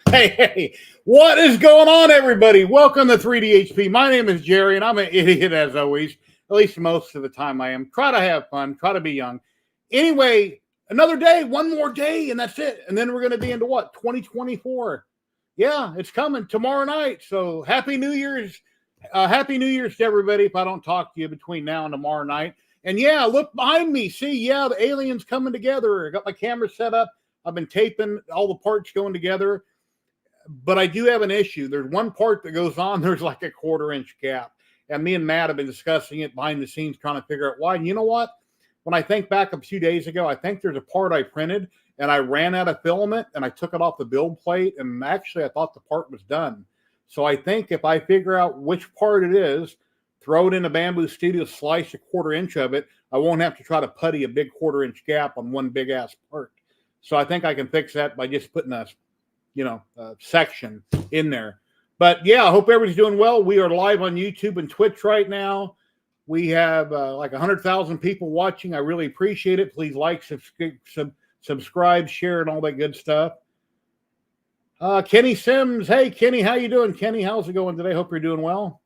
Hey, what is going on, everybody? Welcome to 3DHP. My name is Jerry, and I'm an idiot as always. At least most of the time I am. Try to have fun. Try to be young. Anyway, another day, one more day, and that's it. And then we're going to be into what? 2024. Yeah, it's coming tomorrow night. So happy New Year's. Happy New Year's to everybody if I don't talk to you between now and tomorrow night. And yeah, look behind me. See, yeah, the aliens coming together. I got my camera set up. I've been taping all the parts going together. But I do have an issue. There's one part that goes on. There's like a 1/4 inch gap. And me and Matt have been discussing it behind the scenes, trying to figure out why. And you know what? When I think back a few days ago, I think there's a part I printed and I ran out of filament and I took it off the build plate. And actually, I thought the part was done. So I think if I figure out which part it is, throw it in a Bamboo Studio, slice a 1/4 inch of it, I won't have to try to putty a big 1/4 inch gap on one big ass part. So I think I can fix that by just putting a section in there. But yeah, I hope everybody's doing well. We are live on YouTube and Twitch right now. We have like 100,000 people watching. I really appreciate it. Please like, subscribe, share, and all that good stuff. Kenny Sims. Hey, Kenny, how you doing? Kenny, how's it going today? Hope you're doing well.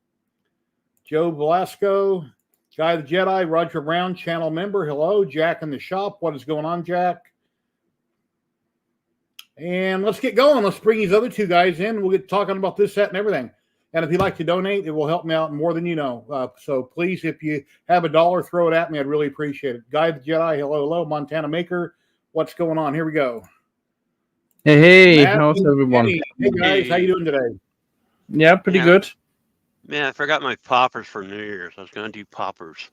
Joe Velasco, Guy the Jedi, Roger Brown, channel member. Hello, Jack in the shop. What is going on, Jack? And let's get going. Let's bring these other two guys in. We'll get talking about this, that, and everything. And if you'd like to donate, it will help me out more than you know. So please, if you have $1, throw it at me. I'd really appreciate it. Guy the Jedi, hello, hello. Montana Maker, what's going on? Here we go. Hey, how's everyone? Kenny. Hey, guys. How you doing today? Yeah, pretty good. Man, I forgot my poppers for New Year's. I was going to do poppers.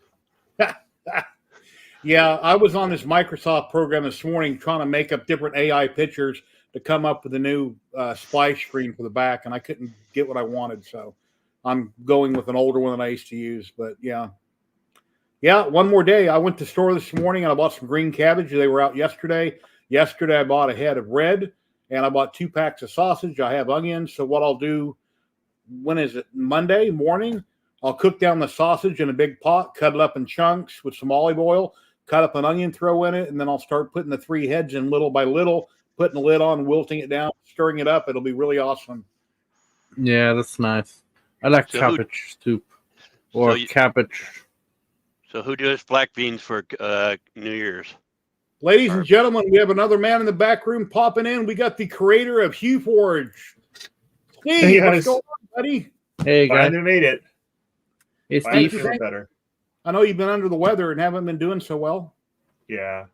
Yeah, I was on this Microsoft program this morning trying to make up different AI pictures to come up with a new splash screen for the back, and I couldn't get what I wanted, so I'm going with an older one that I used to use. But yeah, one more day. I went to the store this morning and I bought some green cabbage. They were out yesterday. Yesterday I bought a head of red, and I bought 2 packs of sausage. I have onions, so what I'll do, when is it? Monday morning, I'll cook down the sausage in a big pot, cut it up in chunks with some olive oil, cut up an onion, throw in it, and then I'll start putting the 3 heads in little by little, putting the lid on, wilting it down, stirring it up. It'll be really awesome. Yeah, that's nice. I like cabbage soup or cabbage. So who does black beans for New Year's? Ladies and gentlemen, we have another man in the back room popping in. We got the creator of Hue Forge. Steve, hey, what's going on, buddy? Hey, guys. Finally made it. Hey, Steve. Feeling better. I know you've been under the weather and haven't been doing so well. Yeah,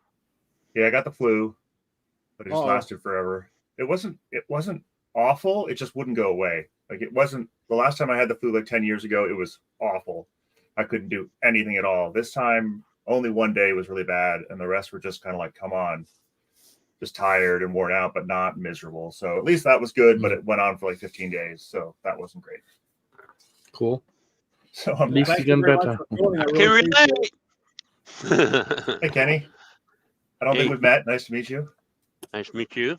I got the flu, but it just lasted forever. It wasn't awful. It just wouldn't go away. Like, it wasn't the last time I had the flu like 10 years ago. It was awful. I couldn't do anything at all. This time, only one day was really bad, and the rest were just kind of like, come on, just tired and worn out, but not miserable. So at least that was good. But it went on for like 15 days, so that wasn't great. Cool. So at least you're getting better. Hey, Kenny. I don't think we've met. Nice to meet you. Nice to meet you.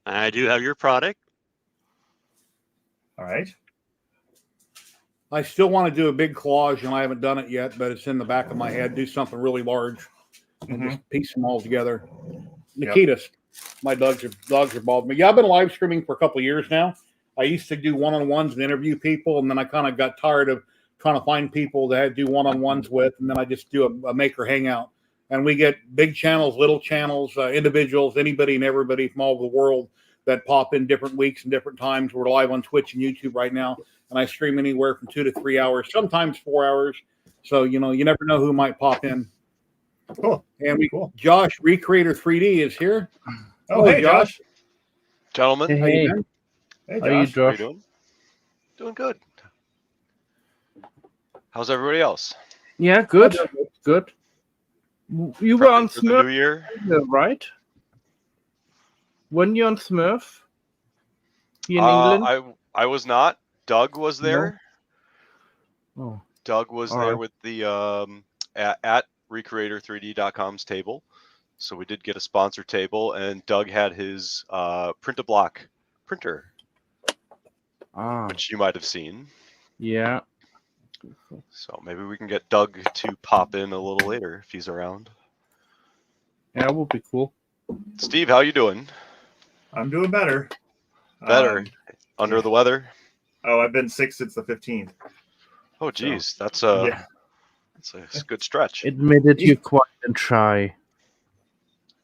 I do have your product. All right. I still want to do a big collage, and I haven't done it yet, but it's in the back of my head. Do something really large and just piece them all together. Nikitas, my dogs are bothering me. Yeah, I've been live streaming for a couple of years now. I used to do one-on-ones and interview people, and then I kind of got tired of trying to find people that I do one-on-ones with, and then I just do a maker hangout. And we get big channels, little channels, individuals, anybody and everybody from all over the world that pop in different weeks and different times. We're live on Twitch and YouTube right now, and I stream anywhere from 2 to 3 hours, sometimes 4 hours. So, you never know who might pop in. Cool. And Josh, Recreator 3D, is here. Oh, hey, Josh. Gentlemen. How you doing? Hey, Josh. How you, Josh? How you doing? Doing good. How's everybody else? Yeah, good. Good. You were on For the Smurf, New Year? right? When you on Smurf? Here in England? I was not. Doug was there. No? Oh. Doug was there with the at recreator3d.com's table. So we did get a sponsor table, and Doug had his print-a-block printer, which you might have seen. Yeah. So maybe we can get Doug to pop in a little later if he's around. Yeah, that would be cool. Steve, how you doing? I'm doing better. Better. Under the weather? Oh, I've been sick since the 15th. Oh, geez. So, That's a good stretch. Admitted you're quiet and shy.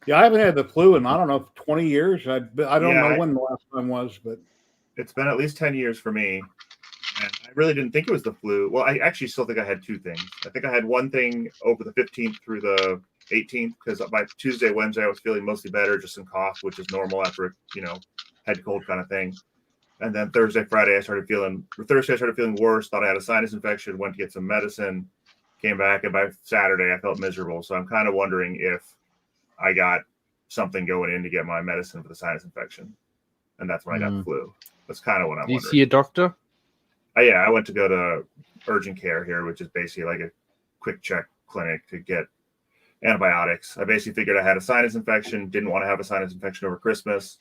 Yeah, I haven't had the flu in, I don't know, 20 years. I don't know Yeah, when the last time was, but it's been at least 10 years for me. And I really didn't think it was the flu. Well, I actually still think I had two things. I think I had one thing over the 15th through the 18th, because by Tuesday, Wednesday, I was feeling mostly better, just some cough, which is normal after, head cold kind of thing. And then Thursday, Friday, I started feeling worse, thought I had a sinus infection, went to get some medicine, came back, and by Saturday, I felt miserable. So I'm kind of wondering if I got something going in to get my medicine for the sinus infection. And that's when I got the flu. That's kind of what I'm wondering. Do you see a doctor? Yeah, I went to go to urgent care here, which is basically like a quick check clinic to get antibiotics. I basically figured I had a sinus infection, didn't want to have a sinus infection over Christmas.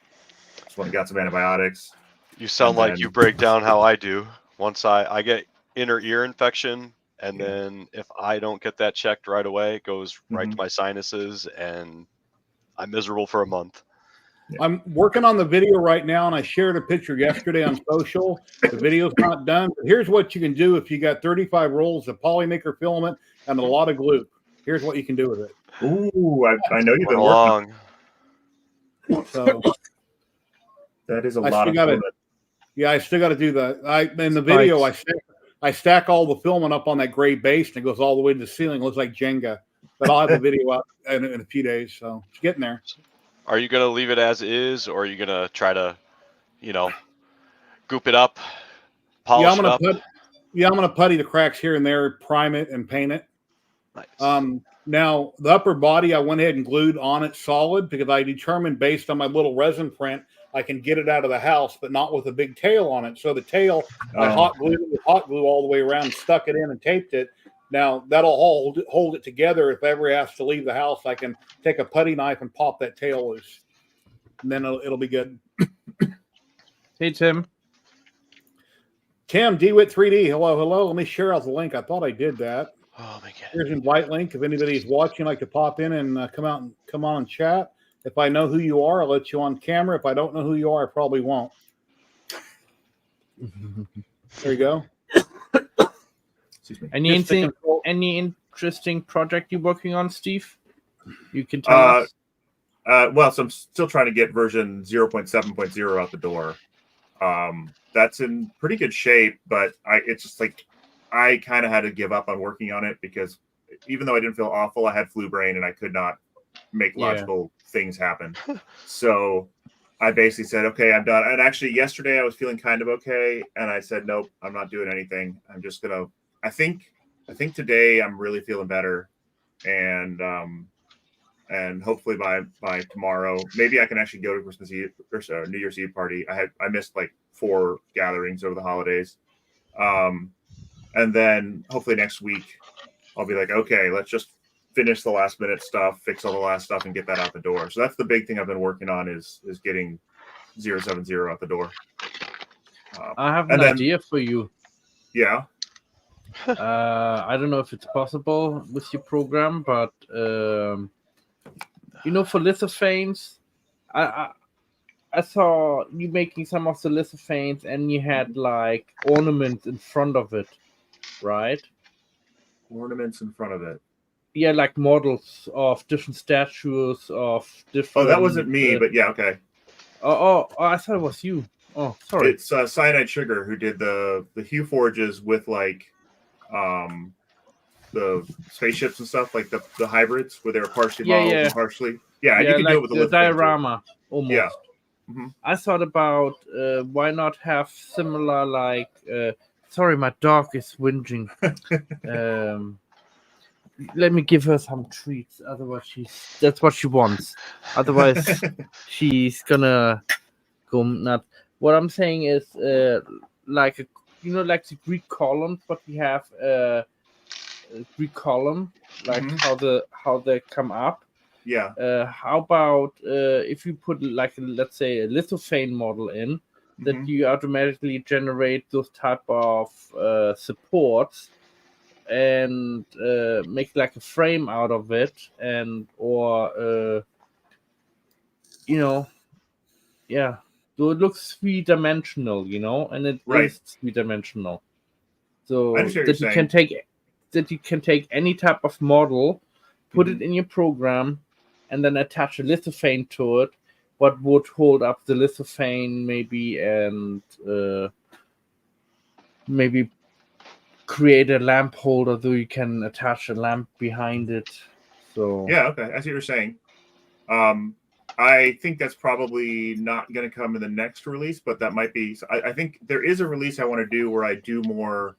Just went and got some antibiotics. You sound like you break down how I do. Once I get inner ear infection, and then if I don't get that checked right away, it goes right to my sinuses, and I'm miserable for a month. Yeah. I'm working on the video right now, and I shared a picture yesterday on social. The video's not done, but here's what you can do if you got 35 rolls of polymaker filament and a lot of glue. Here's what you can do with it. Ooh, I know you've been working. So that is a lot of filament. Yeah, I still got to do that. In the video, I stack all the filament up on that gray base, and it goes all the way to the ceiling. It looks like Jenga. But I'll have the video up in a few days, so it's getting there. Are you going to leave it as is, or are you going to try to, goop it up, polish it up? I'm going to putty the cracks here and there, prime it, and paint it. Nice. Now, the upper body, I went ahead and glued on it solid because I determined based on my little resin print, I can get it out of the house, but not with a big tail on it. So the tail, I hot glued it with hot glue all the way around, stuck it in and taped it. Now, that'll hold it together. If ever has to leave the house, I can take a putty knife and pop that tail loose. And then it'll be good. Hey, Tim. Tim, DeWitt 3D. Hello. Let me share out the link. I thought I did that. Oh, my God. Here's an invite link. If anybody's watching, like to pop in and come on and chat. If I know who you are, I'll let you on camera. If I don't know who you are, I probably won't. There you go. Any interesting project you're working on, Steve? You can tell us. Well, so I'm still trying to get version 0.7.0 out the door. That's in pretty good shape, but it's just like I kind of had to give up on working on it because even though I didn't feel awful, I had flu brain and I could not make logical things happen. So I basically said, okay, I'm done. And actually yesterday I was feeling kind of okay. And I said, nope, I'm not doing anything. I'm just going to, I think today I'm really feeling better. And hopefully by tomorrow, maybe I can actually go to Christmas Eve or New Year's Eve party. I missed like 4 gatherings over the holidays. And then hopefully next week I'll be like, okay, let's just finish the last minute stuff, fix all the last stuff, and get that out the door. So that's the big thing I've been working on is getting 070 out the door. I have an idea for you. Yeah. I don't know if it's possible with your program, but for lithophanes, I saw you making some of the lithophanes, and you had like ornaments in front of it, right? Ornaments in front of it. Yeah, like models of different statues of different. Oh, that wasn't me, but yeah, okay. Oh, I thought it was you. Oh, sorry. It's Cyanide Sugar who did the hue forges with like the spaceships and stuff, like the hybrids where they were partially modeled and partially. Yeah, you can like do it with the diorama almost. Yeah. Mm-hmm. I thought about why not have similar like. Sorry, my dog is whinging. Let me give her some treats. Otherwise, that's what she wants. Otherwise, she's gonna go nuts. What I'm saying is, like the Greek columns, but we have Greek column, like how they come up. Yeah. How about if you put like let's say a lithophane model in, that you automatically generate those type of supports and make like a frame out of it, and or you know, yeah. So it looks three-dimensional, you know, and it Right. is three-dimensional. I So understand what that you're you can take any type of model, put Mhm. it in your program, and then attach a lithophane to it. What would hold up the lithophane, maybe, and maybe create a lamp holder so you can attach a lamp behind it. So Yeah, okay. I see what you're saying. I think that's probably not going to come in the next release, but that might be. I think there is a release I want to do where I do more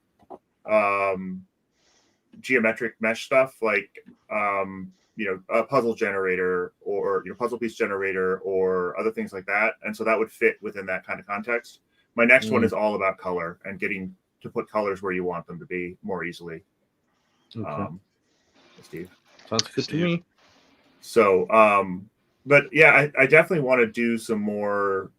geometric mesh stuff, like a puzzle generator or puzzle piece generator or other things like that. And so that would fit within that kind of context. My next one is all about color and getting to put colors where you want them to be more easily. okay. Steve. Sounds good to Steve. me. So, but yeah, I definitely want to do some more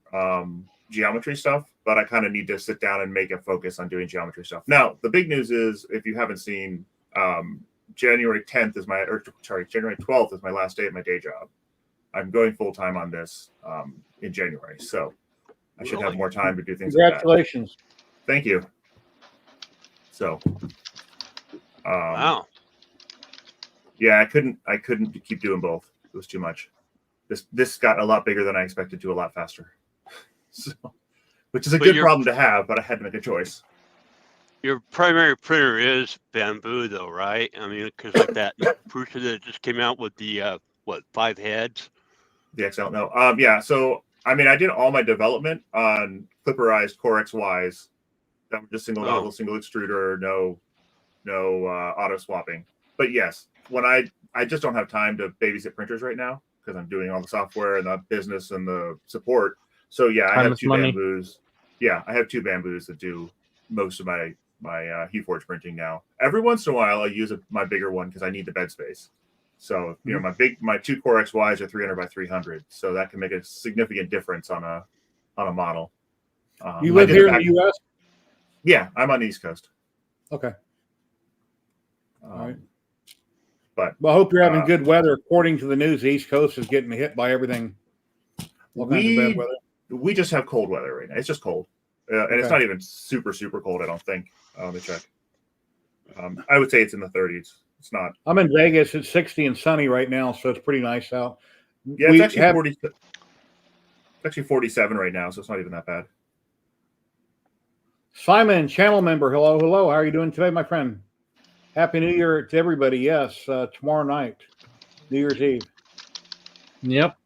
geometry stuff, but I kind of need to sit down and make a focus on doing geometry stuff. Now, the big news is, if you haven't seen, January 12th is my last day at my day job. I'm going full time on this in January, so I should have more time to do things like that. Congratulations. Thank you. So, Wow. yeah, I couldn't keep doing both. It was too much. This got a lot bigger than I expected to, a lot faster. So, which is a good problem to have, but I had to make a choice. Your primary printer is bamboo, though, right? I mean, because like that printer that just came out with the 5 heads. The XL, no, yeah. So I mean, I did all my development on clipperized Core XYs that were just single nozzle, single extruder, no auto swapping. But yes, when I just don't have time to babysit printers right now because I'm doing all the software and the business and the support. So yeah, I have two bamboos. Yeah, I have two bamboos that do most of my HueForge printing now. Every once in a while, I use my bigger one because I need the bed space. So my 2 Core XYs are 300 by 300, so that can make a significant difference on a model. You live here in the U.S.? Yeah, I'm on the East Coast. Okay. All right. But I hope you're having good weather. According to the news, the East Coast is getting hit by everything. All kinds of bad weather. We just have cold weather right now. It's just cold. And it's not even super, super cold, I don't think. Let me check. I would say it's in the 30s. It's not. I'm in Vegas. It's 60 and sunny right now, so it's pretty nice out. Yeah, it's actually 40. It's actually 47 right now, so it's not even that bad. Simon, channel member. Hello, hello. How are you doing today, my friend? Happy New Year to everybody. Yes, tomorrow night, New Year's Eve. Yep.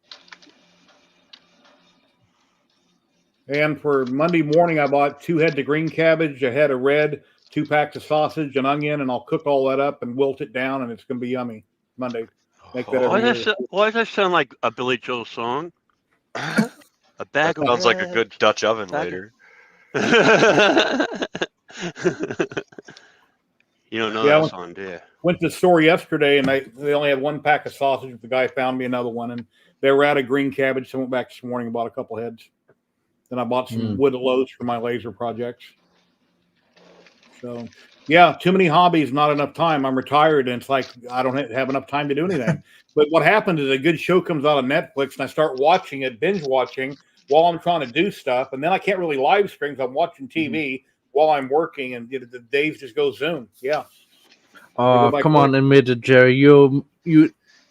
And for Monday morning, I bought 2 heads of green cabbage, a head of red, 2 packs of sausage, an onion, and I'll cook all that up and wilt it down, and it's going to be yummy Monday. Make that every year. Why does that sound like a Billy Joel song? A bag of Sounds like a good Dutch oven later. You don't know that song, do you? Went to the store yesterday, and they only had 1 pack of sausage. The guy found me another one, and they were out of green cabbage. So I went back this morning and bought a couple heads. Then I bought some wood loaves for my laser projects. So, yeah, too many hobbies, not enough time. I'm retired, and it's like I don't have enough time to do anything. But what happens is a good show comes out on Netflix, and I start watching it, binge watching, while I'm trying to do stuff. And then I can't really live stream. I'm watching TV while I'm working, and the days just go zoom. Yeah. Oh, come on, admit it, Jerry. You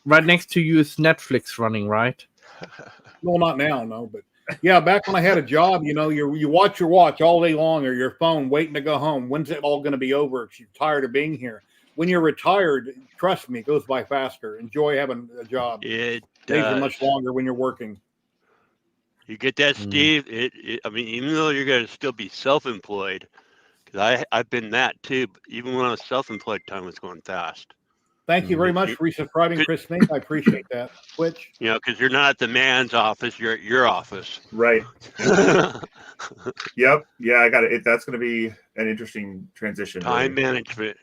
right next to you is Netflix running, right? Well, not now, no, but yeah, back when I had a job, you watch your watch all day long or your phone waiting to go home. When's it all going to be over? Because you're tired of being here. When you're retired, trust me, it goes by faster. Enjoy having a job. It days are much longer when you're working. You get that, Steve? I mean, even though you're going to still be self-employed, because I've been that too. But even when I was self-employed, time was going fast. Thank you very much for resubscribing, Chris Mink. I appreciate that. Twitch. Because you're not at the man's office, you're at your office. Right. Yep. Yeah, I got it. That's going to be an interesting transition. Time management.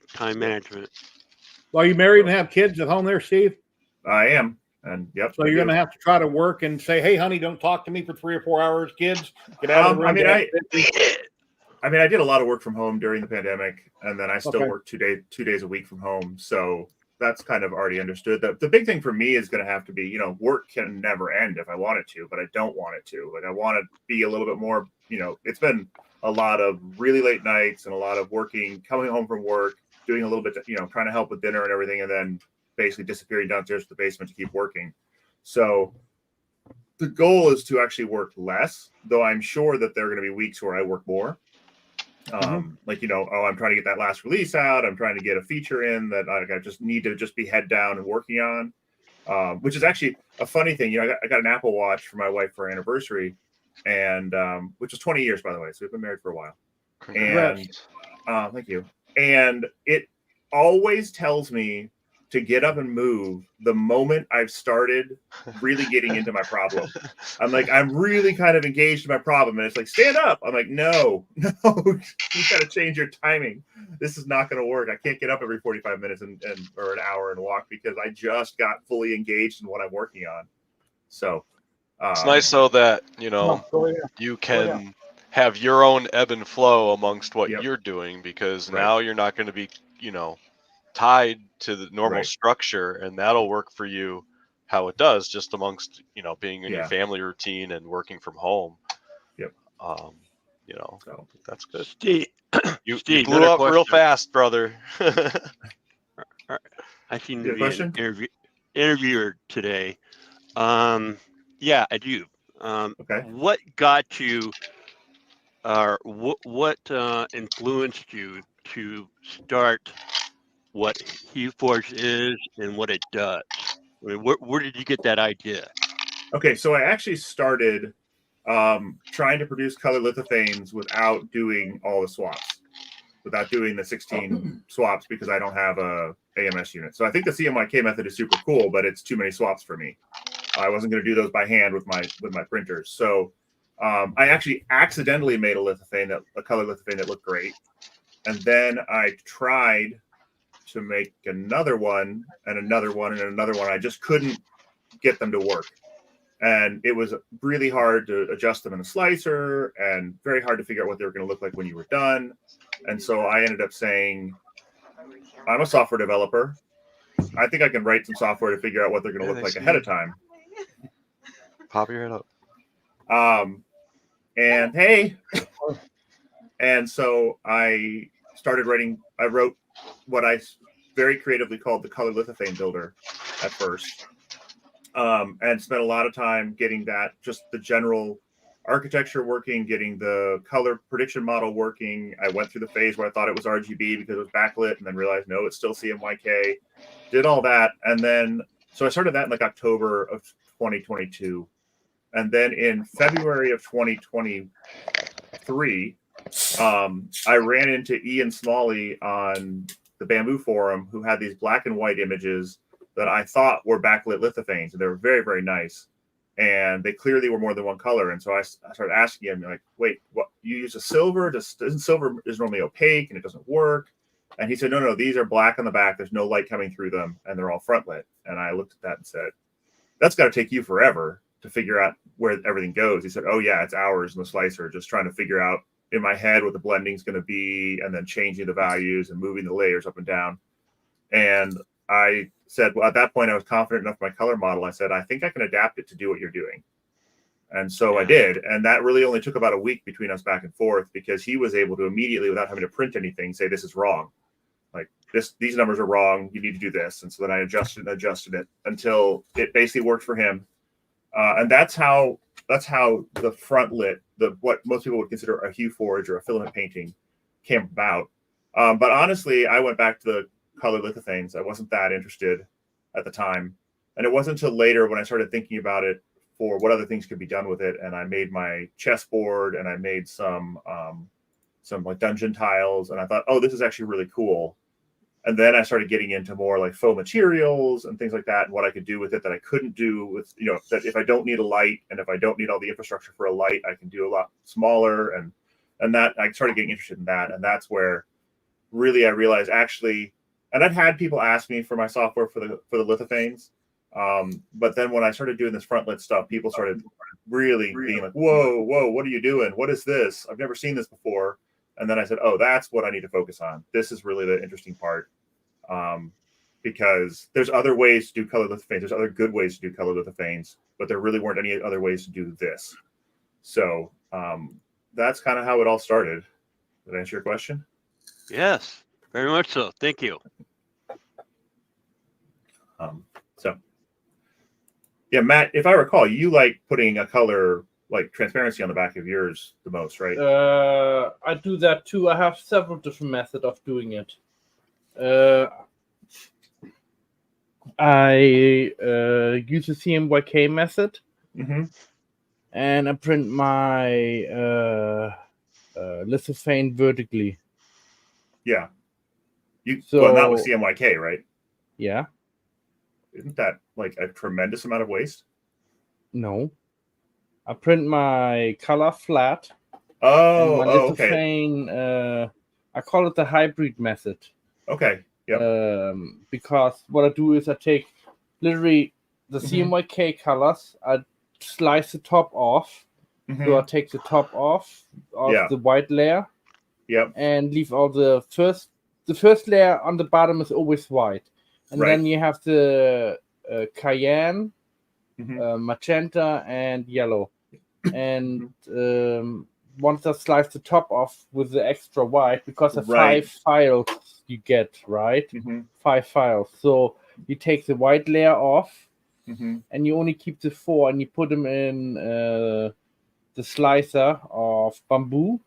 Well, are you married and have kids at home there, Steve? I am. And yep. So you're going to have to try to work and say, "Hey, honey, don't talk to me for 3 or 4 hours, kids. Get out of the room." I mean, I did a lot of work from home during the pandemic, and then I still work 2 days a week from home. So that's kind of already understood. The big thing for me is going to have to be, you know, work can never end if I want it to, but I don't want it to. Like I want to be a little bit more, you know, it's been a lot of really late nights and a lot of working, coming home from work, doing a little bit, you know, trying to help with dinner and everything, and then basically disappearing downstairs to the basement to keep working. So the goal is to actually work less, though I'm sure that there are going to be weeks where I work more. Like, you know, oh, I'm trying to get that last release out. I'm trying to get a feature in that I just need to just be head down and working on, which is actually a funny thing. You know, I got an Apple Watch for my wife for her anniversary, and which is 20 years, by the way. So we've been married for a while. Congrats. And thank you. And it always tells me to get up and move the moment I've started really getting into my problem. I'm like, I'm really kind of engaged in my problem. And it's like, stand up. I'm like, no, you got to change your timing. This is not going to work. I can't get up every 45 minutes or an hour and walk because I just got fully engaged in what I'm working on. So it's nice though that, you know, you can have your own ebb and flow amongst what you're doing, because now you're not going to be, you know, tied to the normal structure, and that'll work for you how it does, just amongst, you know, being in your family routine and working from home. You know, so that's good. Steve, you blew up real fast, brother. I seem to be an interviewer today. Yeah, I do. Okay. What got you, or what influenced you to start what HueForge is and what it does? I mean, where did you get that idea? Okay, so I actually started trying to produce color lithophanes without doing all the swaps, without doing the 16 swaps, because I don't have a AMS unit. So I think the CMYK method is super cool, but it's too many swaps for me. I wasn't going to do those by hand with my printers. So I actually accidentally made a color lithophane that looked great, and then I tried to make another one and another one and another one. I just couldn't get them to work. And it was really hard to adjust them in the slicer and very hard to figure out what they were going to look like when you were done. And so I ended up saying, I'm a software developer. I think I can write some software to figure out what they're going to look like ahead of time. Pop your head up. And hey. And so I started writing, I wrote what I very creatively called the color lithophane builder at first, and spent a lot of time getting that, just the general architecture working, getting the color prediction model working. I went through the phase where I thought it was RGB because it was backlit, and then realized, no, it's still CMYK. Did all that. And then, so I started that in like October of 2022. And then in February of 2023, I ran into Ian Smalley on the Bamboo Forum, who had these black and white images that I thought were backlit lithophanes, and they were very, very nice. And they clearly were more than one color. And so I started asking him, like, wait, what, you use a silver? Silver is normally opaque and it doesn't work. And he said, no, these are black on the back. There's no light coming through them, and they're all front lit. And I looked at that and said, that's got to take you forever to figure out where everything goes. He said, oh yeah, it's hours in the slicer, just trying to figure out in my head what the blending is going to be, and then changing the values and moving the layers up and down. And I said, well, at that point, I was confident enough in my color model. I said, I think I can adapt it to do what you're doing. And so I did. And that really only took about a week between us back and forth, because he was able to immediately, without having to print anything, say, this is wrong. Like these numbers are wrong. You need to do this. And so then I adjusted it until it basically worked for him. And that's how the front lit, what most people would consider a HueForge or a filament painting, came about. But honestly, I went back to the color lithophanes. I wasn't that interested at the time. And it wasn't until later when I started thinking about it for what other things could be done with it. And I made my chessboard, and I made some like dungeon tiles. And I thought, oh, this is actually really cool. And then I started getting into more like faux materials and things like that, and what I could do with it that I couldn't do with, you know, that if I don't need a light and if I don't need all the infrastructure for a light, I can do a lot smaller. And that I started getting interested in that. And that's where really I realized, actually, and I'd had people ask me for my software for the lithophanes. But then when I started doing this front lit stuff, people started really being like, whoa, what are you doing? What is this? I've never seen this before. And then I said, oh, that's what I need to focus on. This is really the interesting part. because there's other ways to do color lithophanes. There's other good ways to do color lithophanes, but there really weren't any other ways to do this. So that's kind of how it all started. Did I answer your question? Yes, very much so. Thank you. So yeah, Matt, if I recall, you like putting a color like transparency on the back of yours the most, right? I do that too. I have several different methods of doing it. I use the CMYK method, and I print my lithophane vertically. Yeah. So, well, not with CMYK, right? Yeah. Isn't that like a tremendous amount of waste? No. I print my color flat. Oh, and my lithophane, okay. I call it the hybrid method. Okay. Yep. Because what I do is I take literally the CMYK colors, I slice the top off. So I take the top off of the white layer. Yep. And leave all the first layer on the bottom is always white. And then you have the cayenne, magenta, and yellow. And once I slice the top off with the extra white, because of 5 files you get, right? 5 files. So you take the white layer off, and you only keep the 4, and you put them in the slicer of bamboo.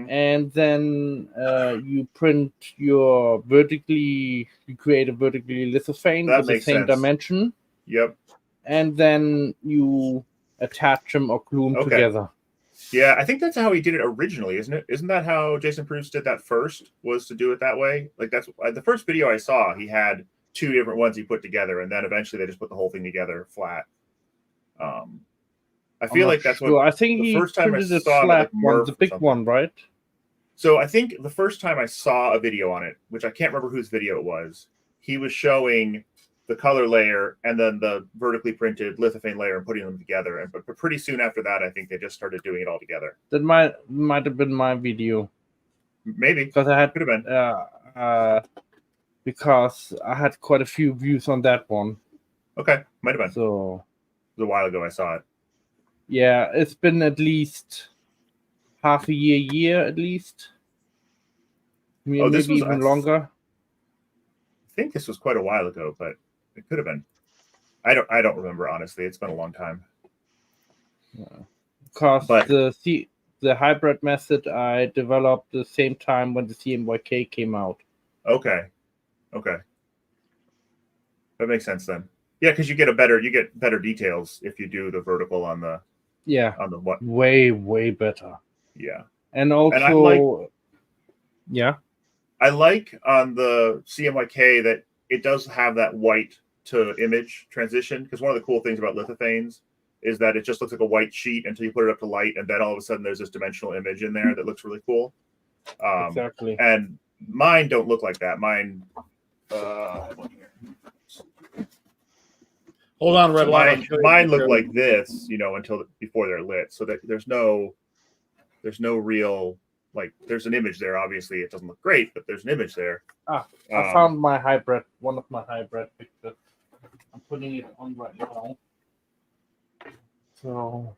And then you print your you create a vertically lithophane with the same dimension. Yep. And then you attach them or glue them together. Yeah, I think that's how he did it originally, isn't it? Isn't that how Jason Proust did that first? Was to do it that way? Like that's the first video I saw. He had 2 different ones he put together, and then eventually they just put the whole thing together flat. I feel like that's what I think the he first time I printed it saw flat, one, the big one, right? So I think the first time I saw a video on it, which I can't remember whose video it was, he was showing the color layer and then the vertically printed lithophane layer and putting them together. And but pretty soon after that, I think they just started doing it all together. That might have been my video. Maybe because I had could have been because I had quite a few views on that one. Okay, might have been. So it was a while ago I saw it. Yeah, it's been at least half a year at least. Maybe even longer. I think this was quite a while ago, but it could have been. I don't remember, honestly. It's been a long time. Because the hybrid method I developed the same time when the CMYK came out. Okay. That makes sense then. Yeah, because you get better details if you do the vertical on the on the what? Way better. Yeah. And also I like on the CMYK that it does have that white to image transition, because one of the cool things about lithophanes is that it just looks like a white sheet until you put it up to light, and then all of a sudden there's this dimensional image in there that looks really cool. Exactly. And mine don't look like that. Mine hold on, red light. Mine look like this, until before they're lit. So that there's no real, like, there's an image there. Obviously, it doesn't look great, but there's an image there. I found my hybrid, one of my hybrid pictures. I'm putting it on right now. So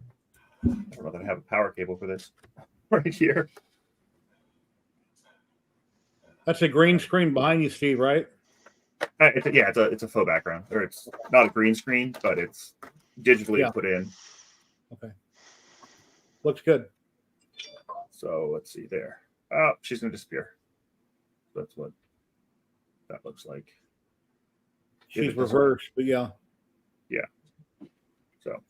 I don't know that I have a power cable for this right here. That's a green screen behind you, Steve, right? It's a faux background, or it's not a green screen, but it's digitally put in. Okay, looks good. So let's see there. Oh, she's gonna disappear. That's what that looks like. She's reversed, but yeah. So,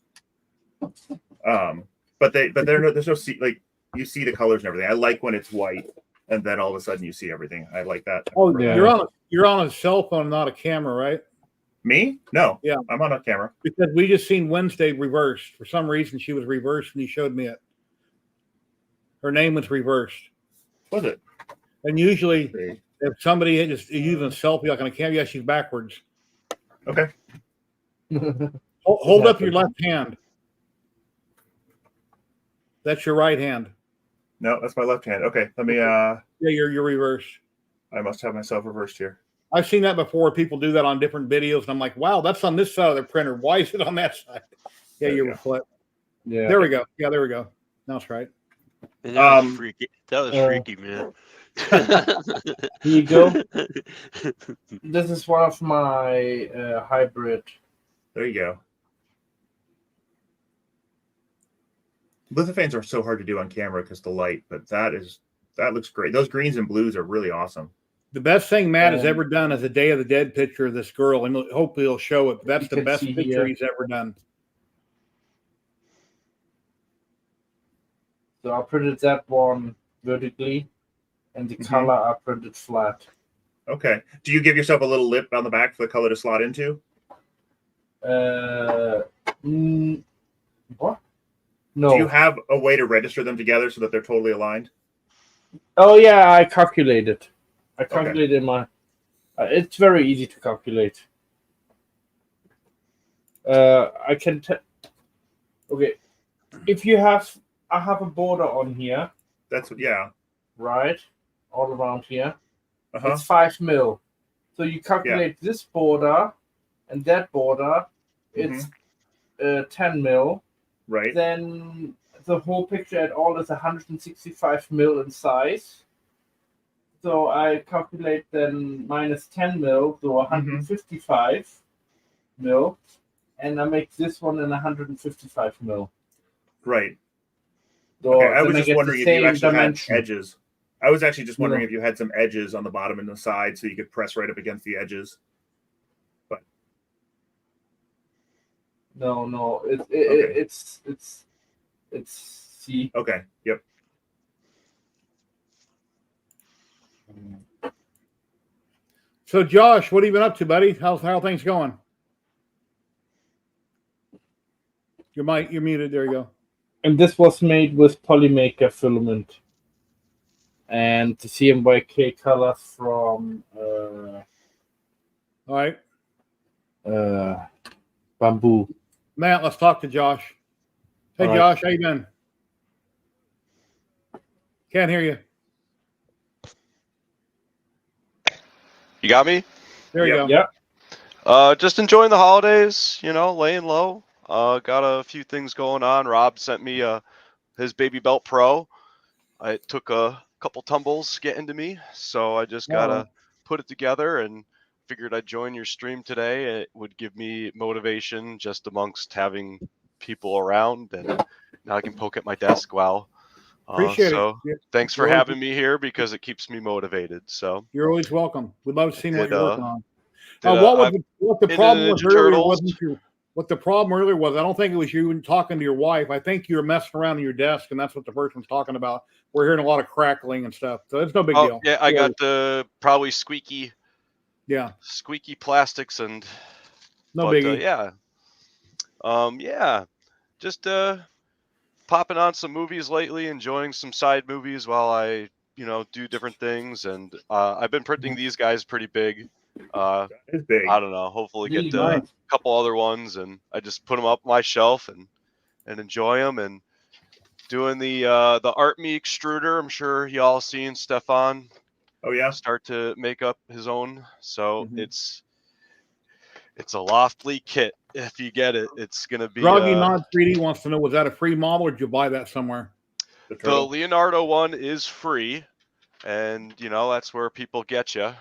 but there's no like, you see the colors and everything. I like when it's white, and then all of a sudden you see everything. I like that. Oh, yeah. You're on a cell phone, not a camera, right? Me? No. Yeah, I'm on a camera. Because we just seen Wednesday reversed. For some reason, she was reversed, and you showed me it. Her name was reversed. Was it? And usually, if somebody is using a selfie like on a camera, she's backwards. Okay. Hold up your left hand. That's your right hand. No, that's my left hand. Okay, let me. Yeah, you're reversed. I must have myself reversed here. I've seen that before. People do that on different videos, and I'm like, wow, that's on this side of the printer. Why is it on that side? Yeah, There you we were go. flip. Yeah. There we go. Yeah, there we go. That's right. And that was freaky. That was freaky, man. Here you go. This is one of my hybrid. There you go. Lithophanes are so hard to do on camera because the light, but that looks great. Those greens and blues are really awesome. The best thing Matt has ever done is a Day of the Dead picture of this girl, and hopefully he'll show it. That's the best picture here. he's ever done. So I printed that one vertically, and the color I printed flat. Okay. Do you give yourself a little lip on the back for the color to slot into? What? No. Do you have a way to register them together so that they're totally aligned? Oh yeah, I calculated. I calculated my. It's very easy to calculate. I can. Okay, if you have, I have a border on here. That's what. Yeah. Right, all around here. Uh-huh. It's 5 mil. So you calculate this border and that border. It's 10 mil. Right. Then the whole picture at all is 165 mil in size. So I calculate then minus 10 mil, so 155 mil, and I make this one in 155 mil. Right. So okay, I was just wondering if you actually dimension. had edges. I was actually just wondering if you had some edges on the bottom and the side so you could press right up against the edges. But no, it's C. Okay. Yep. So Josh, what have you been up to, buddy? How are things going? You're muted. There you go. And this was made with Polymaker filament and the CMYK color from all right. Bamboo. Matt, let's talk to Josh. Hey, All right. Josh, how you been? Can't hear you. You got me? There you go. Yeah. Just enjoying the holidays, laying low. Got a few things going on. Rob sent me his Baby Belt Pro. It took a couple tumbles getting to me, so I just gotta put it together and figured I'd join your stream today. It would give me motivation just amongst having people around, and now I can poke at my desk while. Appreciate it. Thanks for having me here because it keeps me motivated. So you're always welcome. We'd love to see what you're working on. What the problem earlier was, I don't think it was you talking to your wife. I think you were messing around on your desk, and that's what the person's talking about. We're hearing a lot of crackling and stuff, so it's no big deal. Yeah, I got the probably squeaky plastics and biggie. Just popping on some movies lately, enjoying some side movies while I do different things, and I've been printing these guys pretty big. It's big. I don't know, hopefully Really get nice. a couple other ones, and I just put them up my shelf and enjoy them, and doing the Art Me extruder. I'm sure y'all seen Stefan start to make up his own, so it's a Loftly kit. If you get it, it's gonna be. Groggy Nod 3D wants to know: was that a free model, or did you buy that somewhere? The Leonardo one is free, and that's where people get you.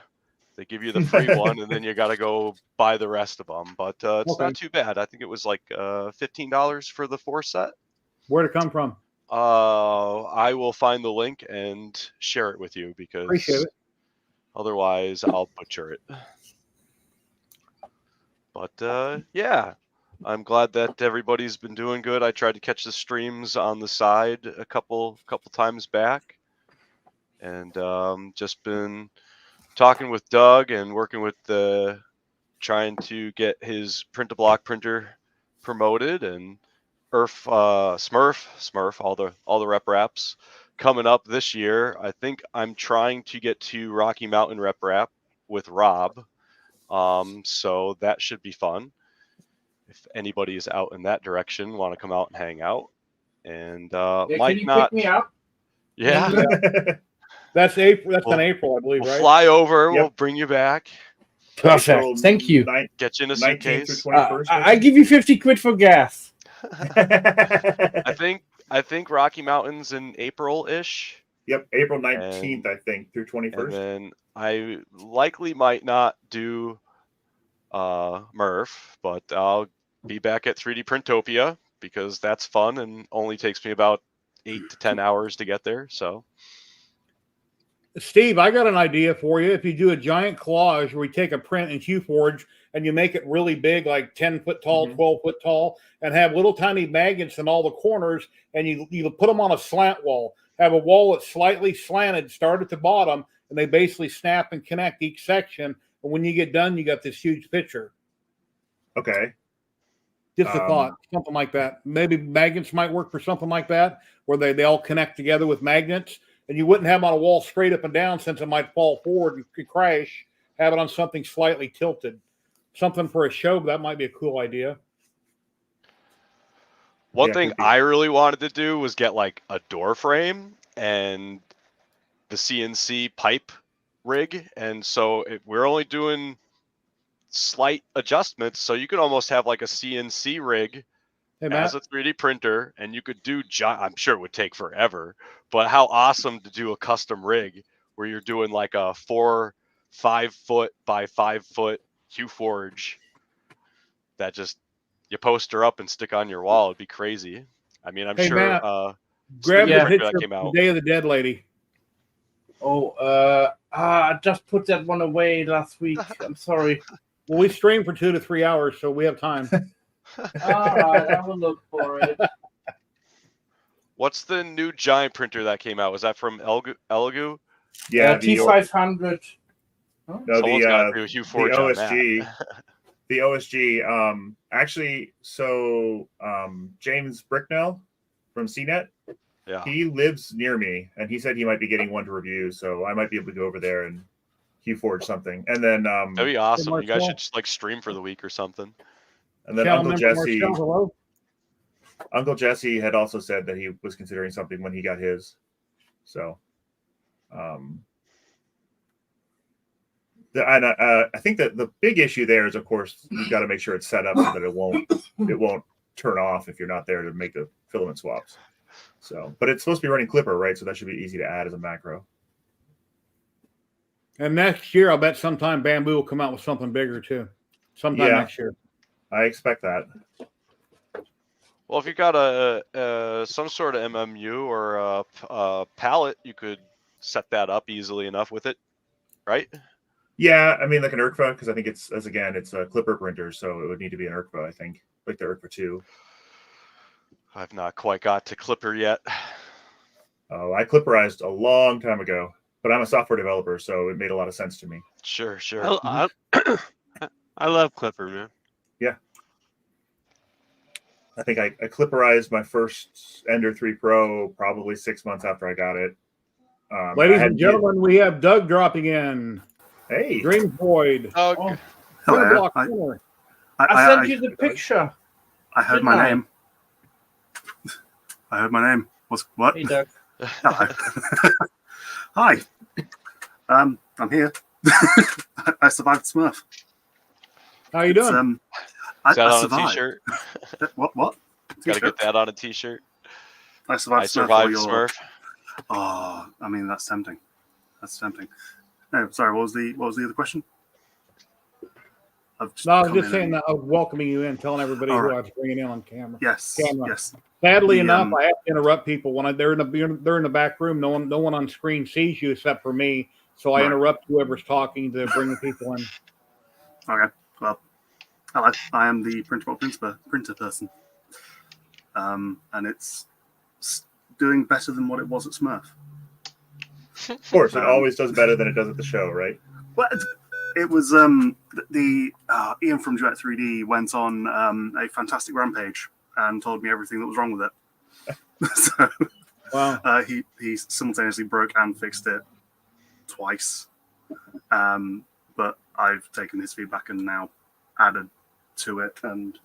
They give you the free one, and then you got to go buy the rest of them. But it's not too bad. I think it was like $15 for the 4 set. Where'd it come from? I will find the link and share it with you because appreciate it. Otherwise I'll butcher it. But I'm glad that everybody's been doing good. I tried to catch the streams on the side a couple times back, and just been talking with Doug and working with trying to get his print-to-block printer promoted, and Smurf, all the rep wraps coming up this year. I think I'm trying to get to Rocky Mountain rep wrap with Rob, so that should be fun. If anybody is out in that direction, want to come out and hang out, and Mike, pick me up? Yeah. That's April. That's in April, I believe, we'll right? fly over. Yep. We'll bring you back. Perfect. April Thank you. Get you in a 19th through suitcase. 21st. I give you 50 quid for gas. I think Rocky Mountains in April-ish. Yep, April 19th, I think, through 21st. And then I likely might not do Murph, but I'll be back at 3D Printopia because that's fun and only takes me about 8 to 10 hours to get there. So, Steve, I got an idea for you. If you do a giant collage where we take a print in QForge and you make it really big, like 10 foot tall, 12 foot tall, and have little tiny magnets in all the corners, and you put them on a slant wall, have a wall that's slightly slanted, start at the bottom, and they basically snap and connect each section. And when you get done, you got this huge picture. Okay. Just a thought, something like that. Maybe magnets might work for something like that, where they all connect together with magnets. And you wouldn't have them on a wall straight up and down since it might fall forward and could crash. Have it on something slightly tilted. Something for a show, that might be a cool idea. one thing I really wanted to do was get like a door frame and the CNC pipe rig. And so we're only doing slight adjustments. So you could almost have like a CNC rig as a 3D printer, and you could do, I'm sure it would take forever, but how awesome to do a custom rig where you're doing like a 5 foot by 5 foot QForge that just you poster up and stick on your wall. It'd be crazy. I mean, I'm sure. Matt, grab the picture that came of out. the Day of the Dead lady. Oh, I just put that one away last week. I'm sorry. Well, we stream for 2 to 3 hours, so we have time. All right, I will look for it. What's the new giant printer that came out? Was that from Elegoo? Yeah, T500. No, Someone's got to do a the QForge on OSG. that. The OSG. Actually, so James Bricknell from CNET, Yeah. he lives near me, and he said he might be getting one to review, so I might be able to go over there and QForge something. And then That'd be awesome. You guys Marcel. should just like stream for the week or something. And then Channel Uncle member Jesse. Marcel, hello? Uncle Jesse had also said that he was considering something when he got his. So, I think that the big issue there is, of course, you've got to make sure it's set up so that it won't turn off if you're not there to make the filament swaps. So, but it's supposed to be running Clipper, right? So that should be easy to add as a macro. And next year, I'll bet sometime Bamboo will come out with something bigger too. Sometime next year. I expect that. Well, if you got some sort of MMU or a palette, you could set that up easily enough with it, right? Yeah, I mean, like an ERCFA, because I think it's a Clipper printer, so it would need to be an ERCFA, I think, like the ERCFA 2. I've not quite got to Clipper yet. Oh, I Clipperized a long time ago, but I'm a software developer, so it made a lot of sense to me. Sure. I love Clipper, man. Yeah. I think I Clipperized my first Ender 3 Pro probably 6 months after I got it. Ladies and gentlemen, we have Doug dropping in. Hey. Dream Void. Oh, Hello. I sent you the picture. I heard my name. I heard my name. What? Hey, Doug. Hello. Hi. I'm here. I survived Smurf. How you doing? Is that I on survived. a t-shirt? What? Got to get that on a t-shirt. I survived. I survived Smurf. Oh, I mean that's tempting. No, sorry. What was the other question? I was just saying that I was welcoming you in, telling everybody who I was bringing in on camera. Yes. Sadly enough, I have to interrupt people when they're in the back room. No one on screen sees you except for me, so I interrupt whoever's talking to bring the people in. Okay. Well, hello. I am the printable printer person, and it's doing better than what it was at Smurf. Of course, it always does better than it does at the show, right? Well, it was the Ian from Duet 3D went on a fantastic rampage and told me everything that was wrong with it. So wow. He simultaneously broke and fixed it twice. But I've taken his feedback and now added to it and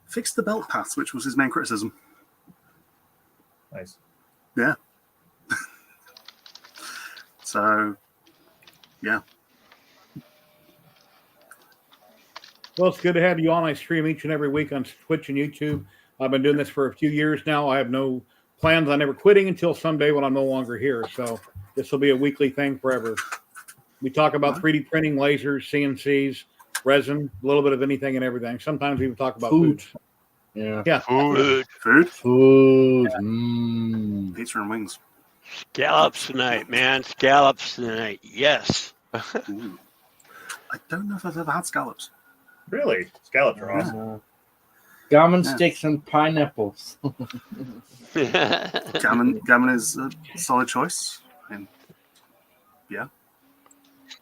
fixed the belt paths, which was his main criticism. Nice. Yeah. So, yeah. Well, it's good to have you on. I stream each and every week on Twitch and YouTube. I've been doing this for a few years now. I have no plans on ever quitting until someday when I'm no longer here. So this will be a weekly thing forever. We talk about 3D printing, lasers, CNCs, resin, a little bit of anything and everything. Sometimes we even talk about food. Yeah. Food. Food. Yeah. Mm. Pizza and wings. Scallops tonight, man. Scallops tonight. Yes. Ooh. I don't know if I've ever had scallops. Really? Scallops are awesome. Gammon Yeah. sticks and pineapples. Gammon is a solid choice. And yeah.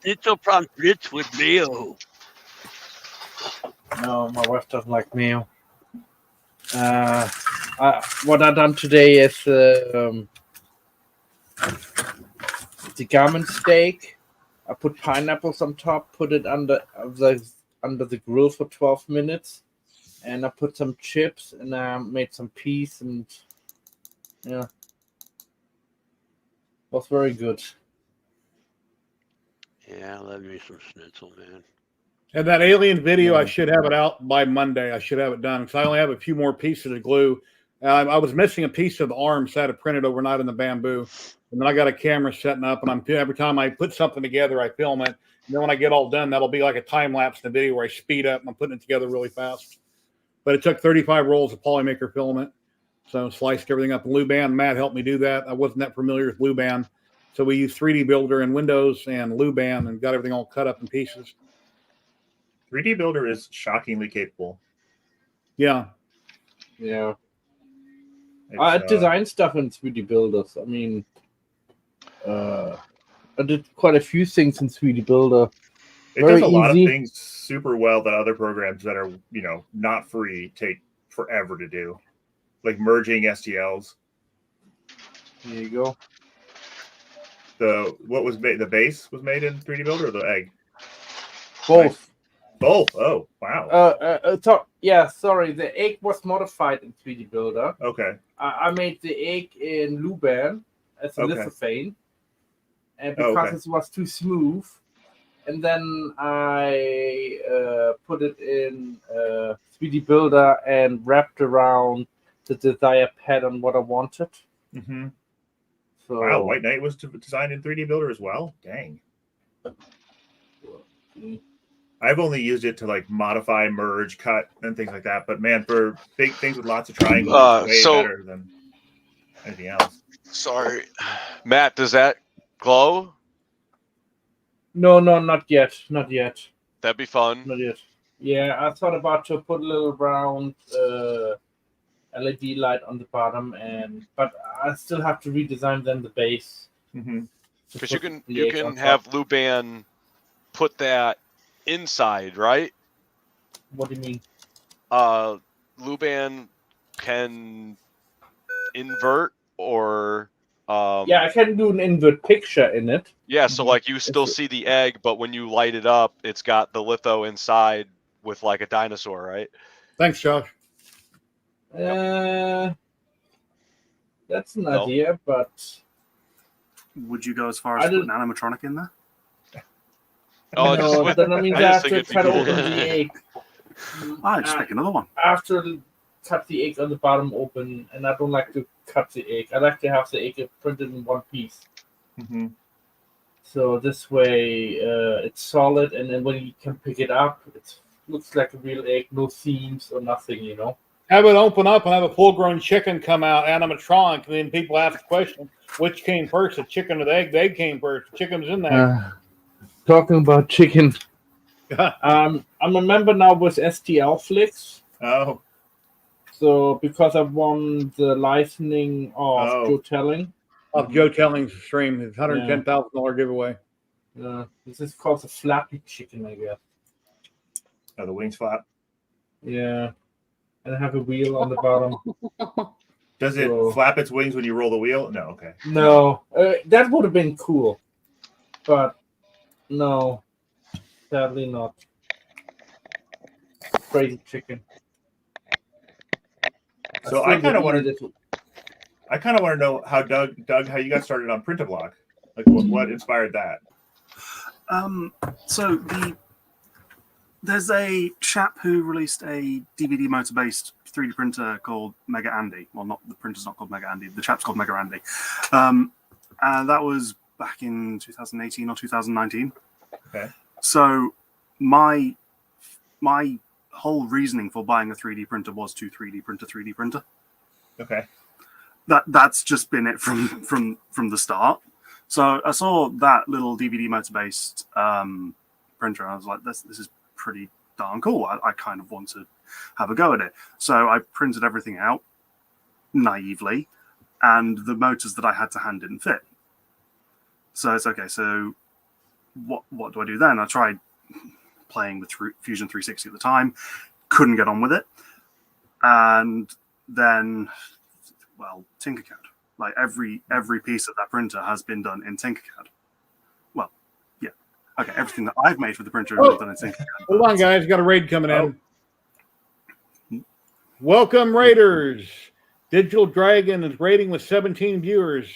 Schnitzel pommes with mayo. No, my wife doesn't like mayo. What I done today is the gammon steak. I put pineapples on top, put it under the grill for 12 minutes, and I put some chips and I made some peas and yeah, was very good. Yeah, I love me some schnitzel, man. And that alien video, I should have it out by Monday. I should have it done because I only have a few more pieces of glue. I was missing a piece of the arm, so I had to print it overnight in the bamboo. And then I got a camera setting up, and every time I put something together, I film it. And then when I get all done, that'll be like a time lapse in the video where I speed up and I'm putting it together really fast. But it took 35 rolls of polymaker filament, so sliced everything up. Luban, Matt helped me do that. I wasn't that familiar with Luban, so we used 3D Builder in Windows and Luban and got everything all cut up in pieces. 3D Builder is shockingly capable. Yeah. I designed stuff in 3D Builders. I mean, I did quite a few things in 3D Builder. It does a lot of things super well that other programs that are, not free take forever to do, like merging STLs. There you go. The base was made in 3D Builder or the egg? Both. Both. Oh, wow. Sorry. The egg was modified in 3D Builder. Okay. I made the egg in Luban as a lithophane, and because it was too smooth, and then I put it in 3D Builder and wrapped around the desired pattern what I wanted. Mm-hmm. So, wow, White Knight was designed in 3D Builder as well? Dang. I've only used it to like modify, merge, cut, and things like that. But man, for big things with lots of triangles, it's way better than anything else. Sorry, Matt. Does that glow? No, not yet. Not yet. That'd be fun. Not yet. Yeah, I thought about to put a little round LED light on the bottom, but I still have to redesign then the base. Because you can have Luban put that inside, right? What do you mean? Luban can invert or I can do an invert picture in it. Yeah, so like you still see the egg, but when you light it up, it's got the litho inside with like a dinosaur, right? Thanks, Josh. That's an idea, but would you go as far as putting animatronic in there? Oh, no, then that means I have to cut open the egg. Just make another one. After cut the egg on the bottom open, and I don't like to cut the egg. I like to have the egg printed in one piece. So this way, it's solid, and then when you can pick it up, it looks like a real egg, no seams or nothing, Have it open up and have a full-grown chicken come out, animatronic, and then people ask the question, which came first, the chicken or the egg? The egg came first. The chicken was in there. Talking about chicken. I'm a member now with STL Flicks. Oh. So because I won the licensing of Joe Telling. Of Joe Telling's stream, his $110,000 giveaway. This is called the flappy chicken, I guess. Oh, the wings flap? Yeah. And I have a wheel on the bottom. Does it flap its wings when you roll the wheel? No, okay. No. That would have been cool. But no. Sadly not. Crazy chicken. So I kind of want to know how Doug, how you got started on Print-A-Block. Like what inspired that? So There's a chap who released a DVD motor-based 3D printer called Mega Andy. Well, not the printer's not called Mega Andy. The chap's called Mega Andy. And that was back in 2018 or 2019. Okay. So my whole reasoning for buying a 3D printer was to 3D print a 3D printer. Okay. That's just been it from the start. So I saw that little DVD motor-based printer, and I was like, this is pretty darn cool. I kind of want to have a go at it. So I printed everything out naively, and the motors that I had to hand didn't fit. So it's okay. So what do I do then? I tried playing with Fusion 360 at the time, couldn't get on with it, and then, well, Tinkercad. Like every piece of that printer has been done in Tinkercad. Well, yeah, okay. Everything that I've made for the printer has been done in Tinkercad. Hold on, guys. Got a raid coming in. Welcome, Raiders. Digital Dragon is raiding with 17 viewers.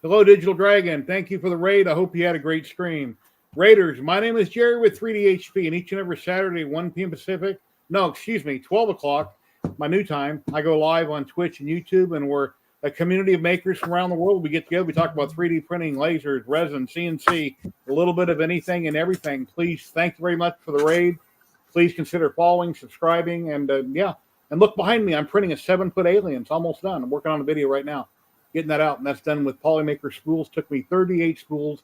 Hello, Digital Dragon. Thank you for the raid. I hope you had a great stream. Raiders, my name is Jerry with 3DHP, and each and every Saturday, 1 p.m. Pacific, 12 o'clock, my new time, I go live on Twitch and YouTube, and we're a community of makers from around the world. We get together, we talk about 3D printing, lasers, resin, CNC, a little bit of anything and everything. Please, thank you very much for the raid. Please consider following, subscribing, and yeah. And look behind me, I'm printing a 7-foot alien. It's almost done. I'm working on a video right now, getting that out, and that's done with Polymaker spools. Took me 38 spools,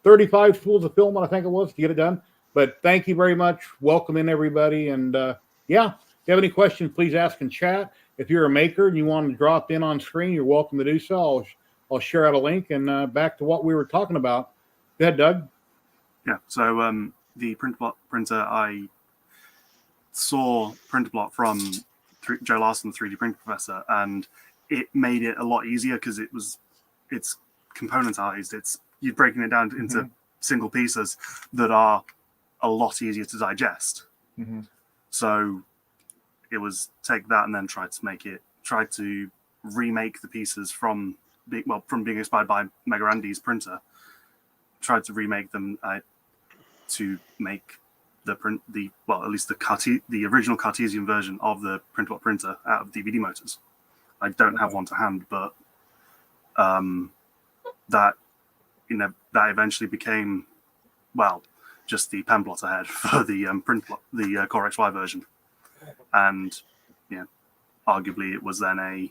35 spools of film, I think it was, to get it done. But thank you very much. Welcome in, everybody. And yeah, if you have any questions, please ask in chat. If you're a maker and you want to drop in on screen, you're welcome to do so. I'll share out a link. And back to what we were talking about. Go ahead, Doug. Yeah, so the print block printer, I saw print block from Joe Larson, the 3D print professor, and it made it a lot easier because it's componentized. You're breaking it down into single pieces that are a lot easier to digest. So it was take that and then try to remake the pieces from being inspired by Mega Andy's printer. Tried to remake them to make the original Cartesian version of the printblock printer out of DVD motors. I don't have one to hand, but that eventually became, well, just the pen plotter head for the the Core XY version, and yeah, arguably it was then a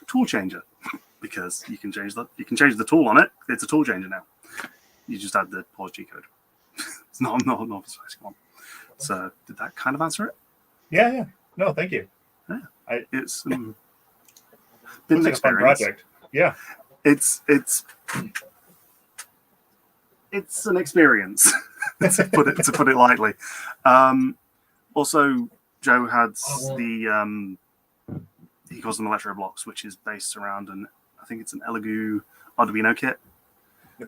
tool changer because you can change the tool on it. It's a tool changer now. You just add the pause G code. It's not a specific one. So did that kind of answer it? Yeah. No, thank you. Yeah, it's been like a fun project. Yeah, it's an experience to put it lightly. Also, Joe had he calls them electro blocks, which is based around I think it's an Elegoo Arduino kit,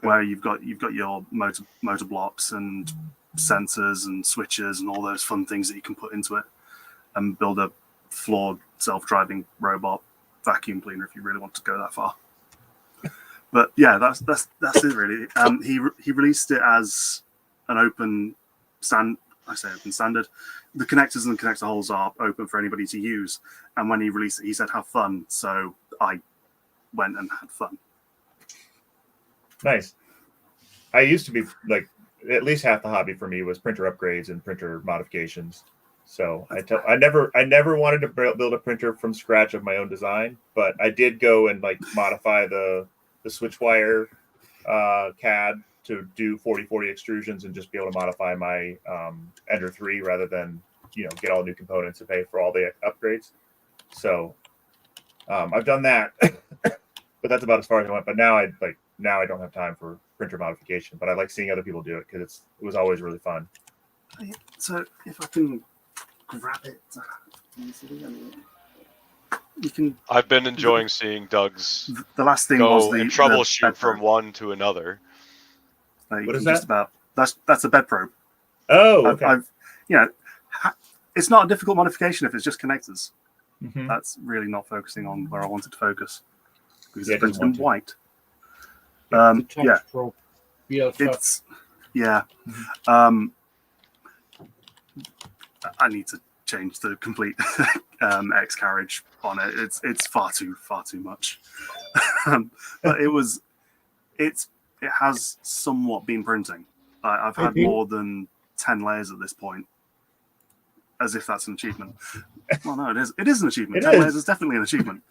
where you've got your motor blocks and sensors and switches and all those fun things that you can put into it, and build a flawed self-driving robot vacuum cleaner if you really want to go that far. But yeah, that's it really. He released it as an open standard. The connectors and the connector holes are open for anybody to use. And when he released it, he said, have fun. So I went and had fun. Nice. I used to be like, at least half the hobby for me was printer upgrades and printer modifications. So I never wanted to build a printer from scratch of my own design, but I did go and like modify the switchwire CAD to do 40/40 extrusions and just be able to modify my Ender 3 rather than get all new components and pay for all the upgrades. So I've done that, but that's about as far as I went. But now I don't have time for printer modification, but I like seeing other people do it because it was always really fun. So if I can grab it, you can. I've been enjoying seeing Doug's the last thing go was the and troubleshoot the from one to another. What is that? That's a bed probe. Oh, okay. It's not a difficult modification if it's just connectors. Mm-hmm. That's really not focusing on where I wanted to focus because Yeah, it's printed in doesn't want white. Yeah, Probe. it's yeah. I need to change the complete X carriage on it. It's far too much. But it has somewhat been printing. I've had more than 10 layers at this point, as if that's an achievement. Well, no, it is an achievement. 10 layers is definitely an achievement.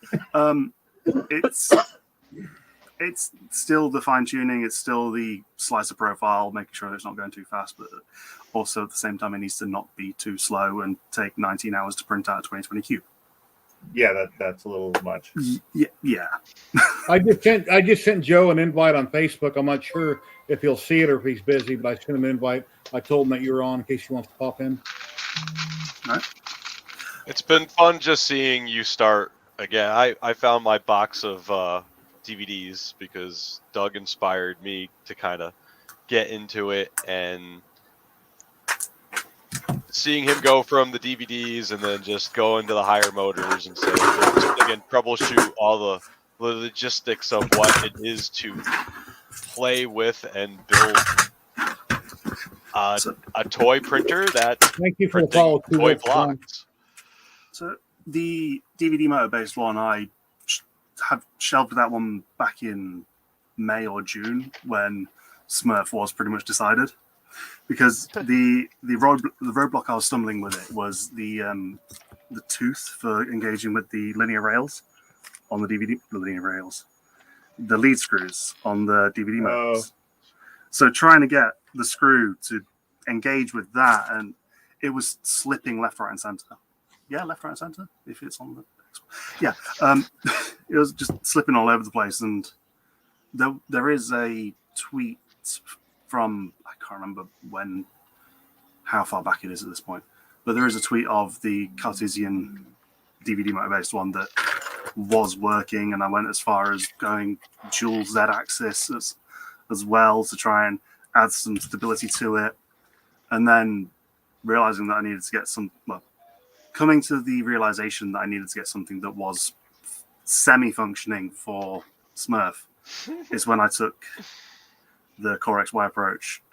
It's still the fine tuning. It's still the slicer profile, making sure it's not going too fast, but also at the same time, it needs to not be too slow and take 19 hours to print out a 2020 cube. Yeah, that's a little much. Yeah. I just sent Joe an invite on Facebook. I'm not sure if he'll see it or if he's busy, but I sent him an invite. I told him that you're on in case he wants to pop in. All right. It's been fun just seeing you start again. I found my box of DVDs because Doug inspired me to kind of get into it, and seeing him go from the DVDs and then just go into the higher motors and say, again, troubleshoot all the logistics of what it is to play with and build a toy printer that Thank you for the follow. toy blocks. So the DVD motor based one, I had shelved that one back in May or June when Smurf was pretty much decided, because the roadblock I was stumbling with it was the tooth for engaging with the linear rails on the DVD, the lead screws on the DVD motors. So trying to get the screw to engage with that, and it was slipping left, right, and center. Yeah, left, right, and center. If it's on the it was just slipping all over the place. And there is a tweet from, I can't remember how far back it is at this point, but there is a tweet of the Cartesian DVD motor based one that was working, and I went as far as going dual Z axis as well to try and add some stability to it, and then realizing that I needed to get coming to the realization that I needed to get something that was semi-functioning for Smurf is when I took the Core XY approach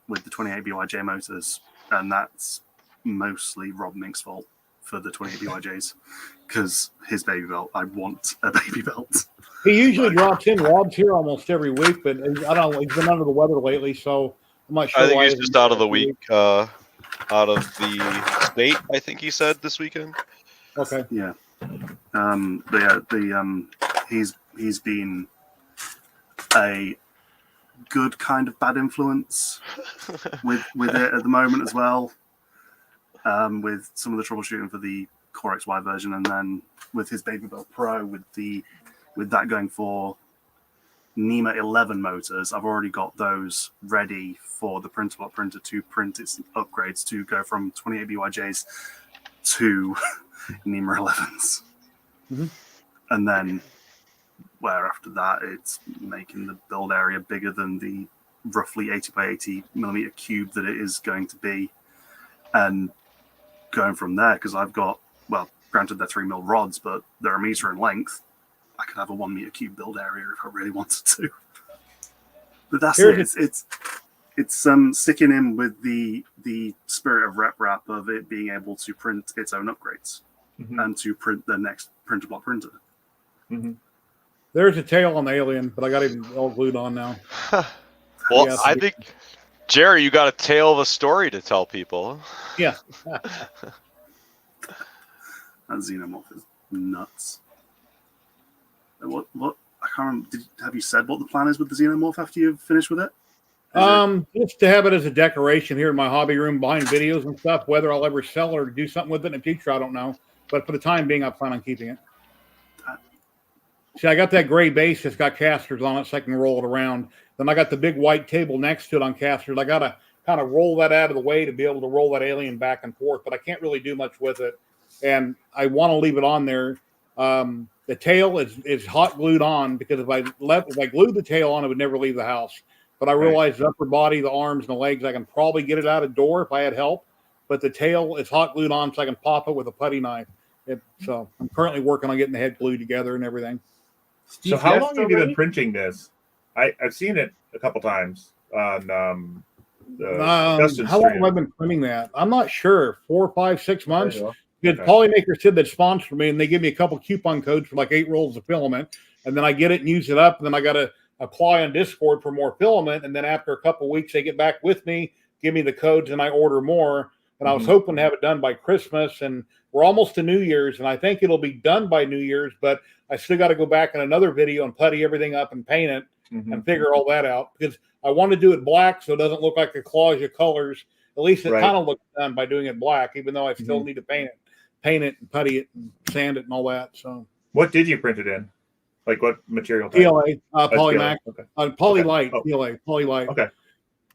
with the 28 BYJ motors, and that's mostly Rob Mink's fault for the 28 BYJs, because his baby belt, I want a baby belt. He usually drops in. Rob's here almost every week, but I don't know, he's been under the weather lately, so I'm not sure. I think he's just out of the week, out of the state, I think he said this weekend. Okay. Yeah. He's been a good kind of bad influence with it at the moment as well. With some of the troubleshooting for the Core XY version, and then with his Baby Belt Pro, with that going for NEMA 11 motors, I've already got those ready for the printer block printer to print its upgrades to go from 28 BYJs to NEMA 11s. Mm-hmm. And then where after that, it's making the build area bigger than the roughly 80 by 80 millimeter cube that it is going to be. And going from there, because I've got, well, granted they're 3mm rods, but they're a meter in length. I could have a 1 meter cube build area if I really wanted to. But that's it. It's sticking in with the spirit of RepRap of it being able to print its own upgrades and to print the next printer block printer. Mm-hmm. There's a tail on the Alien, but I got it all glued on now. Well, yeah, I think, Jerry, you got a tale of a story to tell people. Yeah. That Xenomorph is nuts. What? I can't remember. Have you said what the plan is with the Xenomorph after you've finished with it? Just to have it as a decoration here in my hobby room behind videos and stuff. Whether I'll ever sell or do something with it in the future, I don't know. But for the time being, I plan on keeping it. See, I got that gray base that's got casters on it so I can roll it around. Then I got the big white table next to it on casters. I got to kind of roll that out of the way to be able to roll that Alien back and forth, but I can't really do much with it. And I want to leave it on there. The tail is hot glued on because if I glued the tail on, it would never leave the house. But I realized the upper body, the arms, and the legs, I can probably get it out a door if I had help. But the tail is hot glued on so I can pop it with a putty knife. So I'm currently working on getting the head glued together and everything. So how long have you been printing this? I've seen it a couple times on Dustin how long have I strand. been printing that? I'm not sure. 4, 5, 6 months. Good Okay. Polymaker said they'd sponsor me, and they give me a couple coupon codes for like 8 rolls of filament, and then I get it and use it up, and then I got to apply on Discord for more filament, and then after a couple weeks they get back with me, give me the codes, and I order more. And I was hoping to have it done by Christmas, and we're almost to New Year's, and I think it'll be done by New Year's, but I still got to go back in another video and putty everything up and paint it and figure all that out, because I want to do it black so it doesn't look like a collage of colors. At least it kind of looks done by doing it black, even though I still need to paint it and putty it and sand it and all that. So what did you print it in? Like what material type? PLA, Polymac, Okay. Polylite, Okay. PLA, Polylite. Okay.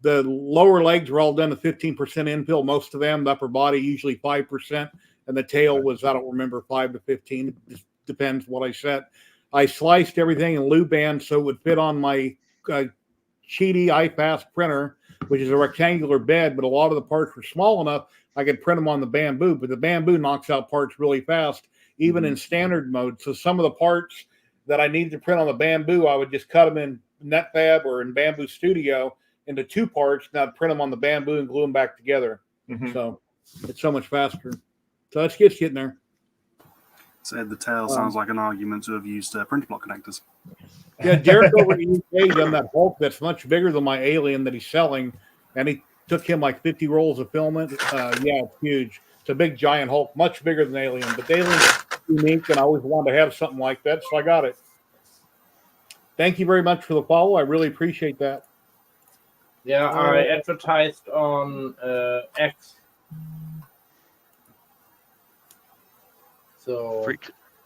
The lower legs were all done to 15% infill, most of them. The upper body usually 5%, and the tail was, I don't remember, 5 to 15. It just depends what I set. I sliced everything in Luban so it would fit on my Cheedy iFast printer, which is a rectangular bed, but a lot of the parts were small enough I could print them on the bamboo, but the bamboo knocks out parts really fast, even in standard mode. So some of the parts that I needed to print on the bamboo, I would just cut them in Netfab or in Bamboo Studio into 2 parts, and I'd print them on the bamboo and glue them back together. So it's so much faster. So it's getting there. So the tail sounds like an argument to have used printer block connectors. Yeah, Derek over in the UK done that Hulk that's much bigger than my Alien that he's selling, and he took him like 50 rolls of filament. Yeah, it's huge. It's a big giant Hulk, much bigger than Alien, but the Alien's unique, and I always wanted to have something like that, so I got it. Thank you very much for the follow. I really appreciate that. Yeah, I advertised on X. So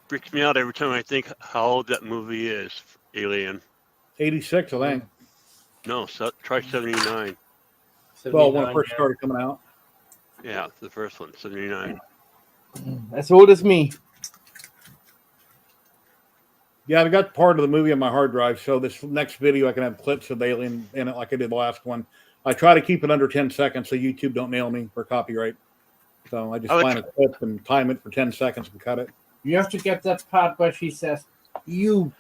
freaks me out every time I think how old that movie is, Alien. 86, I think. No, try 79. Well, when it first started coming out. Yeah, the first one, 79. As old as me. Yeah, I got part of the movie on my hard drive, so this next video I can have clips of the Alien in it like I did the last one. I try to keep it under 10 seconds so YouTube don't nail me for copyright. So I just find a clip and time it for 10 seconds and cut it. You have to get that part where she says, you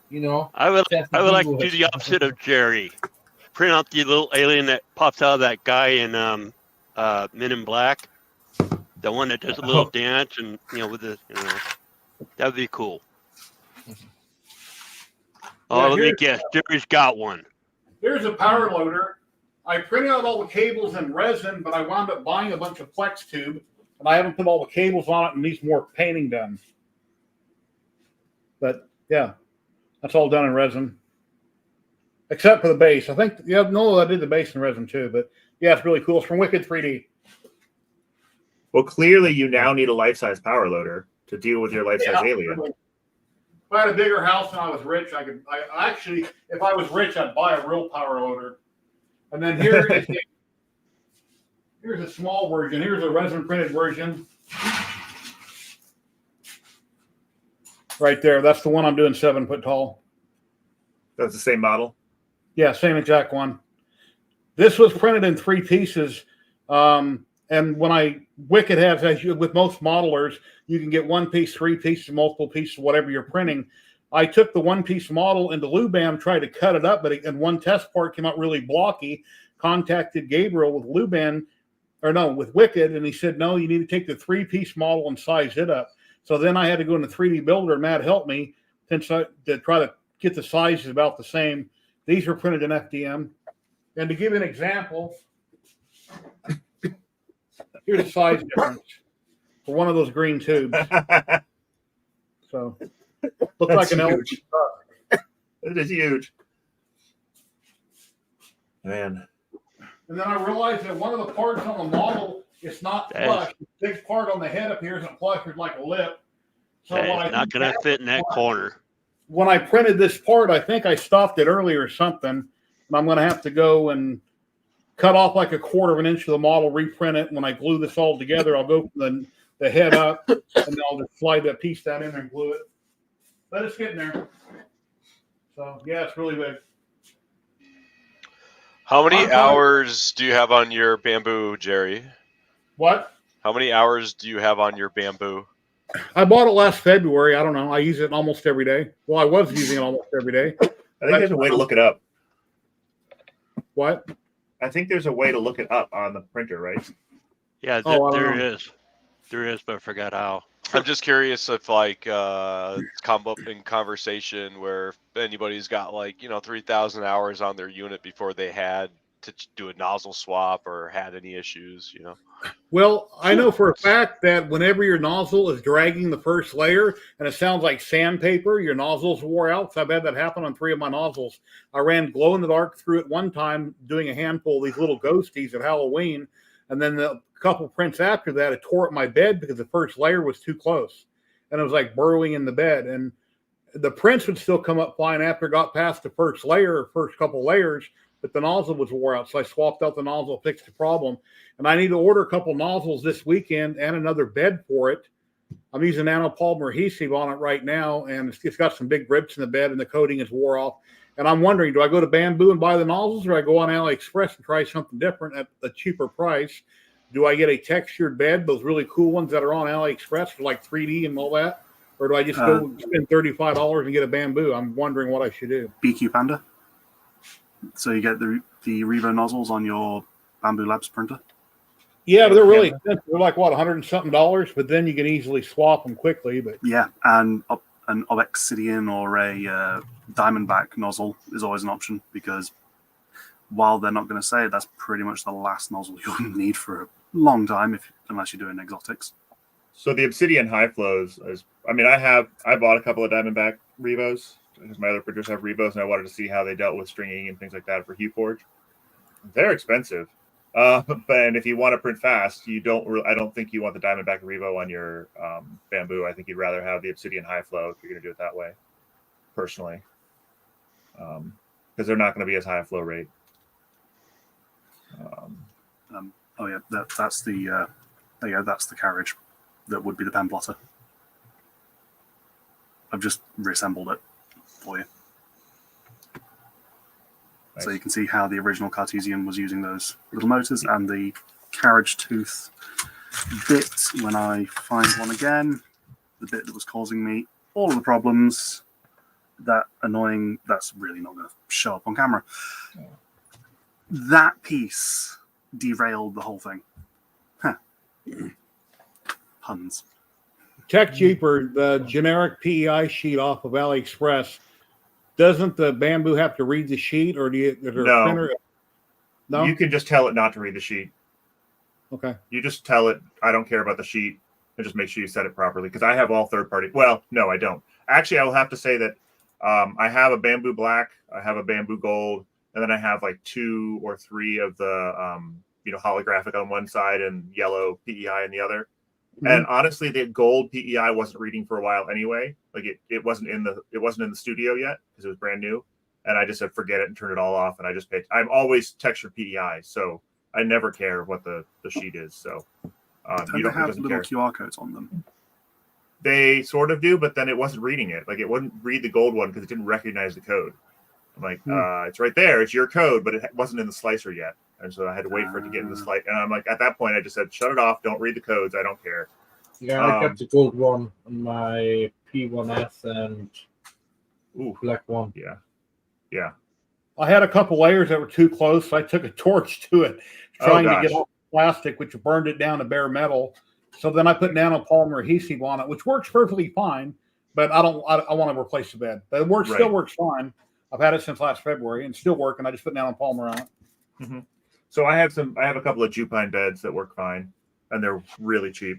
know. I would like to do the opposite of Jerry. Print out the little alien that pops out of that guy in Men in Black. The one that does a little dance and, with the, that would be cool. Oh, let me guess. Jerry's got one. Here's a power loader. I printed out all the cables in resin, but I wound up buying a bunch of Plex tube, and I haven't put all the cables on it and needs more painting done. But, yeah, that's all done in resin. Except for the base. I think, I did the base in resin too, but, yeah, it's really cool. It's from Wicked 3D. Well, clearly you now need a life-size power loader to deal with your life-size alien. If I had a bigger house and I was rich, I actually, if I was rich, I'd buy a real power loader. And then here's a small version. Here's a resin printed version. Right there. That's the one I'm doing 7 foot tall. That's the same model? Yeah, same exact one. This was printed in 3 pieces. And when Wicked has, as you with most modelers, you can get 1 piece, 3 pieces, multiple pieces, whatever you're printing. I took the 1-piece model into Luban, tried to cut it up, and one test part came out really blocky. Contacted Gabriel with with Wicked, and he said, no, you need to take the 3-piece model and size it up. So then I had to go into 3D Builder, and Matt helped me to try to get the sizes about the same. These were printed in FDM. And to give you an example, here's a size difference for one of those green tubes. So, looks like an elephant. It is huge. Man. And then I realized that one of the parts on the model is not flush. The big part on the head up here isn't flush. There's like a lip. So it's not going to fit in that corner. When I printed this part, I think I stopped it early or something. And I'm going to have to go and cut off like 1/4 of an inch of the model, reprint it. When I glue this all together, I'll go from the head up, and then I'll just slide that piece down in there and glue it. But it's getting there. So, yeah, it's really big. How many hours do you have on your bamboo, Jerry? What? How many hours do you have on your bamboo? I bought it last February. I don't know. I use it almost every day. Well, I was using it almost every day. I think there's a way to look it up. What? I think there's a way to look it up on the printer, right? Yeah, Oh, I don't there know. is. There is, but I forgot how. I'm just curious if like it's come up in conversation where if anybody's got like 3,000 hours on their unit before they had to do a nozzle swap or had any issues. Well, I know for a fact that whenever your nozzle is dragging the first layer and it sounds like sandpaper, your nozzles wore out. So I've had that happen on 3 of my nozzles. I ran glow in the dark through it one time doing a handful of these little ghosties at Halloween. And then the couple prints after that, it tore up my bed because the first layer was too close. And it was like burrowing in the bed. And the prints would still come up fine after it got past the first layer or first couple layers, but the nozzle was wore out. So I swapped out the nozzle, fixed the problem. And I need to order a couple nozzles this weekend and another bed for it. I'm using nanopolymer adhesive on it right now, and it's got some big rips in the bed, and the coating is wore off. And I'm wondering, do I go to Bamboo and buy the nozzles, or I go on AliExpress and try something different at a cheaper price? Do I get a textured bed, those really cool ones that are on AliExpress for like 3D and all that? Or do I just go spend $35 and get a Bamboo? I'm wondering what I should do. BQ Panda. So you get the Revo nozzles on your Bamboo Labs printer? Yeah, but they're really expensive. They're like, what, $100 and something, but then you can easily swap them quickly. But yeah, and an Obsidian or a Diamondback nozzle is always an option, because while they're not going to say it, that's pretty much the last nozzle you'll need for a long time, unless you're doing exotics. So the Obsidian high flows I bought a couple of Diamondback Revos because my other printers have Revos, and I wanted to see how they dealt with stringing and things like that for HueForge. They're expensive. But if you want to print fast, I don't think you want the Diamondback Revo on your Bamboo. I think you'd rather have the Obsidian high flow if you're going to do it that way, personally, because they're not going to be as high a flow rate. That's the carriage that would be the pen plotter. I've just reassembled it for you. Nice. So you can see how the original Cartesian was using those little motors, and the carriage tooth bit, when I find one again, the bit that was causing me all of the problems, that's really not going to show up on camera. Oh. That piece derailed the whole thing. Huh. Puns. Tech Cheaper, the generic PEI sheet off of AliExpress, doesn't the Bamboo have to read the sheet, or printer? No, you can just tell it not to read the sheet. Okay. You just tell it, I don't care about the sheet, and just make sure you set it properly. Because I have all third-party. Well, no, I don't. Actually, I will have to say that I have a Bamboo Black, I have a Bamboo Gold, and then I have like 2 or 3 of the holographic on one side and yellow PEI on the other. Mm-hmm. And honestly, the gold PEI wasn't reading for a while anyway. Like it wasn't in the studio yet because it was brand new. And I just said forget it and turn it all off. And I just I'm always textured PEI, so I never care what the sheet is. So you don't have little QR codes on them. They sort of do, but then it wasn't reading it. Like it wouldn't read the gold one because it didn't recognize the code. I'm like, it's right there. It's your code, but it wasn't in the slicer yet. And so I had to wait for it to get in the slice. And I'm like, at that point, I just said, shut it off. Don't read the codes. I don't care. Yeah, I kept the gold one on my P1S and black one. Yeah. Yeah. I had a couple layers that were too close. So I took a torch to it, trying to get off the plastic, which burned it down to bare metal. So then I put nanopolymer adhesive on it, which works perfectly fine. But I want to replace the bed. But it still works fine. I've had it since last February and still working. I just put nanopolymer on it. Mm-hmm. So I have a couple of Jupine beds that work fine, and they're really cheap.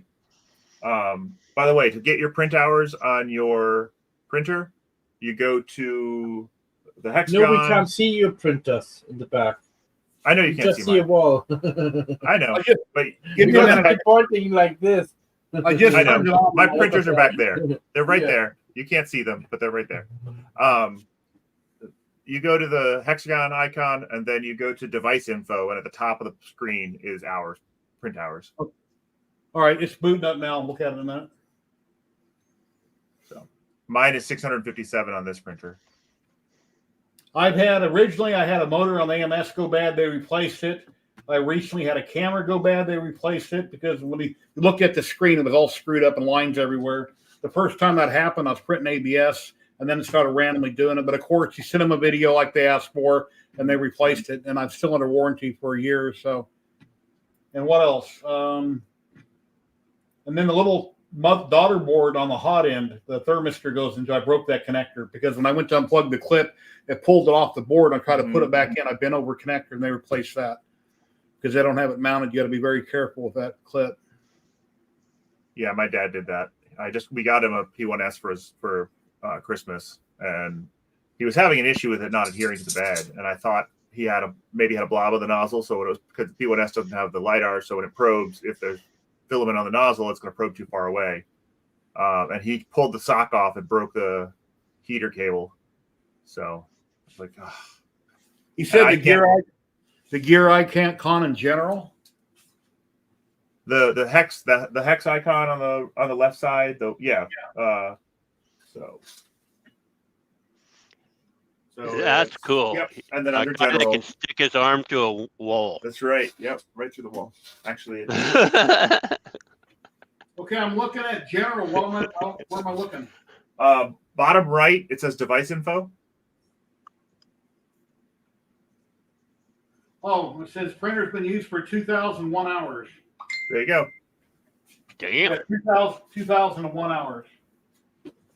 By the way, to get your print hours on your printer, you go to the Hexagon. No, we can't see your printers in the back. I know you can't see a wall. I know, but give me a minute. Pointing like this. I know. My printers are back there. They're right there. You can't see them, but they're right there. You go to the hexagon icon, and then you go to device info, and at the top of the screen is hours, print hours. All right, it's booting up now. Look at it in a minute. So mine is 657 on this printer. Originally I had a motor on the AMS go bad. They replaced it. I recently had a camera go bad. They replaced it because when you look at the screen, it was all screwed up and lines everywhere. The first time that happened, I was printing ABS, and then it started randomly doing it. But of course, you sent them a video like they asked for, and they replaced it, and I'm still under warranty for a year or so. And what else? And then the little daughter board on the hot end, the thermistor goes into. I broke that connector because when I went to unplug the clip, it pulled it off the board. I tried to put it back in. I bent over connector, and they replaced that because they don't have it mounted. You got to be very careful with that clip. Yeah, my dad did that. We got him a P1S for Christmas, and he was having an issue with it not adhering to the bed. And I thought he maybe had a blob of the nozzle. So it was because the P1S doesn't have the LiDAR, so when it probes, if there's filament on the nozzle, it's going to probe too far away. And he pulled the sock off and broke the heater cable. So it's like, oh. He said the gear icon in general. The hex icon on the left side. So that's cool. Yep. And then under guy that general, can stick his arm to a wall. that's right. Yep, right through the wall. Actually, Okay, I'm looking at general. Where am I looking? bottom right, it says device info. Oh, it says printer's been used for 2,001 hours. There you go. Damn. Yeah, 2001 hours.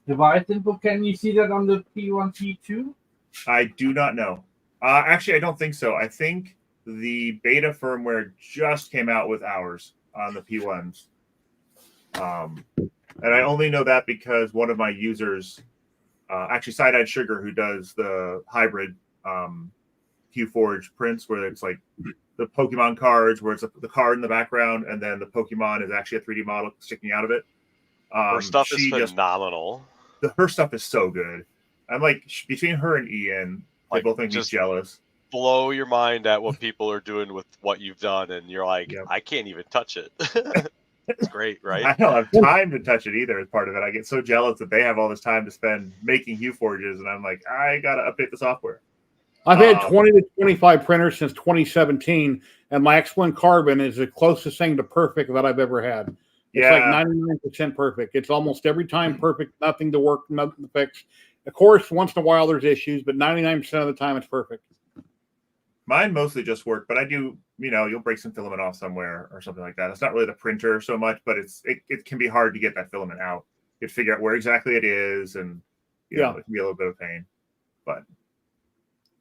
Device info, can you see that on the P1, P2? I do not know. Actually, I don't think so. I think the beta firmware just came out with hours on the P1s. And I only know that because one of my users, actually Side-Eyed Sugar, who does the hybrid QForge prints where it's like the Pokemon cards, where it's the card in the background, and then the Pokemon is actually a 3D model sticking out of it. Her stuff is phenomenal. Her stuff is so good. I'm like, between her and Ian, they both make me jealous. Blow your mind at what people are doing with what you've done, and you're like, yep. I can't even touch it. It's great, right? I don't have time to touch it either as part of it. I get so jealous that they have all this time to spend making HueForges, and I'm like, I got to update the software. I've had 20 to 25 printers since 2017, and my X1 Carbon is the closest thing to perfect that I've ever had. It's like 99% perfect. It's almost every time perfect, nothing to work, nothing to fix. Of course, once in a while there's issues, but 99% of the time it's perfect. Mine mostly just work, but I do, you'll break some filament off somewhere or something like that. It's not really the printer so much, but it can be hard to get that filament out. You have to figure out where exactly it is, and it can be a little bit of pain.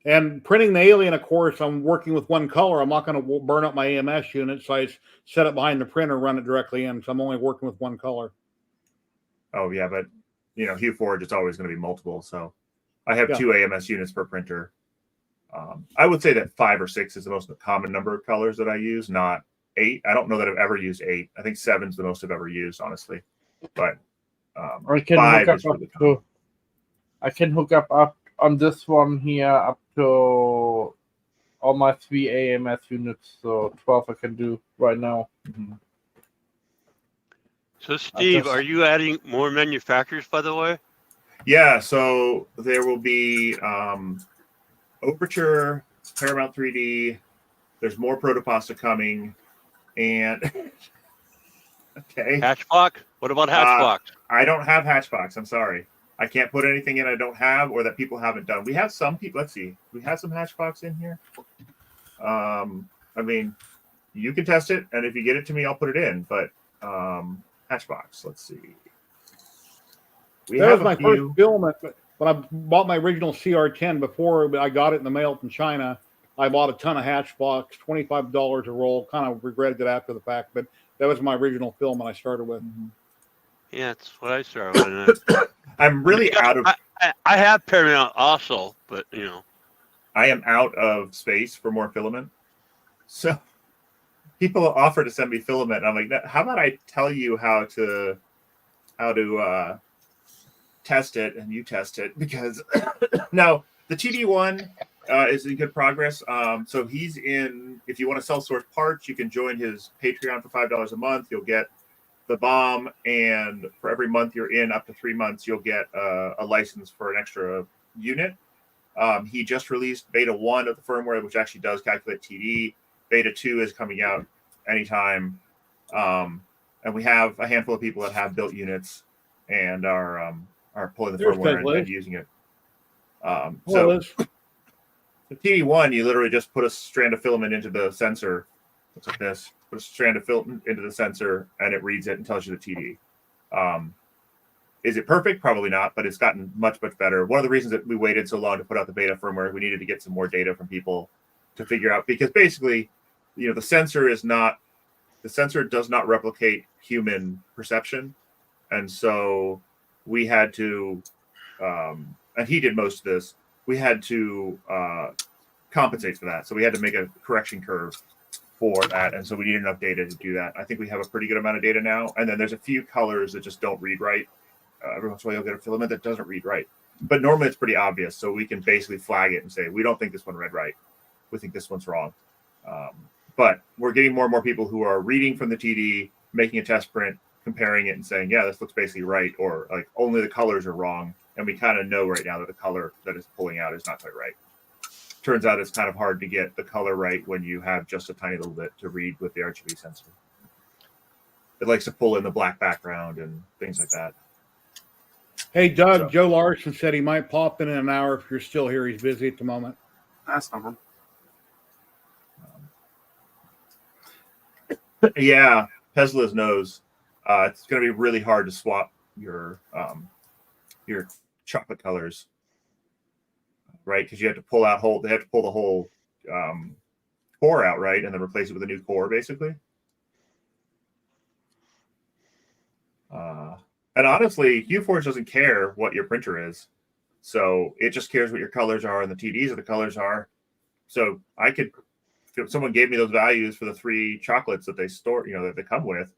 And printing the Alien, of course, I'm working with one color. I'm not going to burn up my AMS unit, so I set it behind the printer, run it directly in. So I'm only working with one color. Oh yeah, but HueForge, it's always going to be multiple. So I have 2 AMS units per printer. I would say that 5 or 6 is the most common number of colors that I use, not 8. I don't know that I've ever used 8. I think 7 is the most I've ever used, honestly. But I can 5 hook is up really common. I can hook up on this one here up to all my 3 AMS units, so 12 I can do right now. Mm-hmm. So Steve, are you adding more manufacturers, by the way? Yeah, so there will be Overture, Paramount 3D. There's more Protopasta coming, and okay. Hatchbox? What about Hatchbox? I don't have Hatchbox. I'm sorry. I can't put anything in I don't have or that people haven't done. We have some people. Let's see. We have some Hatchbox in here. I mean, you can test it, and if you get it to me, I'll put it in. But Hatchbox. Let's see. That was my first filament. When I bought my original CR10 before I got it in the mail from China, I bought a ton of Hatchbox, $25 a roll. Kind of regretted it after the fact, but that was my original filament I started with. Mm-hmm. Yeah, that's what I started with. I'm really out of. I have Paramount also, but I am out of space for more filament. So people offer to send me filament, and I'm like, how about I tell you how to test it, and you test it, because now the TD1 is in good progress. So he's in. If you want to self-source parts, you can join his Patreon for $5 a month. You'll get the bomb, and for every month you're in, up to 3 months, you'll get a license for an extra unit. He just released beta 1 of the firmware, which actually does calculate TD. Beta 2 is coming out anytime. And we have a handful of people that have built units and are are pulling the There's firmware and using it. So the TD1, you literally just put a strand of filament into the sensor. Looks like this. Put a strand of filament into the sensor, and it reads it and tells you the TD. Is it perfect? Probably not, but it's gotten much, much better. One of the reasons that we waited so long to put out the beta firmware, we needed to get some more data from people to figure out, because basically, the sensor does not replicate human perception. And so we had to, and he did most of this, we had to compensate for that. So we had to make a correction curve for that. And so we needed enough data to do that. I think we have a pretty good amount of data now. And then there's a few colors that just don't read right. Every once in a while you'll get a filament that doesn't read right. But normally it's pretty obvious. So we can basically flag it and say, we don't think this one read right. We think this one's wrong. But we're getting more and more people who are reading from the TD, making a test print, comparing it and saying, yeah, this looks basically right. Or like only the colors are wrong. And we kind of know right now that the color that is pulling out is not quite right. Turns out it's kind of hard to get the color right when you have just a tiny little bit to read with the RGB sensor. It likes to pull in the black background and things like that. Hey, Doug, Joe Larson said he might pop in an hour if you're still here. He's busy at the moment. That's no problem. Yeah, Tesla's knows. It's going to be really hard to swap your chocolate colors, right? Because you have to pull out they have to pull the whole core out, right, and then replace it with a new core, basically. And honestly, QForge doesn't care what your printer is, so it just cares what your colors are and the TDs of the colors are. So I could, if someone gave me those values for the 3 chocolates that they store, that they come with,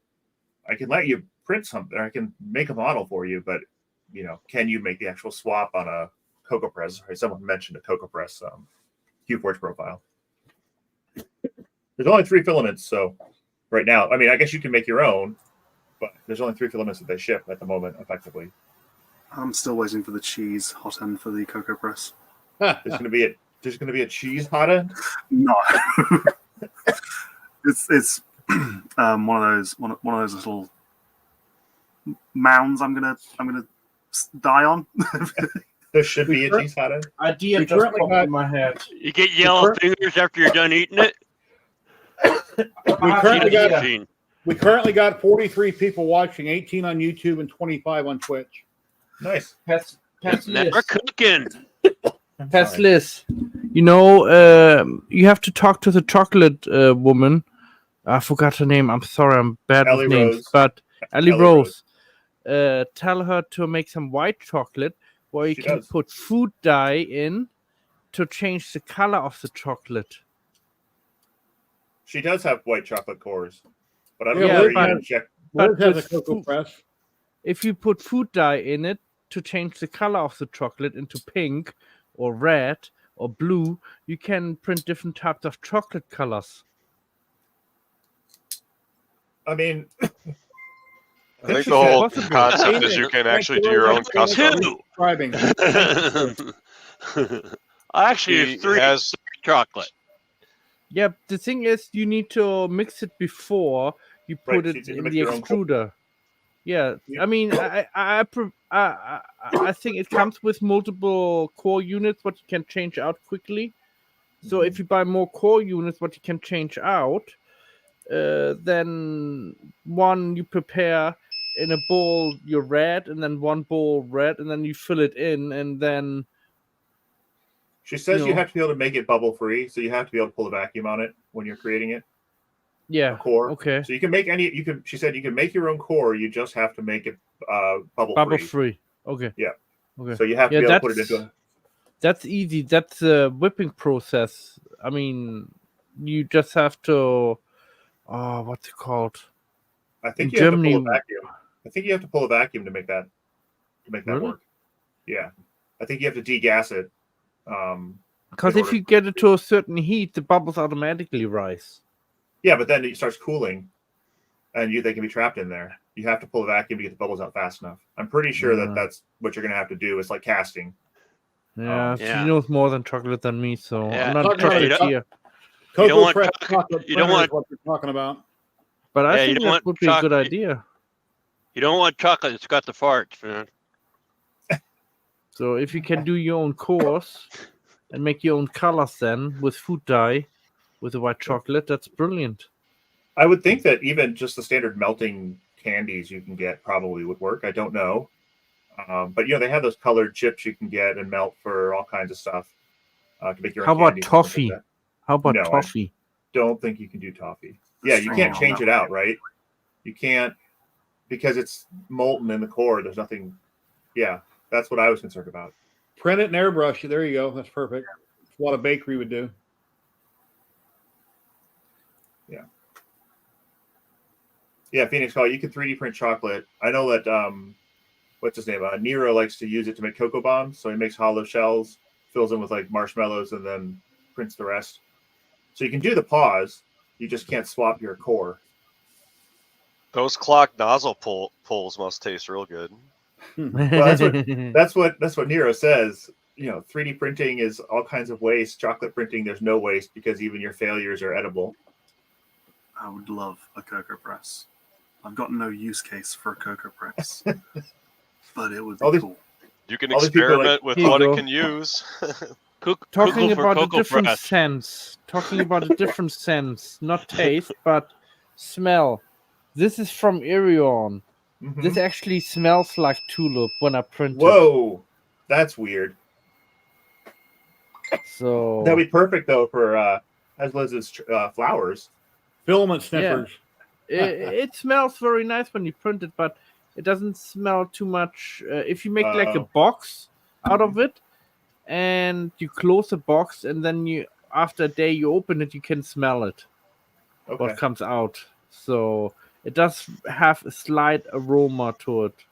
I can let you print something. I can make a model for you, but can you make the actual swap on a CocoaPress? Someone mentioned a CocoaPress QForge profile. There's only 3 filaments, so right now, I mean, I guess you can make your own, but there's only 3 filaments that they ship at the moment, effectively. I'm still waiting for the cheese hot end for the CocoaPress. There's going to be a cheese hot end. No, it's one of those little mounds. I'm gonna die on. There should be a cheese hot end. Idea just popped in my head. You get yellow fingers after you're done eating it. We currently got 43 people watching, 18 on YouTube and 25 on Twitch. Nice. Never cooking. Peslis, you have to talk to the chocolate woman. I forgot her name. I'm sorry, I'm bad with names. But Ellie Rose. Tell her to make some white chocolate where you can put food dye in to change the color of the chocolate. She does have white chocolate cores, but I don't know where you check. But has a CocoaPress. If you put food dye in it to change the color of the chocolate into pink or red or blue, you can print different types of chocolate colors. I mean, I think the whole concept is you can actually do your own custom. Actually, it's 3 chocolate. Yeah, the thing is, you need to mix it before you put it in the extruder. Yeah, I mean, I think it comes with multiple core units, what you can change out quickly. So if you buy more core units, what you can change out, then one you prepare in a bowl your red, and then one bowl red, and then you fill it in, and then. She says you have to be able to make it bubble free, so you have to be able to pull a vacuum on it when you're creating it. Yeah. A core. Okay. So you can make any. She said you can make your own core. You just have to make it bubble free. Okay. Yeah. Okay. So you have to be able to put it into. That's easy. That's a whipping process. I mean, you just have to. What's it called? I think you have to pull a vacuum. I think you have to pull a vacuum to make that. Work. Yeah. I think you have to degas it. Because if you get it to a certain heat, the bubbles automatically rise. Yeah, but then it starts cooling, and they can be trapped in there. You have to pull a vacuum to get the bubbles out fast enough. I'm pretty sure that's what you're going to have to do. It's like casting. Yeah, she knows more than chocolate than me, so I'm not chocolate here. You don't want what you're talking about. But I think that would be a good idea. You don't want chocolate that's got the farts, man. So if you can do your own cores and make your own colors then with food dye, with the white chocolate, that's brilliant. I would think that even just the standard melting candies you can get probably would work. I don't know. But they have those colored chips you can get and melt for all kinds of stuff to make your own How about candies and stuff like toffee? that. How about No, toffee? Don't think you can do toffee. Yeah, you can't change it out, right? You can't, because it's molten in the core. There's nothing. Yeah, that's what I was concerned about. Print it and airbrush it. There you go. That's perfect. It's what a bakery would do. Yeah, Phoenix Call, you can 3D print chocolate. I know that what's his name? Nero likes to use it to make cocoa bombs. So he makes hollow shells, fills them with like marshmallows, and then prints the rest. So you can do the paws. You just can't swap your core. Those clock nozzle pulls must taste real good. Well, that's what Nero says. 3D printing is all kinds of waste. Chocolate printing, there's no waste because even your failures are edible. I would love a cocoa press. I've got no use case for a cocoa press, but it would be cool. You can experiment with what it can use. Talking about a different sense. Talking about a different sense, not taste, but smell. This is from Irion. Mm-hmm. This actually smells like tulip when I print it. Whoa, that's weird. So that'd be perfect though for Hasliz's flowers. Filament sniffers. Yeah. It smells very nice when you print it, but it doesn't smell too much. If you make like a box out of it, and you close the box, and then after a day you open it, you can smell it. Okay. What comes out. So it does have a slight aroma to it.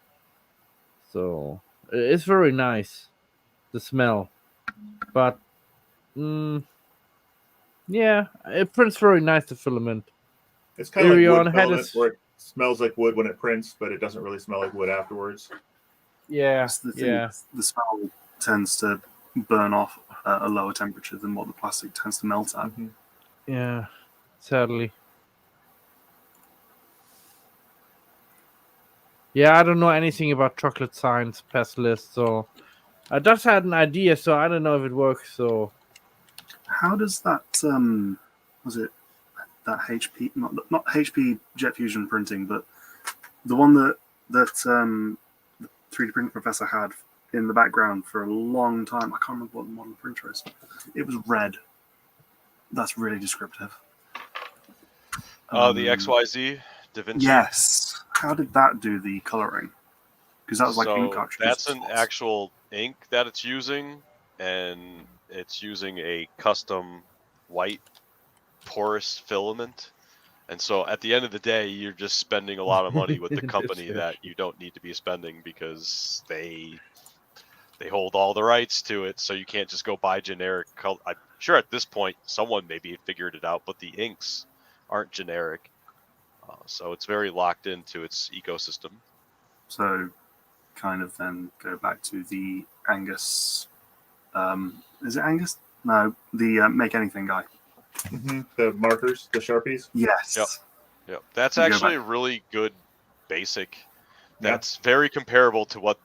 So it's very nice, the smell. But yeah, it prints very nice, the filament. It's kind of like wood filament where it smells like wood when it prints, but it doesn't really smell like wood afterwards. Yeah, the smell tends to burn off at a lower temperature than what the plastic tends to melt at. Mm-hmm. Yeah, sadly. Yeah, I don't know anything about chocolate science, pestilist, so I just had an idea, so I don't know if it works. So, how does that was it that HP not HP Jet Fusion printing, but the one that the 3D printing professor had in the background for a long time? I can't remember what the model printer is. It was red. That's really descriptive. The XYZ Da Vinci. Yes. How did that do the coloring? Because that was like ink cartridges. That's an actual ink that it's using, and it's using a custom white porous filament. And so at the end of the day, you're just spending a lot of money with the company that you don't need to be spending because they hold all the rights to it. So you can't just go buy generic color. I'm sure at this point someone maybe figured it out, but the inks aren't generic. So it's very locked into its ecosystem. So kind of then go back to the Angus. Is it Angus? No, the Make Anything guy. Mm-hmm. The markers, the Sharpies? Yes. Yep. That's actually a really good basic. That's very comparable to what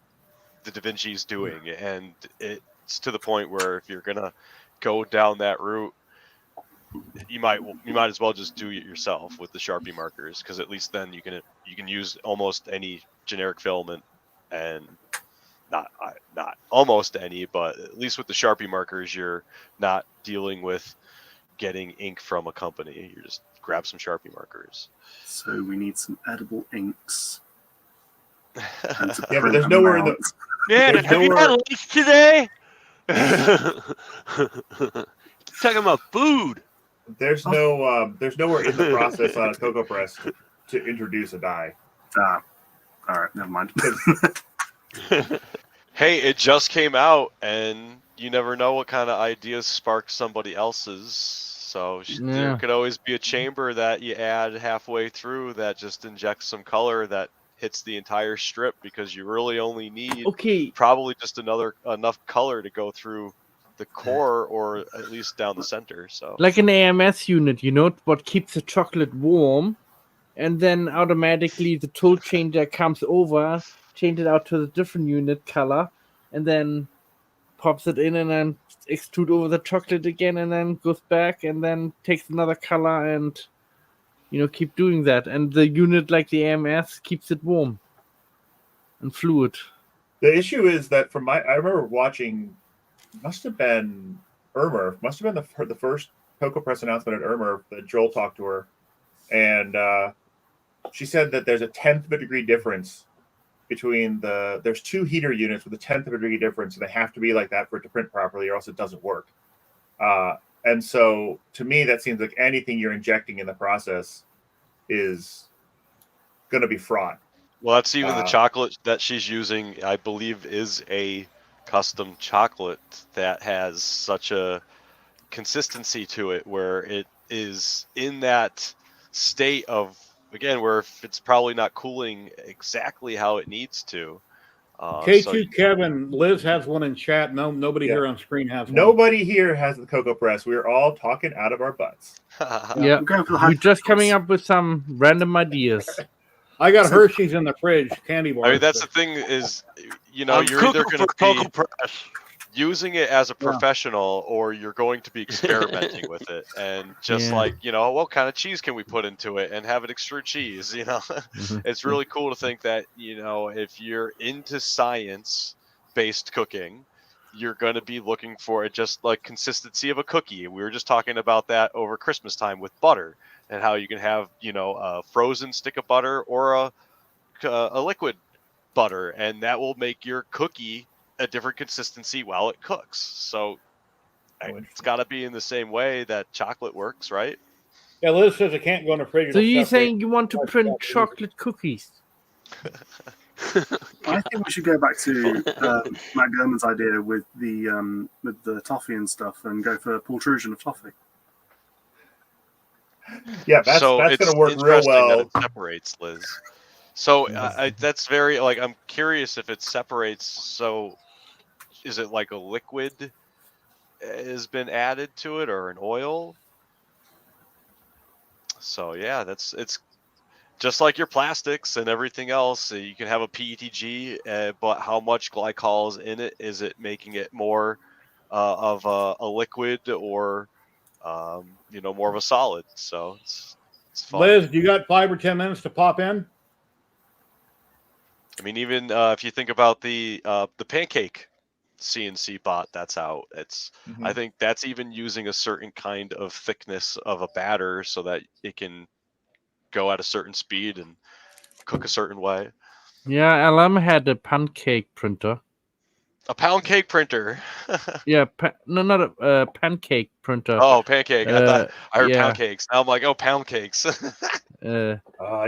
the Da Vinci is doing. And it's to the point where if you're going to go down that route, you might as well just do it yourself with the Sharpie markers, because at least then you can use almost any generic filament, and not almost any, but at least with the Sharpie markers you're not dealing with getting ink from a company. You just grab some Sharpie markers. So we need some edible inks. Yeah, but there's nowhere in the. Man, have you had lunch today? Talking about food. There's nowhere in the process on a cocoa press to introduce a dye. All right, never mind. Hey, it just came out, and you never know what kind of ideas spark somebody else's. So there could always be a chamber that you add halfway through that just injects some color that hits the entire strip, because you really only need probably just enough color to go through the core, or at least down the center. So like an AMS unit, what keeps the chocolate warm, and then automatically the tool changer comes over, change it out to the different unit color, and then pops it in and then extrude over the chocolate again and then goes back and then takes another color and keep doing that. And the unit like the AMS keeps it warm and fluid. The issue is that I remember watching, must have been Irmer, must have been the first cocoa press announcement at Irmer that Joel talked to her, and she said that there's a 1/10 of a degree difference between there's 2 heater units with a 1/10 of a degree difference, and they have to be like that for it to print properly, or else it doesn't work. And so, to me, that seems like anything you're injecting in the process is going to be fraught. Well, that's even the chocolate that she's using, I believe, is a custom chocolate that has such a consistency to it, where it is in that state of, again, where it's probably not cooling exactly how it needs to. K2 Kevin, Liz has one in chat. Nobody here on screen has one. Nobody here has the cocoa press. We're all talking out of our butts. Yeah, we're just coming up with some random ideas. I got Hershey's in the fridge, candy bars. I mean, that's the thing is, you're either going to be using it as a professional, or you're going to be experimenting with it, and just what kind of cheese can we put into it and have it extrude cheese? It's really cool to think that if you're into science-based cooking, you're going to be looking for just like consistency of a cookie. We were just talking about that over Christmas time with butter, and how you can have a frozen stick of butter or a liquid butter, and that will make your cookie a different consistency while it cooks. So it's got to be in the same way that chocolate works, right? Yeah, Liz says it can't go in the fridge. So you're saying you want to print chocolate cookies? I think we should go back to Matt Gurman's idea with the toffee and stuff, and go for a pultrusion of toffee. Yeah, that's going to work real well. That it separates, Liz. So that's very I'm curious if it separates. So is it like a liquid has been added to it, or an oil? So yeah, it's just like your plastics and everything else. You can have a PETG, but how much glycol is in it? Is it making it more of a liquid, or more of a solid? So it's fun. Liz, you got 5 or 10 minutes to pop in? I mean, even if you think about the pancake CNC bot that's out, I think that's even using a certain kind of thickness of a batter so that it can go at a certain speed and cook a certain way. Yeah, LM had a pancake printer. A pound cake printer. Yeah, not a pancake printer. Oh, pancake. I thought I heard pound cakes. Now I'm like, oh, pound cakes. I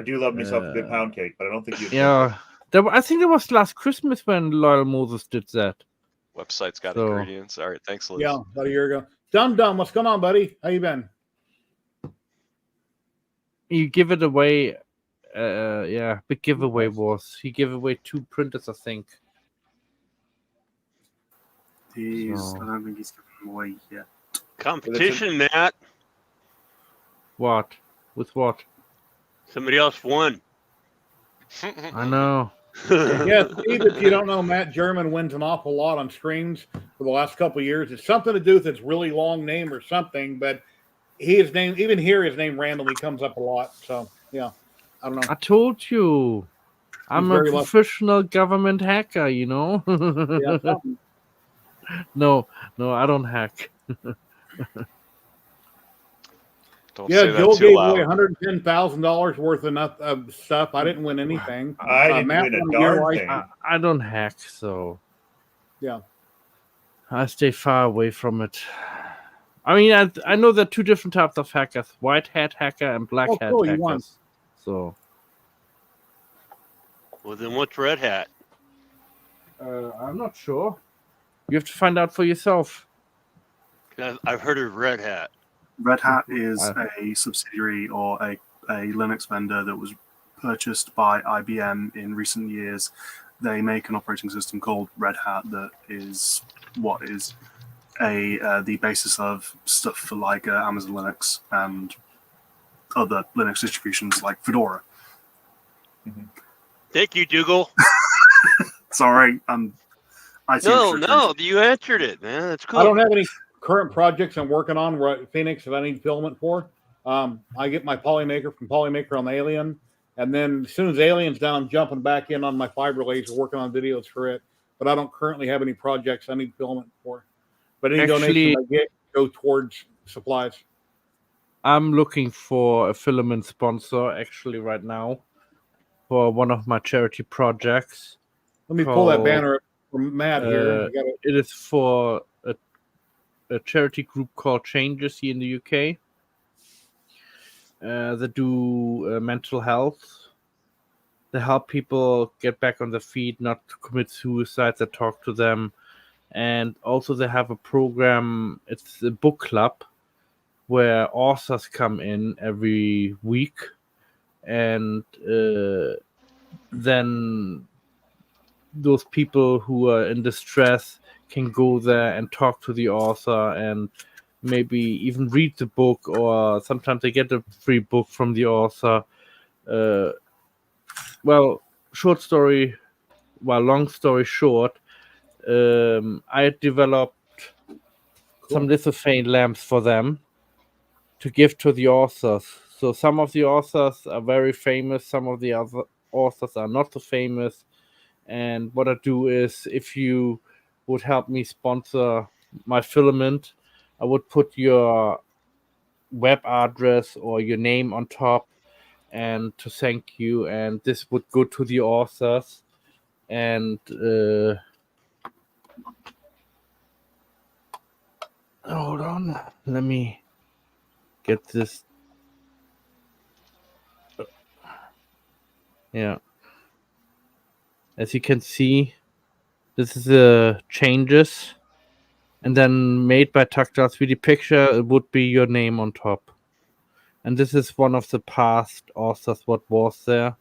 do love myself a good pound cake, but I don't think you. Yeah, I think it was last Christmas when Loyal Moses did that. Website's got ingredients. All right, thanks, Liz. Yeah, about a year ago. Dum, what's going on, buddy? How you been? You give it away. Big giveaway was he gave away 2 printers, I think. I don't think he's given them away yet. Competition, Matt. What? With what? Somebody else won. I know. Yeah, Steve, if you don't know, Matt German wins an awful lot on streams for the last couple of years. It's something to do with his really long name or something, but his name, even here, his name randomly comes up a lot. So, yeah, I don't know. I told you. I'm a professional government hacker, Yeah, No, I don't hack. Joel gave away $110,000 worth of stuff. I didn't win anything. I didn't win a darn thing. I don't hack, so yeah, I stay far away from it. I mean, I know there are 2 different types of hackers: white hat hacker and black hat hackers. So, well, then what's red hat? I'm not sure. You have to find out for yourself. I've heard of Red Hat. Red Hat is a subsidiary or a Linux vendor that was purchased by IBM in recent years. They make an operating system called Red Hat that is what is the basis of stuff for like Amazon Linux and other Linux distributions like Fedora. Thank you, Dougal. Sorry, I'm No, you answered it, man. That's cool. I don't have any current projects I'm working on right at Phoenix that I need filament for. I get my polymaker from Polymaker on the Alien, and then as soon as Alien's done, I'm jumping back in on my fiber laser, working on videos for it. But I don't currently have any projects I need filament for. But any donations I get go towards supplies. I'm looking for a filament sponsor actually right now for one of my charity projects. Let me pull that banner up from Matt here. It is for a charity group called Changes here in the UK. They do mental health. They help people get back on their feet, not to commit suicide. They talk to them. And also they have a program, it's a book club, where authors come in every week. And then those people who are in distress can go there and talk to the author and maybe even read the book, or sometimes they get a free book from the author. Long story short, I developed some lithophane lamps for them to give to the authors. So some of the authors are very famous, some of the other authors are not so famous. And what I do is, if you would help me sponsor my filament, I would put your web address or your name on top and to thank you, and this would go to the authors. And hold on, let me get this. Yeah, as you can see, this is the Changes, and then made by Tactile 3D Picture. It would be your name on top. And this is one of the past authors what was there.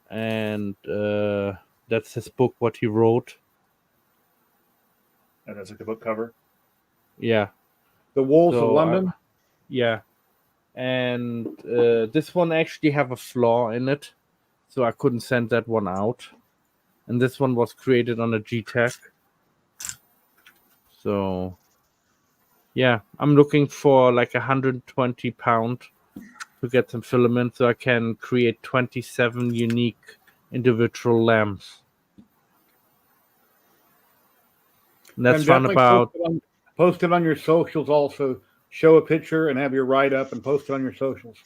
And that's his book, what he wrote. And that's like the book cover? Yeah. The Wolves of London? Yeah. And this one actually have a flaw in it, so I couldn't send that one out. And this one was created on a G-Tech. So yeah, I'm looking for like 120 pounds to get some filament so I can create 27 unique individual lamps. And that's fun about... Post it on your socials also. Show a picture and have your write-up and post it on your socials.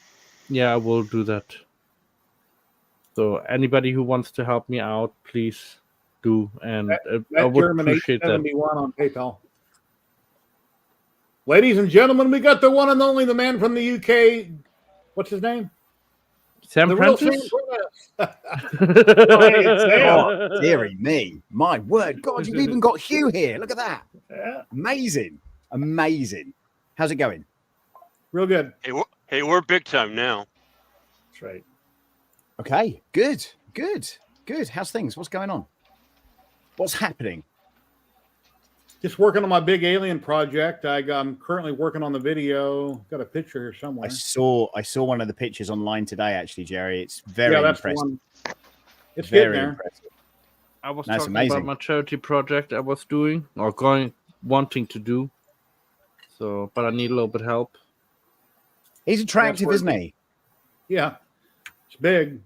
Yeah, I will do that. So anybody who wants to help me out, please do. And I would appreciate that. on PayPal. Ladies and gentlemen, we got the one and only, the man from the UK. What's his name? Sam Prentice? Oh, dearie me. My word. God, you've even got Hugh here. Look at that. Yeah. Amazing. How's it going? Real good. Hey, we're big time now. That's right. Okay, good. How's things? What's going on? What's happening? Just working on my big Alien project. I'm currently working on the video. Got a picture here somewhere. I saw one of the pictures online today, actually, Jerry. It's very impressive. The one. It's very getting there. impressive. I was talking about my charity project I was doing or wanting to do. So, but I need a little bit of help. He's attractive, isn't he? Yeah, it's big.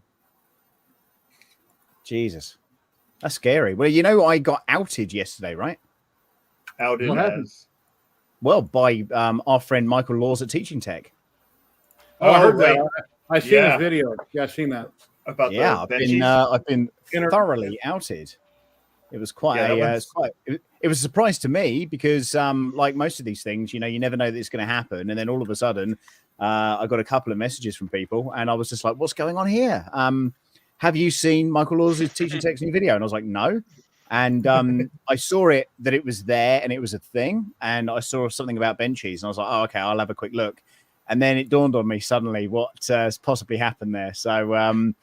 Jesus, that's scary. Well, you know, I got outed yesterday, right? Outed as? Well, by our friend Michael Laws at Teaching Tech. Oh, I heard that. I seen his video. Yeah, I've seen that. About I've been thoroughly outed. It was quite it was a surprise to me because like most of these things, you know, you never know that it's going to happen, and then all of a sudden I got a couple of messages from people and I was just like, what's going on here? Have you seen Michael Laws' Teaching Tech's new video? And I was like, no. And I saw it that it was there and it was a thing, and I saw something about benchies and I was like, oh, okay, I'll have a quick look. And then it dawned on me suddenly what has possibly happened there. So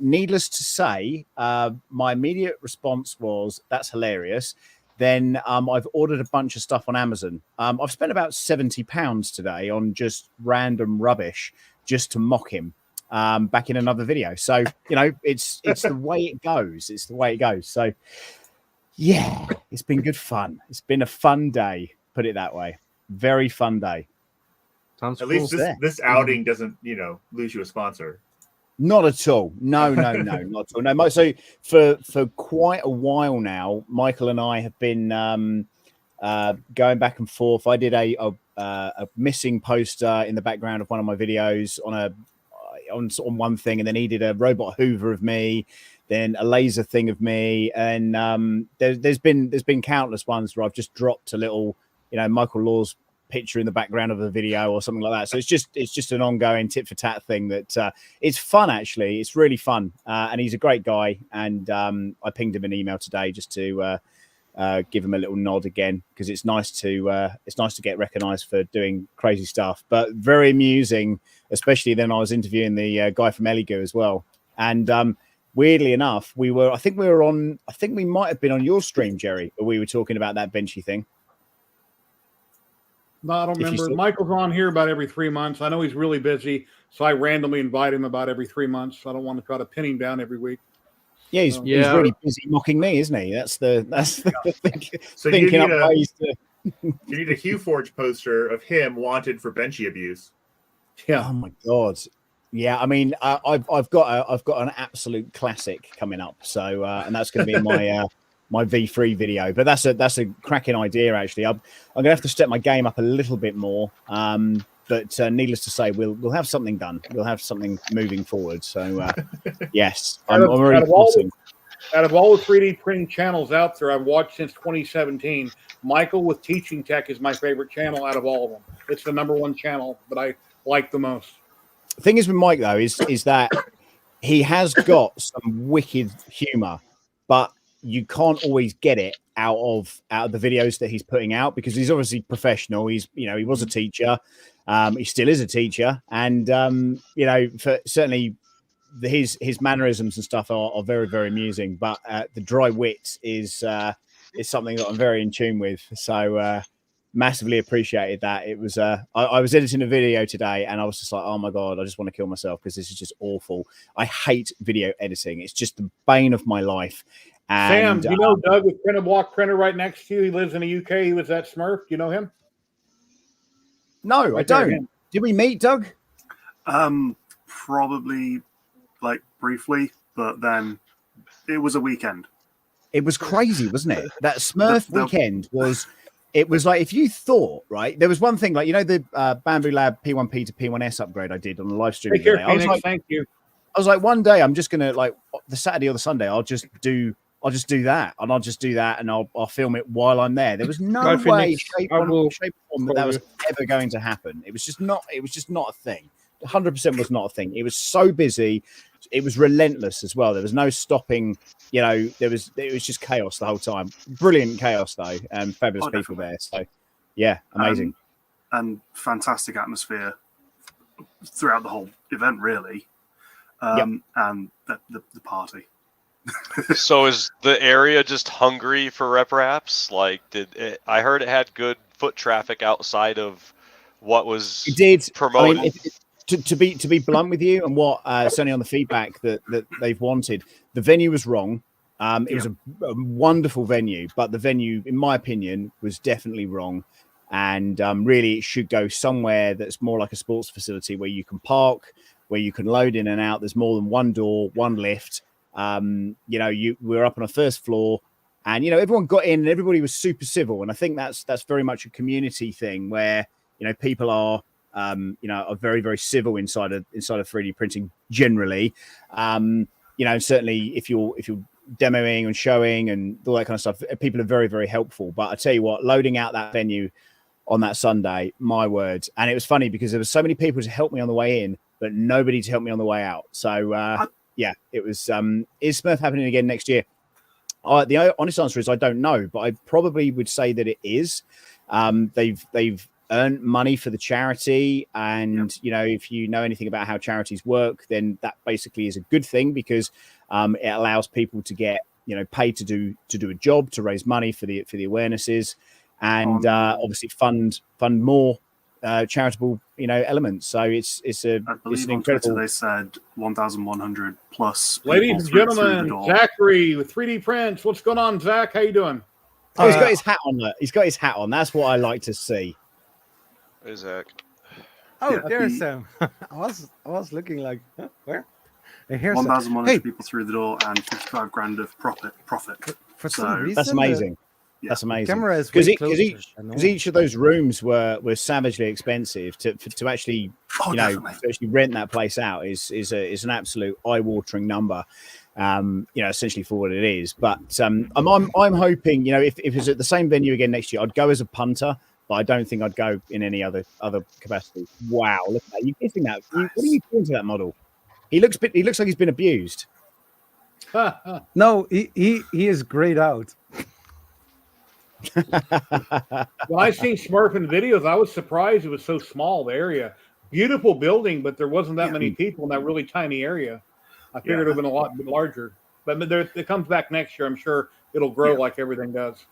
needless to say, my immediate response was, that's hilarious. Then I've ordered a bunch of stuff on Amazon. I've spent about £70 today on just random rubbish just to mock him back in another video. So, you know, it's the way it goes. It's the way it goes. So Yeah, it's been good fun. It's been a fun day. Put it that way. Very fun day. Sounds At cool. least this outing doesn't, lose you a sponsor. Not at all. No, not at all. No. So for quite a while now, Michael and I have been going back and forth. I did a missing poster in the background of one of my videos on one thing, and then he did a robot Hoover of me, then a laser thing of me, and there's been countless ones where I've just dropped a little, Michael Law's picture in the background of a video or something like that. So it's just an ongoing tit for tat thing that it's fun. Actually, it's really fun, and he's a great guy. And I pinged him an email today just to give him a little nod again, because it's nice to get recognized for doing crazy stuff, but very amusing, especially then I was interviewing the guy from Eligoo as well. And weirdly enough, we might have been on your stream, Jerry, where we were talking about that benchy thing. No, I don't remember. Michael's on here about every 3 months. I know he's really busy, so I randomly invite him about every 3 months. I don't want to try to pin him down every week. Yeah, he's really busy mocking me, isn't he? That's the thing. So thinking up ways to. You need a Hugh Forge poster of him wanted for benchy abuse. Yeah. Oh my god. Yeah, I mean, I've got an absolute classic coming up. So and that's going to be my my V3 video. But that's a cracking idea. Actually, I'm going to have to step my game up a little bit more. But needless to say, we'll have something done. We'll have something moving forward. So yes, I'm already out of all the 3D printing channels out there I've watched since 2017, Michael with Teaching Tech is my favorite channel out of all of them. It's the #1 channel that I like the most. The thing is with Mike though is that he has got some wicked humor, but you can't always get it out of the videos that he's putting out, because he's obviously professional. He was a teacher. He still is a teacher, and certainly his mannerisms and stuff are very, very amusing. But the dry wit is something that I'm very in tune with. So massively appreciated that. It was I was editing a video today, and I was just like, oh my god, I just want to kill myself because this is just awful. I hate video editing. It's just the bane of my life. And, Sam, Doug with Print a Block Printer right next to you? He lives in the UK. He was at Smurf. Do you know him? No, right, I don't. Did we meet, Doug? Probably briefly, but then it was a weekend. It was crazy, wasn't it? That Smurf weekend was. It was like, if you thought, right, there was one thing, the Bamboo Lab P1P to P1S upgrade I did on the live stream. Take care, Phoenix. Thank you. I was like, one day I'm just gonna the Saturday or the Sunday, I'll just do that, and I'll just do that, and I'll film it while I'm there. There was no way, shape, or form that was ever going to happen. It was just not a thing. 100% was not a thing. It was so busy. It was relentless as well. There was no stopping. It was just chaos the whole time. Brilliant chaos though, and fabulous people there. So, yeah, amazing. And fantastic atmosphere throughout the whole event, really. And the party. So is the area just hungry for rep wraps? I heard it had good foot traffic outside of what was promoted. I mean, to be blunt with you, and what certainly on the feedback that they've wanted, the venue was wrong. It was a wonderful venue, but the venue, in my opinion, was definitely wrong. And really, it should go somewhere that's more like a sports facility where you can park, where you can load in and out. There's more than one door, one lift. We're up on a first floor, and everyone got in and everybody was super civil. And I think that's very much a community thing where people are very, very civil inside of 3D printing generally. Certainly if you're demoing and showing and all that kind of stuff, people are very, very helpful. But I tell you what, loading out that venue on that Sunday, my word. And it was funny because there were so many people to help me on the way in, but nobody to help me on the way out. So yeah, it was. Is Smurf happening again next year? The honest answer is I don't know, but I probably would say that it is. They've earned money for the charity, and if you know anything about how charities work, then that basically is a good thing, because it allows people to get paid to do a job, to raise money for the awarenesses, and obviously fund more charitable, elements. So it's I believe an on incredible. Twitter they said 1,100 plus. Ladies and people through the gentlemen, door. Zachary with 3D prints. What's going on, Zach? How you doing? Oh, he's got his hat on. He's got his hat on. That's what I like to see. Hey, Zach. Oh, Yeah, there's some. I was looking like, huh, where? Here's 1,100 people through the door and 55 grand of profit. For So- some reason, That's amazing. Yeah. That's amazing. camera is Because way closer than normal. each of those rooms were savagely expensive to actually Definitely. to actually rent that place out is an absolute eye-watering number. Essentially for what it is. But I'm hoping, if it was at the same venue again next year, I'd go as a punter, but I don't think I'd go in any other capacity. Wow, look at that! You kissing that? What are you doing to that model? He looks like he's been abused. No, he is grayed out. When I seen Smurfing videos, I was surprised it was so small, the area. Beautiful building, but there wasn't that many people in that really tiny area. I figured it would have been a lot larger. But it comes back next year. I'm sure it'll grow like everything does.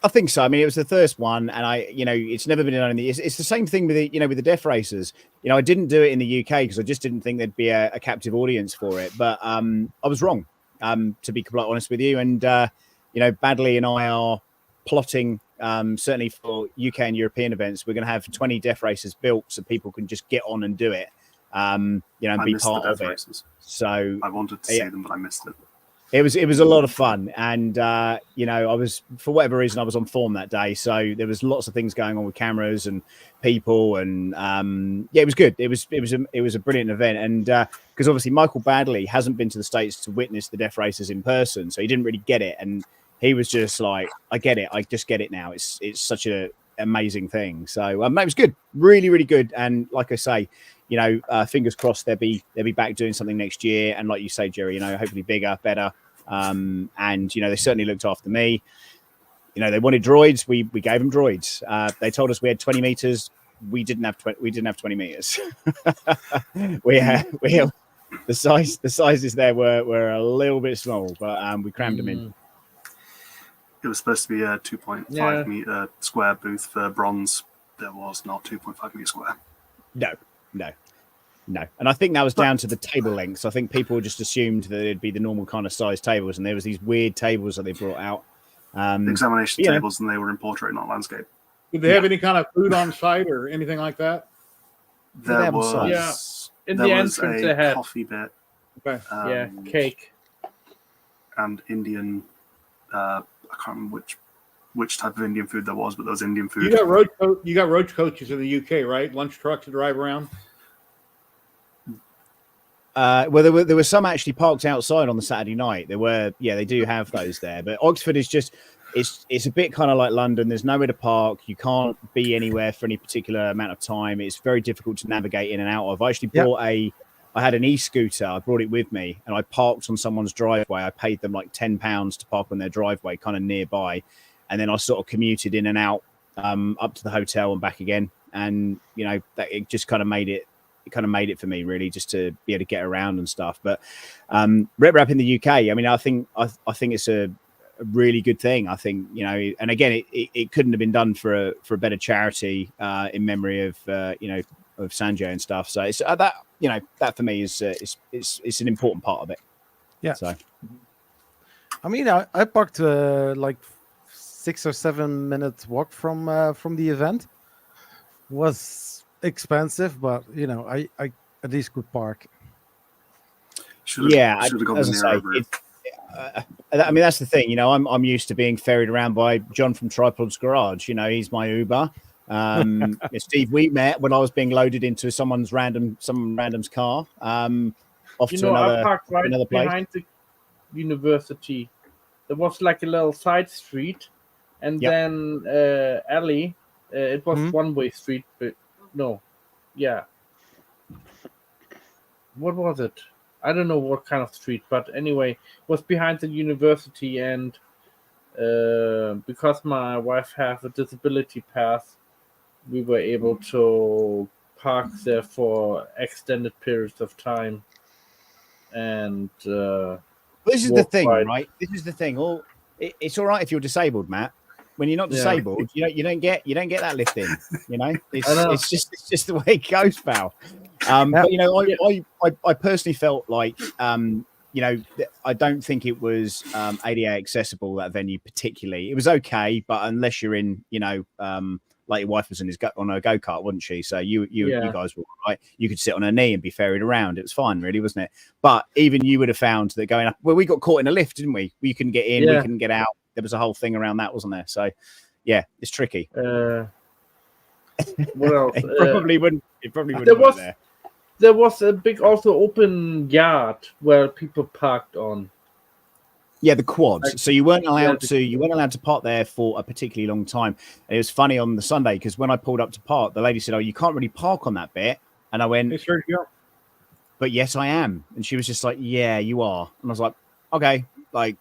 I think so. I mean, it was the first one, and it's never been done in the. It's the same thing with with the deaf races. I didn't do it in the UK because I just didn't think there'd be a captive audience for it. But I was wrong, to be quite honest with you. And Badley and I are plotting, certainly for UK and European events. We're going to have 20 deaf races built so people can just get on and do it. And be part of it. Races. So I wanted to see them, but I missed it. It was a lot of fun, and I was, for whatever reason, I was on form that day, so there was lots of things going on with cameras and people, and it was good. It was a brilliant event, and because obviously Michael Badley hasn't been to the States to witness the deaf races in person, so he didn't really get it, and he was just like, I get it, I just get it now. It's such an amazing thing. So it was good, really, really good, and like I say, fingers crossed they'll be back doing something next year. And like you say, Jerry, hopefully bigger, better. And they certainly looked after me. They wanted droids. We gave them droids. They told us we had 20 meters. We didn't have 20 meters. we had the sizes there were a little bit small, but we crammed them in. It was supposed to be a 2.5 meter square booth for bronze. There was not 2.5 meter square. No. And I think that was down to the table lengths. I think people just assumed that it'd be the normal kind of size tables, and there was these weird tables that they brought out. The examination tables, and they were in portrait, not landscape. Did they have any kind of food on site or anything like that? There was in there the was entrance a they had coffee bit. Okay. Cake and Indian. I can't remember which type of Indian food there was, but there was Indian food. You got roach coaches in the UK, right? Lunch trucks to drive around. Well, there were some actually parked outside on the Saturday night. There were, they do have those there. But Oxford is just, it's a bit kind of like London. There's nowhere to park. You can't be anywhere for any particular amount of time. It's very difficult to navigate in and out of. I actually brought I had an e-scooter. I brought it with me, and I parked on someone's driveway. I paid them like £10 to park on their driveway, kind of nearby, and then I sort of commuted in and out up to the hotel and back again. And that it just kind of made it. It kind of made it for me, really, just to be able to get around and stuff. But Rep Rap in the UK, I mean, I think it's a really good thing. I think, and again, it couldn't have been done for a better charity in memory of of Sanjay and stuff. So it's that for me is it's an important part of it. Yeah. So I mean, I parked like 6 or 7 minutes walk from the event. Was expensive, but I at least could park. Should have gone the nearer route. I mean, that's the thing. I'm used to being ferried around by John from Tripod's Garage. He's my Uber. Steve, we met when I was being loaded into some random's car. Off to I parked right another place behind the university. There was like a little side street, and then alley. It was one-way street, but no, what was it? I don't know what kind of street, but anyway, it was behind the university, and because my wife has a disability pass, we were able to park there for extended periods of time. And this is the thing, right? This is the thing. It's all right if you're disabled, Matt. when you're not Yeah. disabled, you don't get that lift in. You know, it's just the way it goes, pal. But you know, I personally felt like you know, I don't think it was ADA accessible, that venue particularly. It was okay, but unless you're in, you know, like your wife was on a go-kart, wasn't she? So you guys were all right. You could sit on her knee and be ferried around. It was fine, really, wasn't it? But even you would have found that going up. Well, we got caught in a lift, didn't we? We couldn't get in, we couldn't get out. There was a whole thing around that, wasn't there? So, yeah, it's tricky. What else? It probably wouldn't. Work there. There was a big also open yard where people parked on. Yeah, the quads. So you weren't allowed to park there for a particularly long time. And it was funny on the Sunday because when I pulled up to park, the lady said, "Oh, you can't really park on that bit." And I went, "But yes, I am." And she was just like, "Yeah, you are." And I was like, "Okay, like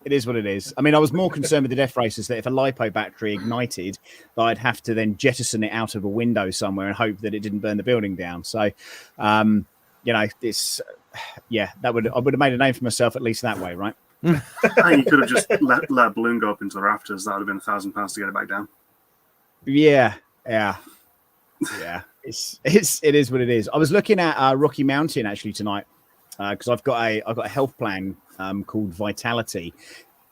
it is what it is." I mean, I was more concerned with the death races that if a LiPo battery ignited, that I'd have to then jettison it out of a window somewhere and hope that it didn't burn the building down. So, you know, it's I would have made a name for myself at least that way, right? I think you could have just let a balloon go up into the rafters. That would have been £1,000 to get it back down. Yeah. It is what it is. I was looking at Rocky Mountain actually tonight because I've got a health plan called Vitality,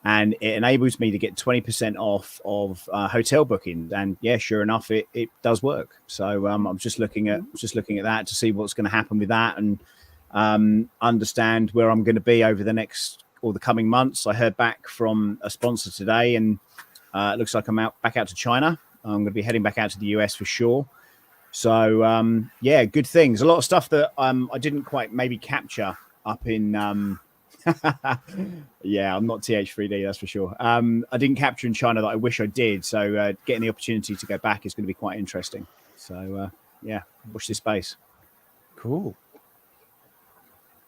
and it enables me to get 20% off of hotel bookings. And yeah, sure enough, it does work. So I'm just looking at that to see what's going to happen with that and understand where I'm going to be over the next or the coming months. I heard back from a sponsor today, and it looks like I'm back out to China. I'm going to be heading back out to the US for sure. So yeah, good things. A lot of stuff that I didn't quite maybe capture up in. Yeah, I'm not TH3D, that's for sure. I didn't capture in China that I wish I did. So getting the opportunity to go back is going to be quite interesting. So yeah, watch this space. Cool.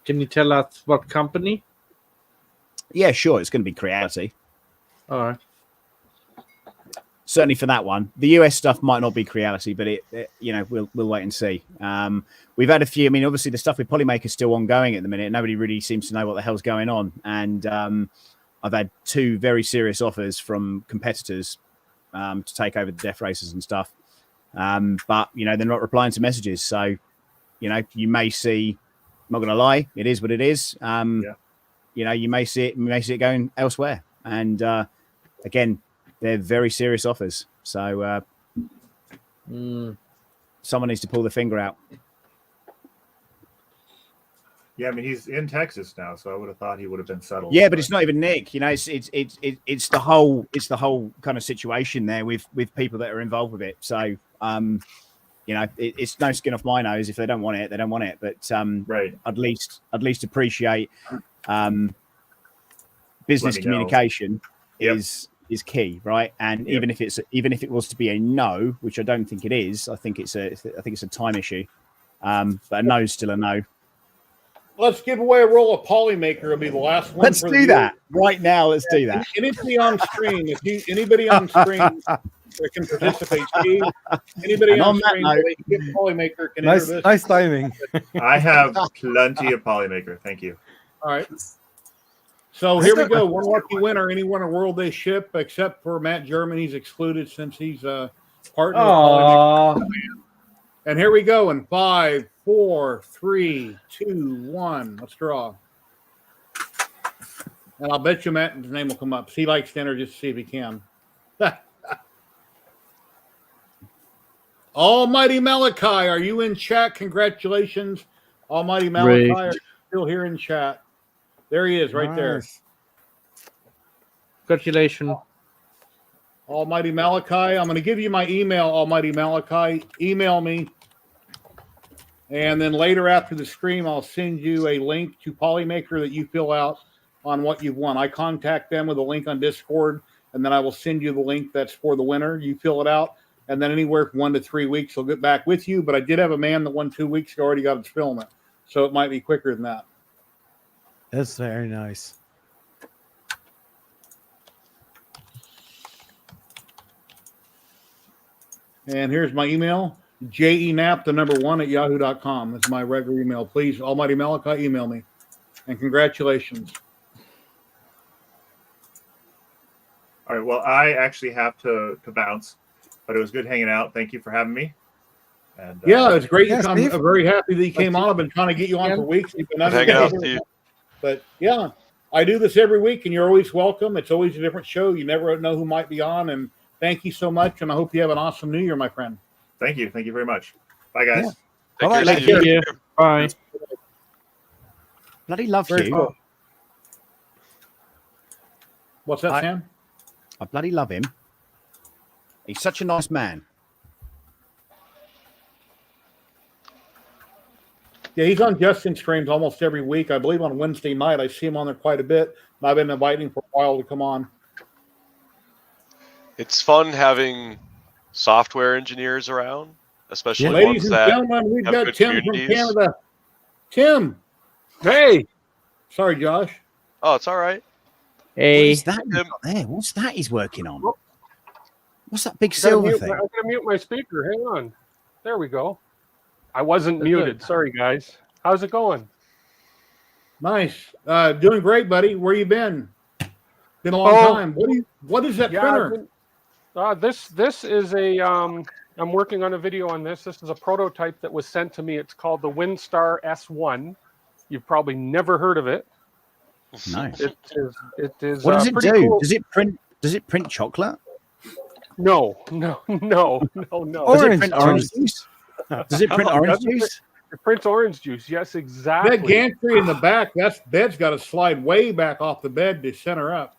Can you tell us what company? Yeah, sure. It's going to be Creality. All right. Certainly for that one. The US stuff might not be Creality, but it you know, we'll wait and see. We've had a few. I mean, obviously the stuff with Polymaker is still ongoing at the minute. Nobody really seems to know what the hell's going on. And I've had 2 very serious offers from competitors to take over the death races and stuff. But you know, they're not replying to messages. So, you know, you may see. I'm not going to lie, it is what it is. You know, you may see it going elsewhere. And again, they're very serious offers. So someone needs to pull the finger out. Yeah, I mean, he's in Texas now, so I would have thought he would have been settled. Yeah, but it's not even Nick. You know, it's the whole kind of situation there with people that are involved with it. So you know, it's no skin off my nose. If they don't want it, they don't want it. But right, at least appreciate business communication is key, right? And even if it was to be a no, which I don't think it is, I think it's a time issue. But a no is still a no. Let's give away a roll of Polymaker. It'll be the last one. Let's do that right now. Let's do that. Anybody on screen? Anybody on screen that can participate? Steve, anybody on screen? Polymaker can enter this. Nice timing. I have plenty of Polymaker. Thank you. All right. So here we go. One lucky winner. Anyone in World Day ship except for Matt German. He's excluded since he's a partner. And here we go in 5, 4, 3, 2, 1. Let's draw. And I'll bet you Matt's name will come up. He likes to enter just to see if he can. Almighty Malachi, are you in chat? Congratulations. Almighty Malachi, are you still here in chat? There he is, right there. Congratulations. Almighty Malachi, I'm going to give you my email, Almighty Malachi. Email me. And then later after the stream, I'll send you a link to Polymaker that you fill out on what you've won. I contact them with a link on Discord, and then I will send you the link that's for the winner. You fill it out, and then anywhere from 1 to 3 weeks, I'll get back with you. But I did have a man that won 2 weeks ago, already got his filament. So it might be quicker than that. That's very nice. And here's my email, jenap1 @yahoo.com. That's my regular email. Please, Almighty Malachi, email me. And congratulations. All right. Well, I actually have to bounce, but it was good hanging out. Thank you for having me. And Yeah, it's great. Yeah, I'm Steve. very happy that you came on. I've been trying to get you on for weeks. You've been Good hanging out, unavailable. Steve. But yeah, I do this every week, and you're always welcome. It's always a different show. You never know who might be on. And thank you so much. And I hope you have an awesome New Year, my friend. thank you very much. Bye, guys. Yeah. Take All care, right, Steve. Thank you. Bye. Bloody love Very you. cool. What's that, I- Sam? I bloody love him. He's such a nice man. Yeah, he's on Justin's streams almost every week. I believe on Wednesday night. I see him on there quite a bit. And I've been inviting him for a while to come on. It's fun having software engineers around, especially Ladies ones and that gentlemen, we've have got good Tim from communities. Canada. Tim. Hey, Sorry, Josh. Oh, it's all right. What Hey, is that he's Tim. got there? What's that he's working on? What's that big I'm silver gonna thing? mute my speaker. Hang on. There we go. I wasn't That's muted. good. Sorry, guys. How's it going? Nice. Doing great, buddy. Where you been? Been a long Oh. time. What is that Yeah, printer? this is a I'm working on a video on this. This is a prototype that was sent to me. It's called the WinStar S1. You've probably never heard of it. Nice. It is. What does it pretty do? cool. Does it print chocolate? No. Does it print orange juice? Does it print No, orange doesn't juice? It prints orange juice. Yes, exactly. That gantry in the back, that bed's got to slide way back off the bed to center up.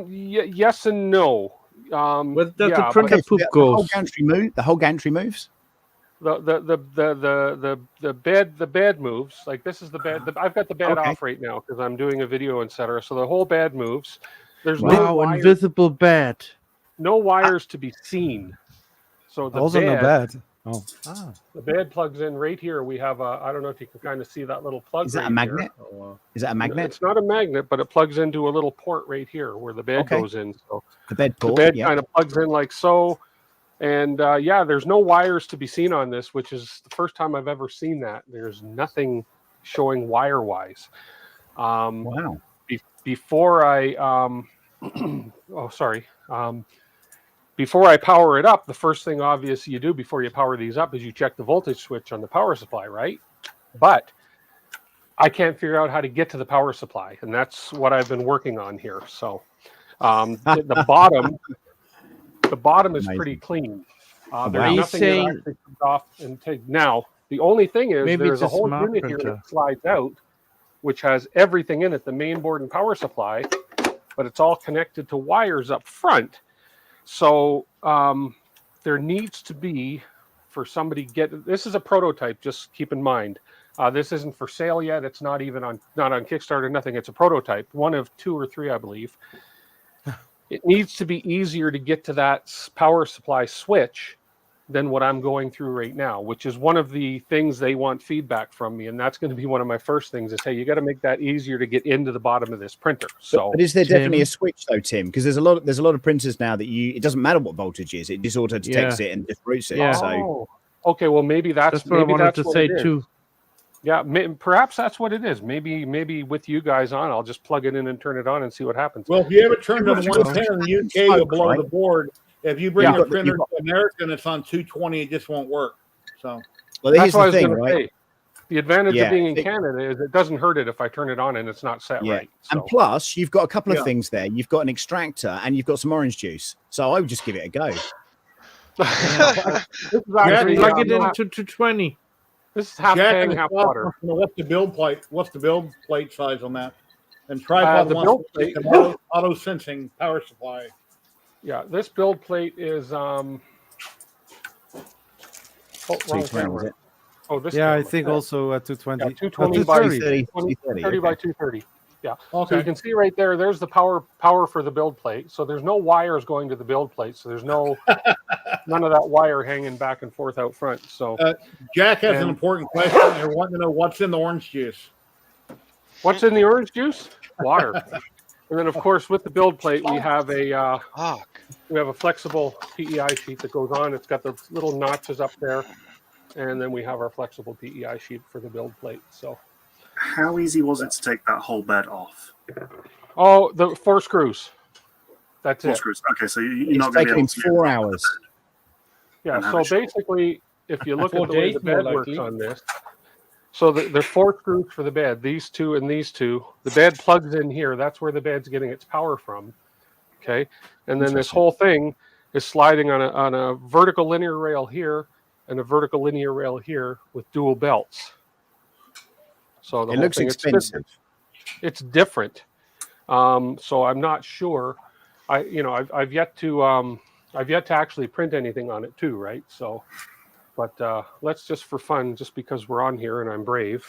Yes and no. where does yeah, the printer but poop The whole goes? gantry move. The whole gantry moves. the bed moves. Like this is the bed. I've got the bed Okay. off right now because I'm doing a video, etc. So the whole bed moves. There's Wow, invisible bed. no wires to be seen. So the Also no bed, bad. Oh. Ah. the bed plugs in right here. We have a. I don't know if you can kind of see that little plug. Is that a right magnet? here. Is that a magnet? It's not a magnet, but it plugs into a little port right here where the bed Okay. goes in. So The bed the port. bed Yeah. kind of plugs in like so. And yeah, there's no wires to be seen on this, which is the first time I've ever seen that. There's nothing showing wire-wise. Wow. Before I, before I power it up, the first thing obvious you do before you power these up is you check the voltage switch on the power supply, right? But I can't figure out how to get to the power supply, and that's what I've been working on here. So the bottom is Amazing. pretty clean. Wow. There's He's nothing saying- that actually comes off and take. Now, the only thing is Maybe there's it's a a whole smart unit here printer. that slides out, which has everything in it, the main board and power supply, but it's all connected to wires up front. So there needs to be, for somebody this is a prototype, just keep in mind. This isn't for sale yet. It's not even not on Kickstarter, nothing. It's a prototype, one of 2 or 3, I believe. It needs to be easier to get to that power supply switch than what I'm going through right now, which is one of the things they want feedback from me. And that's going to be one of my first things is, hey, you got to make that easier to get into the bottom of this printer. So, But is there definitely Tim? a switch though, Tim? Because there's a lot of printers now that it doesn't matter what voltage is, it just auto detects it and just routes it. Yeah. So okay, well, maybe That's what I wanted to what say it is. too. Yeah, perhaps that's what it is. Maybe with you guys on, I'll just plug it in and turn it on and see what happens. Well, if you ever turn to Pretty the much 110 in the UK, you'll blow right? the board. If you bring Yeah. a printer to America and it's on 220, it just won't work. So well, That's here's what I the was thing, going right? to say. The advantage Yeah, of being in it- Canada is it doesn't hurt it if I turn it on and it's not set Yeah. right. And So. plus, you've got a couple Yeah. of things there. You've got an extractor and you've got some orange juice. So I would just give it a go. This is Yeah, actually, Plug it half- into 220. this is half Jack tang, and half Scott water. wants to know what's the build plate? What's the build plate size on that? And tripod the wants build to take plate- an auto sensing power supply. Yeah, this build plate is wrong 220, was camera. it? Oh, this Yeah, I camera. think Yeah. also at 220. Yeah, 220 by 230. 30 by 230. Yeah. So you Okay. can see right there, there's the power for the build plate. So there's no wires going to the build plate. So there's none of that wire hanging back and forth out front. So Jack has an And- important question. They're wanting to know what's in the orange juice. what's in the orange juice? Water. And then of course with the build plate we have a flexible PEI sheet that goes on. It's got the little notches up there. And then we have our flexible PEI sheet for the build plate. So How easy was it to take that whole bed off? the 4 screws. That's 4 it. screws. Okay, so you're It's not going to be taken able him to 4 hours. Yeah. and have So it short. basically, if you look 4 at the way days, the more bed works likely. on this, so there's 4 screws for the bed. These 2 and these 2. The bed plugs in here. That's where the bed's getting its power from. Okay, and then this Interesting. whole thing is sliding on a vertical linear rail here and a vertical linear rail here with dual belts. So the It whole looks thing, expensive. it's different. So I'm not sure. I've yet to actually print anything on it too, right? So, but let's just for fun, just because we're on here and I'm brave,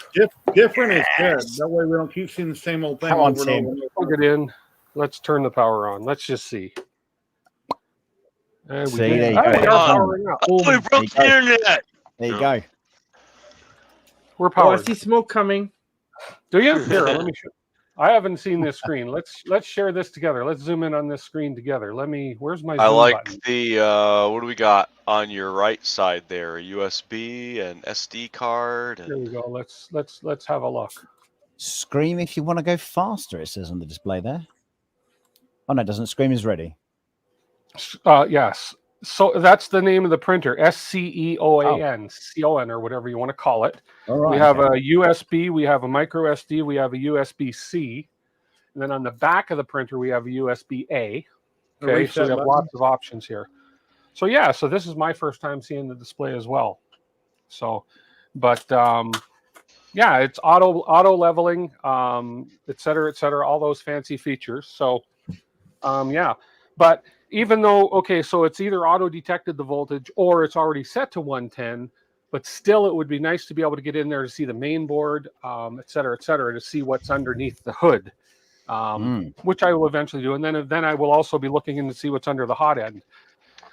Different is good. That way we don't keep seeing the same old thing Come on, over and Tim. over. plug it in. Let's turn the power on. Let's just see. And we See, did. there you Oh, go. we are Oh. powering up. Oh, we broke the internet. There you No. go. We're Oh, I powered. see smoke coming. Do you? Here, let me show. I haven't seen this screen. Let's share this together. Let's zoom in on this screen together. Where's my I zoom like button? the what do we got on your right side there? A USB and SD card. Here we And go. Let's have a look. Scream if you want to go faster, it says on the display there. Oh, no, it doesn't. Scream is ready. Yes. So that's the name of the printer. SCEOAN, CON, or whatever you want to call it. All right. We have okay. a USB, we have a micro SD, we have a USB-C, and then on the back of the printer we have a USB-A. A Okay, reset so we have button. lots of options here. So yeah, so this is my first time seeing the display as well. So, but yeah, it's auto leveling, et cetera, all those fancy features. So yeah, but even though, okay, so it's either auto detected the voltage or it's already set to 110, but still it would be nice to be able to get in there to see the main board, et cetera, to see what's underneath the hood, which I will eventually do. And then I will also be looking in to see what's under the hot end.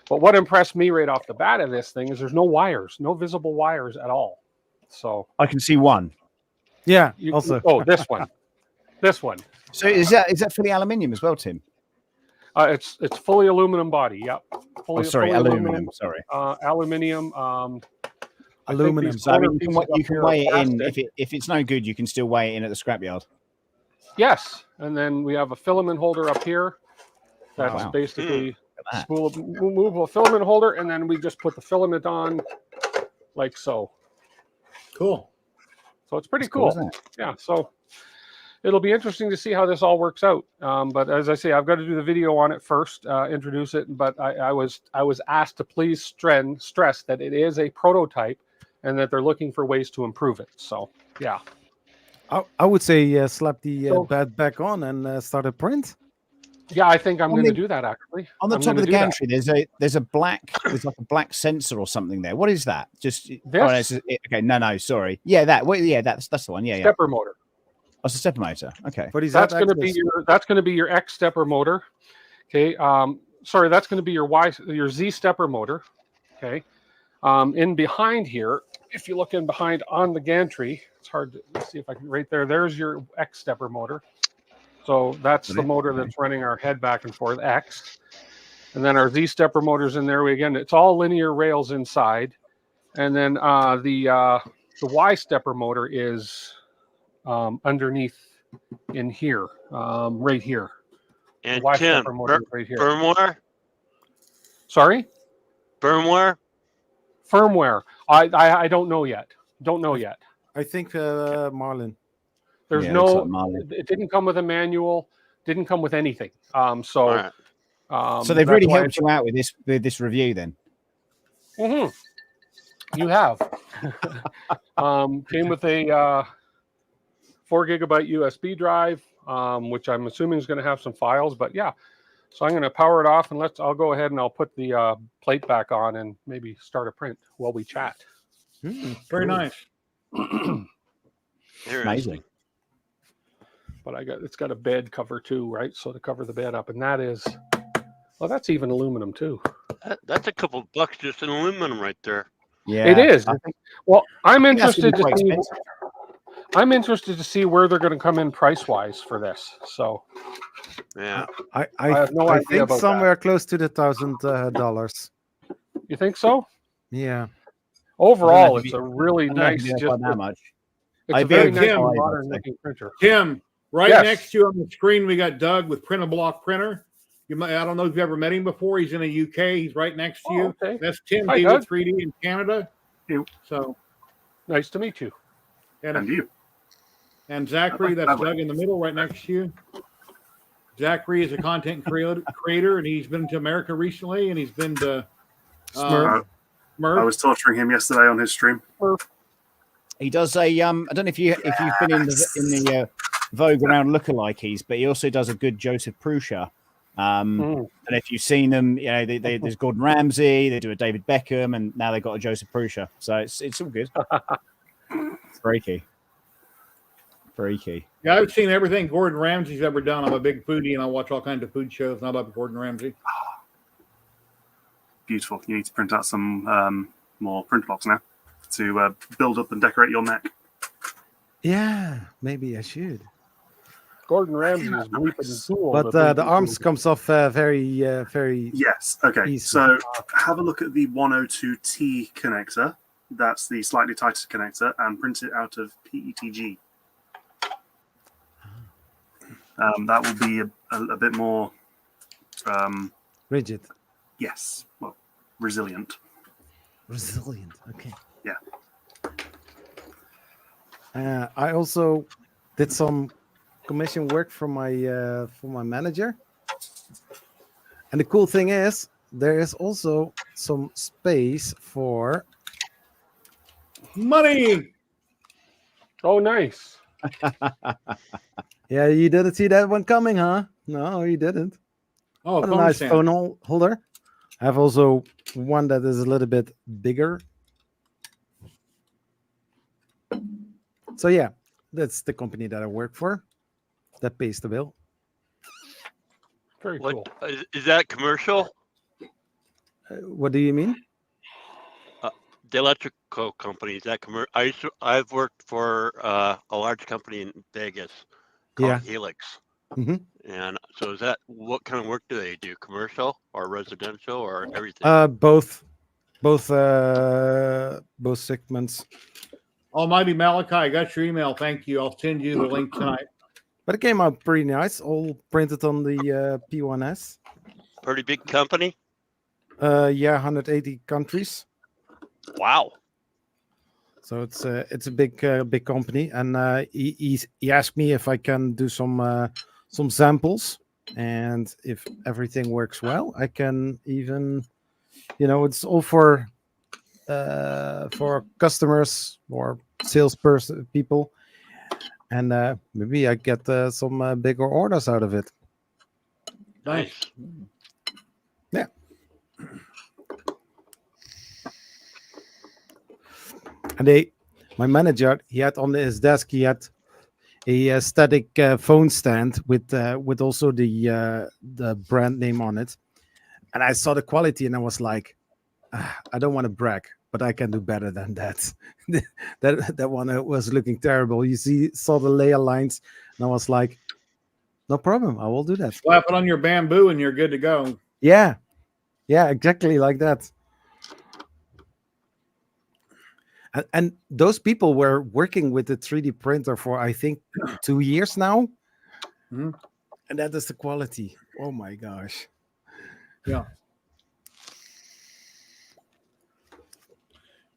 But what impressed me right off the bat of this thing is there's no wires, no visible wires at all. So I can see one. Yeah. you, Also, oh, this one. So is that fully aluminium as well, Tim? It's fully aluminum body. Yep. Oh, sorry, aluminum. Sorry. Aluminium. aluminum. So I mean, you pieces can up here weigh are it in. plastic. If it's no good, you can still weigh it in at the scrapyard. Yes, and then we have a filament holder up here. That's Wow. basically Look at that. movable filament holder, and then we just put the filament on like so. Cool. So it's pretty That's cool, cool. isn't it? Yeah. So it'll be interesting to see how this all works out. But as I say, I've got to do the video on it first, introduce it. But I was asked to please stress that it is a prototype, and that they're looking for ways to improve it. So yeah. I would say slap the So- bed back on and start a print. Yeah, I think I'm On going to the- do that actually. On the I'm top of gonna the do that. gantry, there's like a black sensor or something there. What is that? Just This? no, okay. No, sorry. Yeah, that. Well, yeah, that's the one. Yeah, yeah. Stepper motor. Oh, it's a stepper motor. Okay. But is That's that going to be access? your X stepper motor. Okay. Sorry, that's going to be your Z stepper motor. Okay. In behind here, if you look in behind on the gantry, it's hard to let's see if I can right there. There's your X stepper motor. So that's the motor that's running our head back and forth X, and then our Z stepper motors in there. Again, it's all linear rails inside, and then the Y stepper motor is underneath in here, right here. And Y Tim, stepper motor is right here. firmware? Sorry, Firmware? firmware. I don't know yet. Don't know yet. I think Marlin. There's Yeah, looks no. like Marlin. It didn't come with a manual. Didn't come with anything. All right. So they've that's really why helped you out with this review, then. You have. Came with a 4 gigabyte USB drive, which I'm assuming is going to have some files. But yeah, so I'm going to power it off and I'll go ahead and I'll put the plate back on and maybe start a print while we chat. Very nice. Amazing. But it's got a bed cover too, right? So to cover the bed up, and that is, well, that's even aluminum too. That's a couple bucks just in aluminum right there. Yeah, It is. Well, I'm I think that's interested gonna to be see. quite expensive. I'm interested to see where they're going to come in price wise for this. So Yeah. I have no idea think about somewhere close to the $1,000. you think so? Yeah. Overall, if it's you- a really I don't know if nice, you know just quite that much. it's a I'd very be nice Tim, modern looking printer. Tim, right Yes. next to you on the screen, we got Doug with Print a Block Printer. I don't know if you've ever met him before. He's in the UK. He's right next to you. Okay. That's Tim Hi, D Doug. with 3D in Canada. You. So Nice to meet you. And you. And Zachary, that's Doug in the middle, right next to you. Zachary is a content creator, and he's been to America recently, and he's been to Smurf. Smurf. I was torturing him yesterday on his stream. He does a I don't know if you've been in the Vogue around lookalikes, but he also does a good Joseph Prussia. And if you've seen them, you know, there's Gordon Ramsay, they do a David Beckham, and now they've got a Joseph Prussia. So it's all good. Freaky. Yeah, I've seen everything Gordon Ramsay's ever done. I'm a big foodie, and I watch all kinds of food shows, and I love Gordon Ramsay. Beautiful. You need to print out some more print blocks now to build up and decorate your neck. Yeah, maybe I should. Gordon Ramsay is bleeping cool. But the arms comes off very. Yes. Okay. Easy. So have a look at the 102T connector. That's the slightly tighter connector, and print it out of PETG. That will be a bit more rigid. Yes. Well, resilient. Resilient. Okay. Yeah. I also did some commission work for my manager, and the cool thing is there is also some space for money. Oh, nice. Yeah, you didn't see that one coming, huh? No, you didn't. Oh, what a nice phone holder. I have also one that is a little bit bigger. So yeah, that's the company that I work for. That pays the bill. Very cool. Is that commercial? What do you mean? The electrical company, is that commercial? I've worked for a large company in Vegas called Helix. Mm-hmm. And so is that, what kind of work do they do? Commercial or residential or everything? Both segments. Almighty Malachi, I got your email. Thank you. I'll send you the link tonight. But it came out pretty nice, all printed on the P1S. Pretty big company? Yeah, 180 countries. Wow. So it's a big company, and he asked me if I can do some samples, and if everything works well, I can even, it's all for customers or salesperson people, and maybe I get some bigger orders out of it. Nice. Yeah. And my manager, he had on his desk, he had a static phone stand with also the brand name on it, and I saw the quality, and I was like, I don't want to brag, but I can do better than that. that one was looking terrible. You saw the layer lines, and I was like, no problem, I will do that. Slap it on your bamboo, and you're good to go. Yeah, exactly like that. And those people were working with the 3D printer for, I think, 2 years now. Mm-hmm. And that is the quality. Oh, my gosh. Yeah.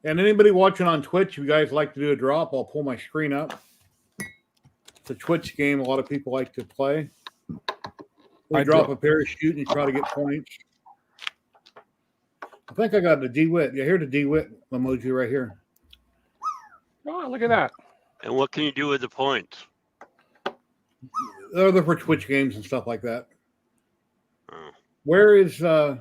And anybody watching on Twitch, if you guys like to do a drop, I'll pull my screen up. It's a Twitch game a lot of people like to play. We drop a parachute and you try to get points. I think I got the DeWitt. Yeah, here's the DeWitt emoji right here. Oh, look at that. And what can you do with the points? They're for Twitch games and stuff like that. Oh. Where is I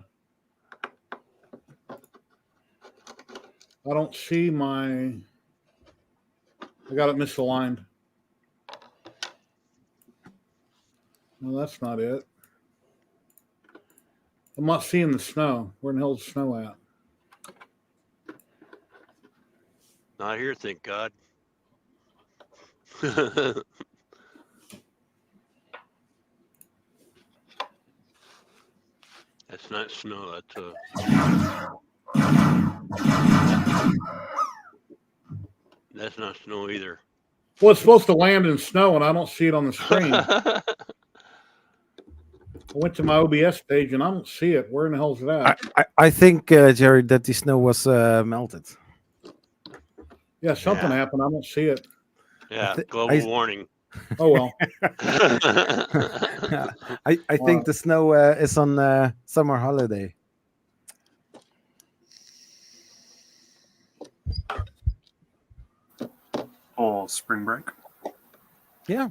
don't see my, I got it misaligned. No, that's not it. I'm not seeing the snow. Where in the hell is the snow at? Not here, thank God. That's not snow. That's not snow either. Well, it's supposed to land in snow, and I don't see it on the screen. I went to my OBS page and I don't see it. Where in the hell is that? I think, Jerry, that the snow was melted. Yeah, something Yeah. happened. I don't see it. Yeah, thi- global I- warning. Oh well. I think the snow is on summer holiday. Or spring break. Yeah.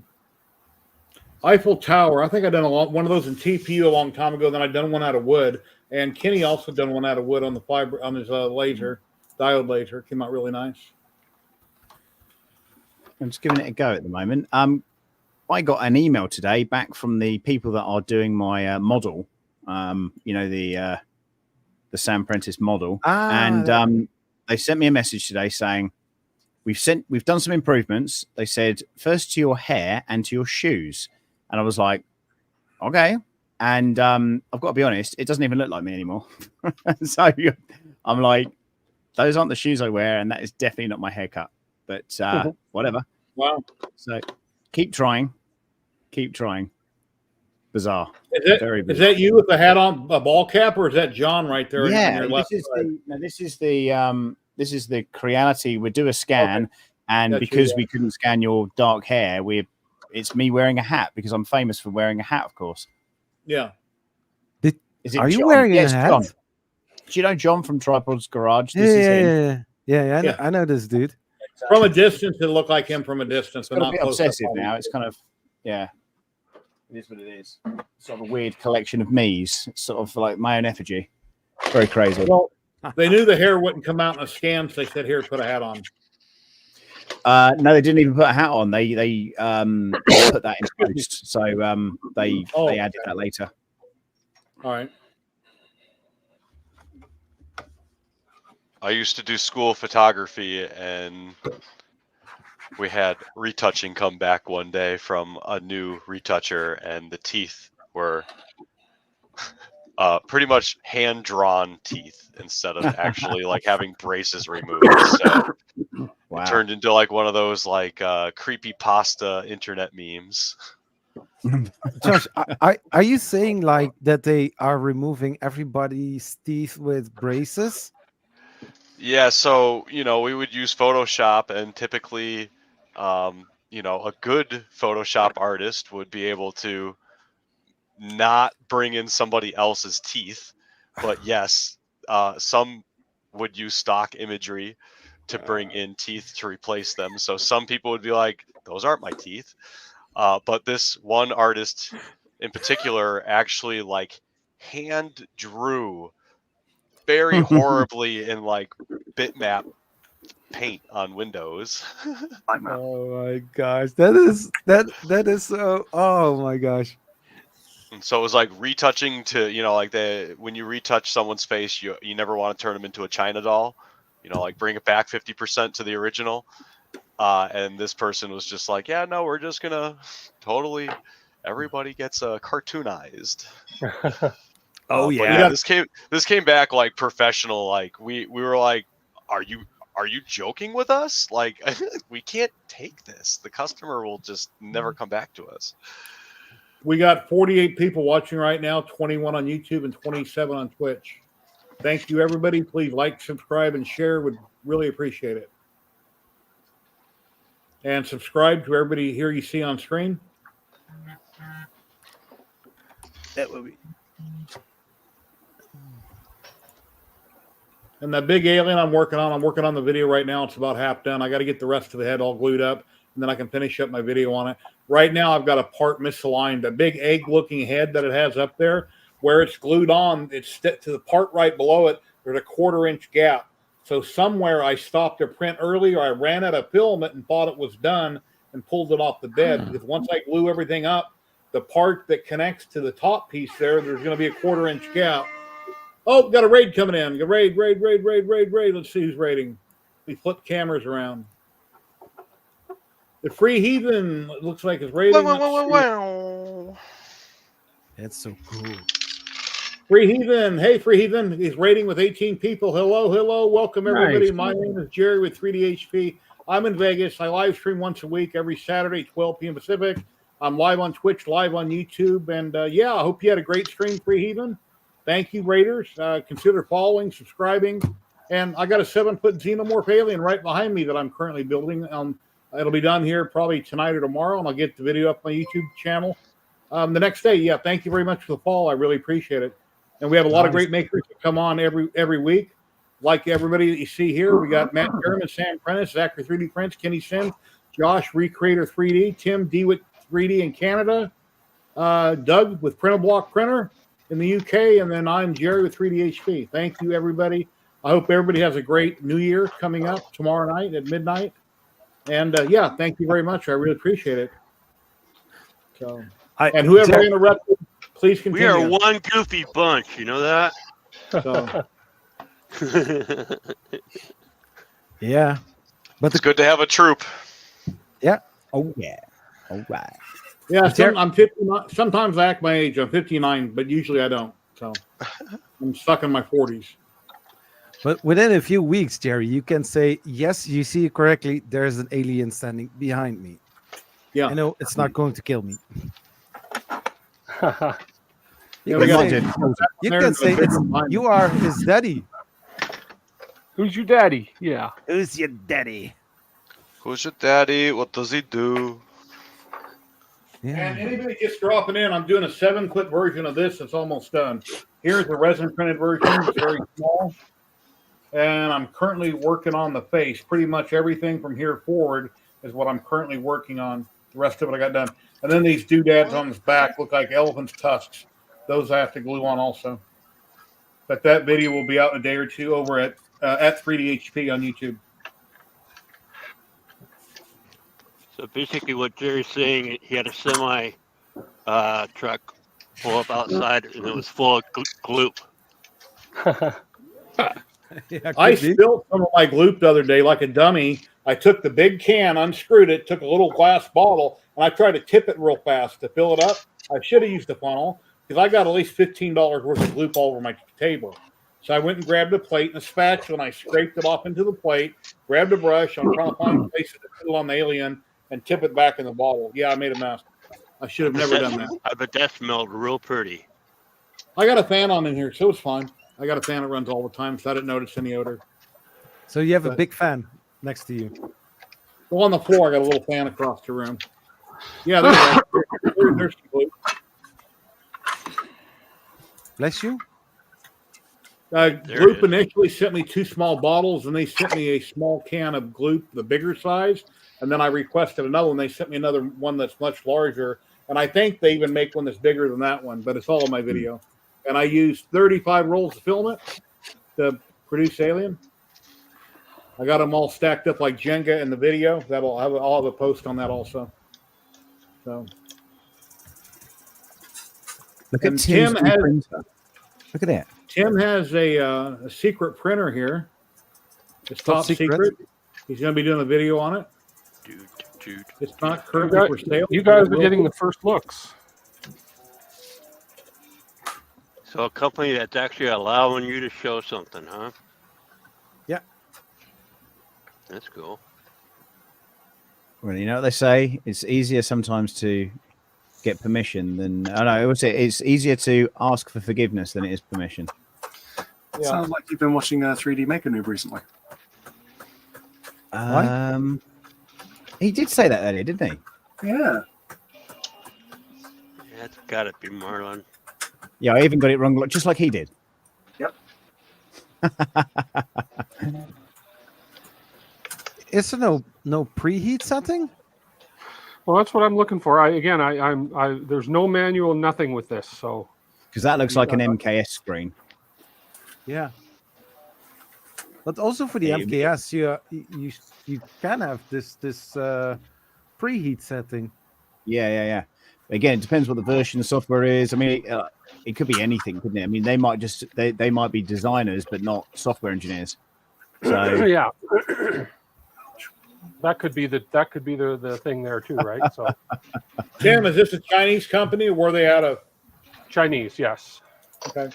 Eiffel Tower. I think I done one of those in TPU a long time ago. Then I done one out of wood, and Kenny also done one out of wood on the fiber on his laser diode laser. Came out really nice. I'm just giving it a go at the moment. I got an email today back from the people that are doing my model. The Sam Prentice model, and they sent me a message today saying we've done some improvements. They said first to your hair and to your shoes, and I was like, okay. And I've got to be honest, it doesn't even look like me anymore. So I'm like, those aren't the shoes I wear, and that is definitely not my haircut. But whatever. Wow. So keep trying. Bizarre. Very bizarre. Is that you with the hat on, a ball cap, or is that John right there? Yeah, on your left side? this is the Creality. We do a scan, and because we couldn't scan your dark hair, it's me wearing a hat because I'm famous for wearing a hat, of course. Yeah. Are you wearing a hat? John. Do you know John from Tripod's Garage? This is him. Yeah. I know this dude. From a distance, it looked like him from a distance, but It's got a not bit close obsessive up. now. It's kind of It is what it is. Sort of a weird collection of me's. It's sort of like my own effigy. Very crazy. Well, they knew the hair wouldn't come out in a scan, so they said, "Here, put a hat on." No, they didn't even put a hat on. They put that in post. So they added that later. All right. I used to do school photography, and we had retouching come back one day from a new retoucher, and the teeth were pretty much hand-drawn teeth instead of actually like having braces removed. So it turned into like one of those like creepy pasta internet memes. Josh, are you saying like that they are removing everybody's teeth with braces? Yeah, so we would use Photoshop, and typically a good Photoshop artist would be able to not bring in somebody else's teeth, but yes, some would use stock imagery to bring in teeth to replace them. So some people would be like, those aren't my teeth. But this one artist in particular actually like hand drew very horribly in like bitmap paint on Windows. Oh my gosh, that is so. Oh my gosh. And so it was like retouching to like when you retouch someone's face, you never want to turn them into a China doll. Like bring it back 50% to the original. And this person was just like, yeah, no, we're just gonna totally. Everybody gets cartoonized. Oh yeah, this came back like professional. Like we were like, are you joking with us? Like we can't take this. The customer will just never come back to us. We got 48 people watching right now, 21 on YouTube and 27 on Twitch. Thank you, everybody. Please like, subscribe, and share. Would really appreciate it. And subscribe to everybody here you see on screen. That would be. And that big alien I'm working on the video right now. It's about half done. I got to get the rest of the head all glued up, and then I can finish up my video on it. Right now, I've got a part misaligned, a big egg-looking head that it has up there. Where it's glued on, it's to the part right below it, there's a 1/4-inch gap. So somewhere I stopped a print early, or I ran out of filament and thought it was done and pulled it off the bed. Because once I glue everything up, the part that connects to the top piece there's going to be a 1/4-inch gap. Oh, got a raid coming in. Raid. Let's see who's raiding. We flip cameras around. The Free Heathen looks like is raiding. That's so cool. Free Heathen. Hey, Free Heathen. He's raiding with 18 people. Hello. Welcome, everybody. Nice. My name is Jerry with 3DHP. I'm in Vegas. I live stream once a week, every Saturday, 12 p.m. Pacific. I'm live on Twitch, live on YouTube, and yeah, I hope you had a great stream, Preheathen. Thank you, Raiders. Consider following, subscribing, and I got a 7-foot xenomorph alien right behind me that I'm currently building. It'll be done here probably tonight or tomorrow, and I'll get the video up on my YouTube channel the next day. Yeah, thank you very much for the follow. I really appreciate it. And we have a lot of great makers that come on every week. Like everybody that you see here, we got Matt German, Sam Prentice, Zachary 3D Prints, Kenny Sims, Josh Recreator 3D, Tim Dewitt 3D in Canada, Doug with Print a Block Printer in the UK, and then I'm Jerry with 3D HP. Thank you, everybody. I hope everybody has a great New Year coming up tomorrow night at midnight. And yeah, thank you very much. I really appreciate it. So, and whoever interrupted, please continue. We are one goofy bunch. You know that? So. Yeah, but it's good to have a troop. Yeah. Oh yeah. All right. Yeah, I'm 59. Sometimes I act my age. I'm 59, but usually I don't. So I'm stuck in my 40s. But within a few weeks, Jerry, you can say, yes, you see it correctly. There's an alien standing behind me. Yeah. I know it's not going to kill me. You can say you are his daddy. Who's your daddy? Yeah. Who's your daddy? Who's your daddy? What does he do? Yeah. And anybody just dropping in, I'm doing a 7-foot version of this. It's almost done. Here's the resin printed version. It's very small. And I'm currently working on the face. Pretty much everything from here forward is what I'm currently working on. The rest of it I got done. And then these doodads on his back look like elephant's tusks. Those I have to glue on also. But that video will be out in a day or two over at 3DHP on YouTube. So basically what Jerry's saying, he had a semi truck pull up outside and it was full of gloop. Yeah, I spilled some of my gloop the other day like a dummy. I took the big can, unscrewed it, took a little glass bottle, and I tried to tip it real fast to fill it up. I should have used a funnel because I got at least $15 worth of gloop all over my table. So I went and grabbed a plate and a spatula, and I scraped it off into the plate, grabbed a brush. I'm trying to find places to put it on the alien and tip it back in the bottle. Yeah, I made a mess. I should have never done that. I bet that smelled real pretty. I got a fan on in here, so it's fine. I got a fan that runs all the time, so I didn't notice any odor. So you have a big fan next to you. Well, on the floor, I got a little fan across the room. Yeah, there's some glue. Bless you. Gloop initially sent me 2 small bottles, and they sent me a small can of Gloop, the bigger size. And then I requested another one. They sent me another one that's much larger. And I think they even make one that's bigger than that one, but it's all in my video. And I used 35 rolls of filament to produce alien. I got them all stacked up like Jenga in the video. I'll have a post on that also. So look at Tim has, printer. Look at that. Tim has a secret printer here. It's top secret. He's going to be doing a video on it. Dude. It's not currently for sale. You guys are getting the first looks. So a company that's actually allowing you to show something, huh? Yeah. That's cool. Well, you know what they say? It's easier sometimes to get permission than I would say it's easier to ask for forgiveness than it is permission. Yeah. Sounds like you've been watching 3D Maker Noob recently. He did say that earlier, didn't he? Yeah. That's got to be Marlon. Yeah, I even got it wrong, just like he did. Yep. Is there no preheat setting? Well, that's what I'm looking for. There's no manual, nothing with this. So because that looks like an MKS screen. Yeah. But also for the MKS, you can have this preheat setting. Yeah. Again, it depends what the version of software is. I mean, it could be anything, couldn't it? I mean, they might just they might be designers, but not software engineers. So yeah, that could be the thing there too, right? So, Tim, is this a Chinese company or were they out of Chinese? Yes. Okay.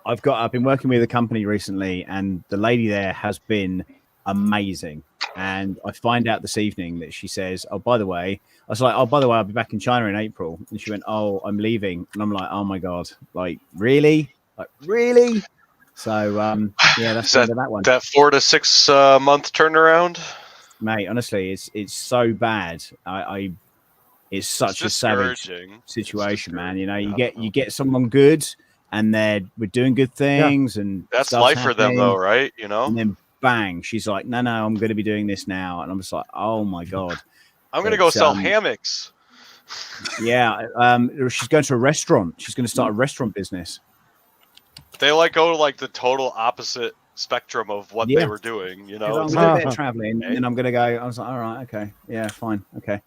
I've been working with a company recently, and the lady there has been amazing. And I find out this evening that she says, "Oh, by the way," I was like, "Oh, by the way, I'll be back in China in April." And she went, "Oh, I'm leaving." And I'm like, "Oh my God, like really? Like really?" So yeah, that's the end of that one. That 4 to 6 month turnaround, Mate, honestly, it's so bad. It's such a savage discouraging. situation, man. You know, I you don't get someone good, and we're doing good things, and That's stuff's life for them, happening, though, right? You know, and then bang, she's like, "No, I'm going to be doing this now," and I'm just like, "Oh my God." I'm gonna go sell hammocks. Yeah, she's going to a restaurant. She's going to start a restaurant business. They like go to like the total opposite spectrum of what they were doing. You know, I'm it's going to like, do a bit of traveling, and then I'm going to go. I was like, "All right, okay, yeah, fine, okay."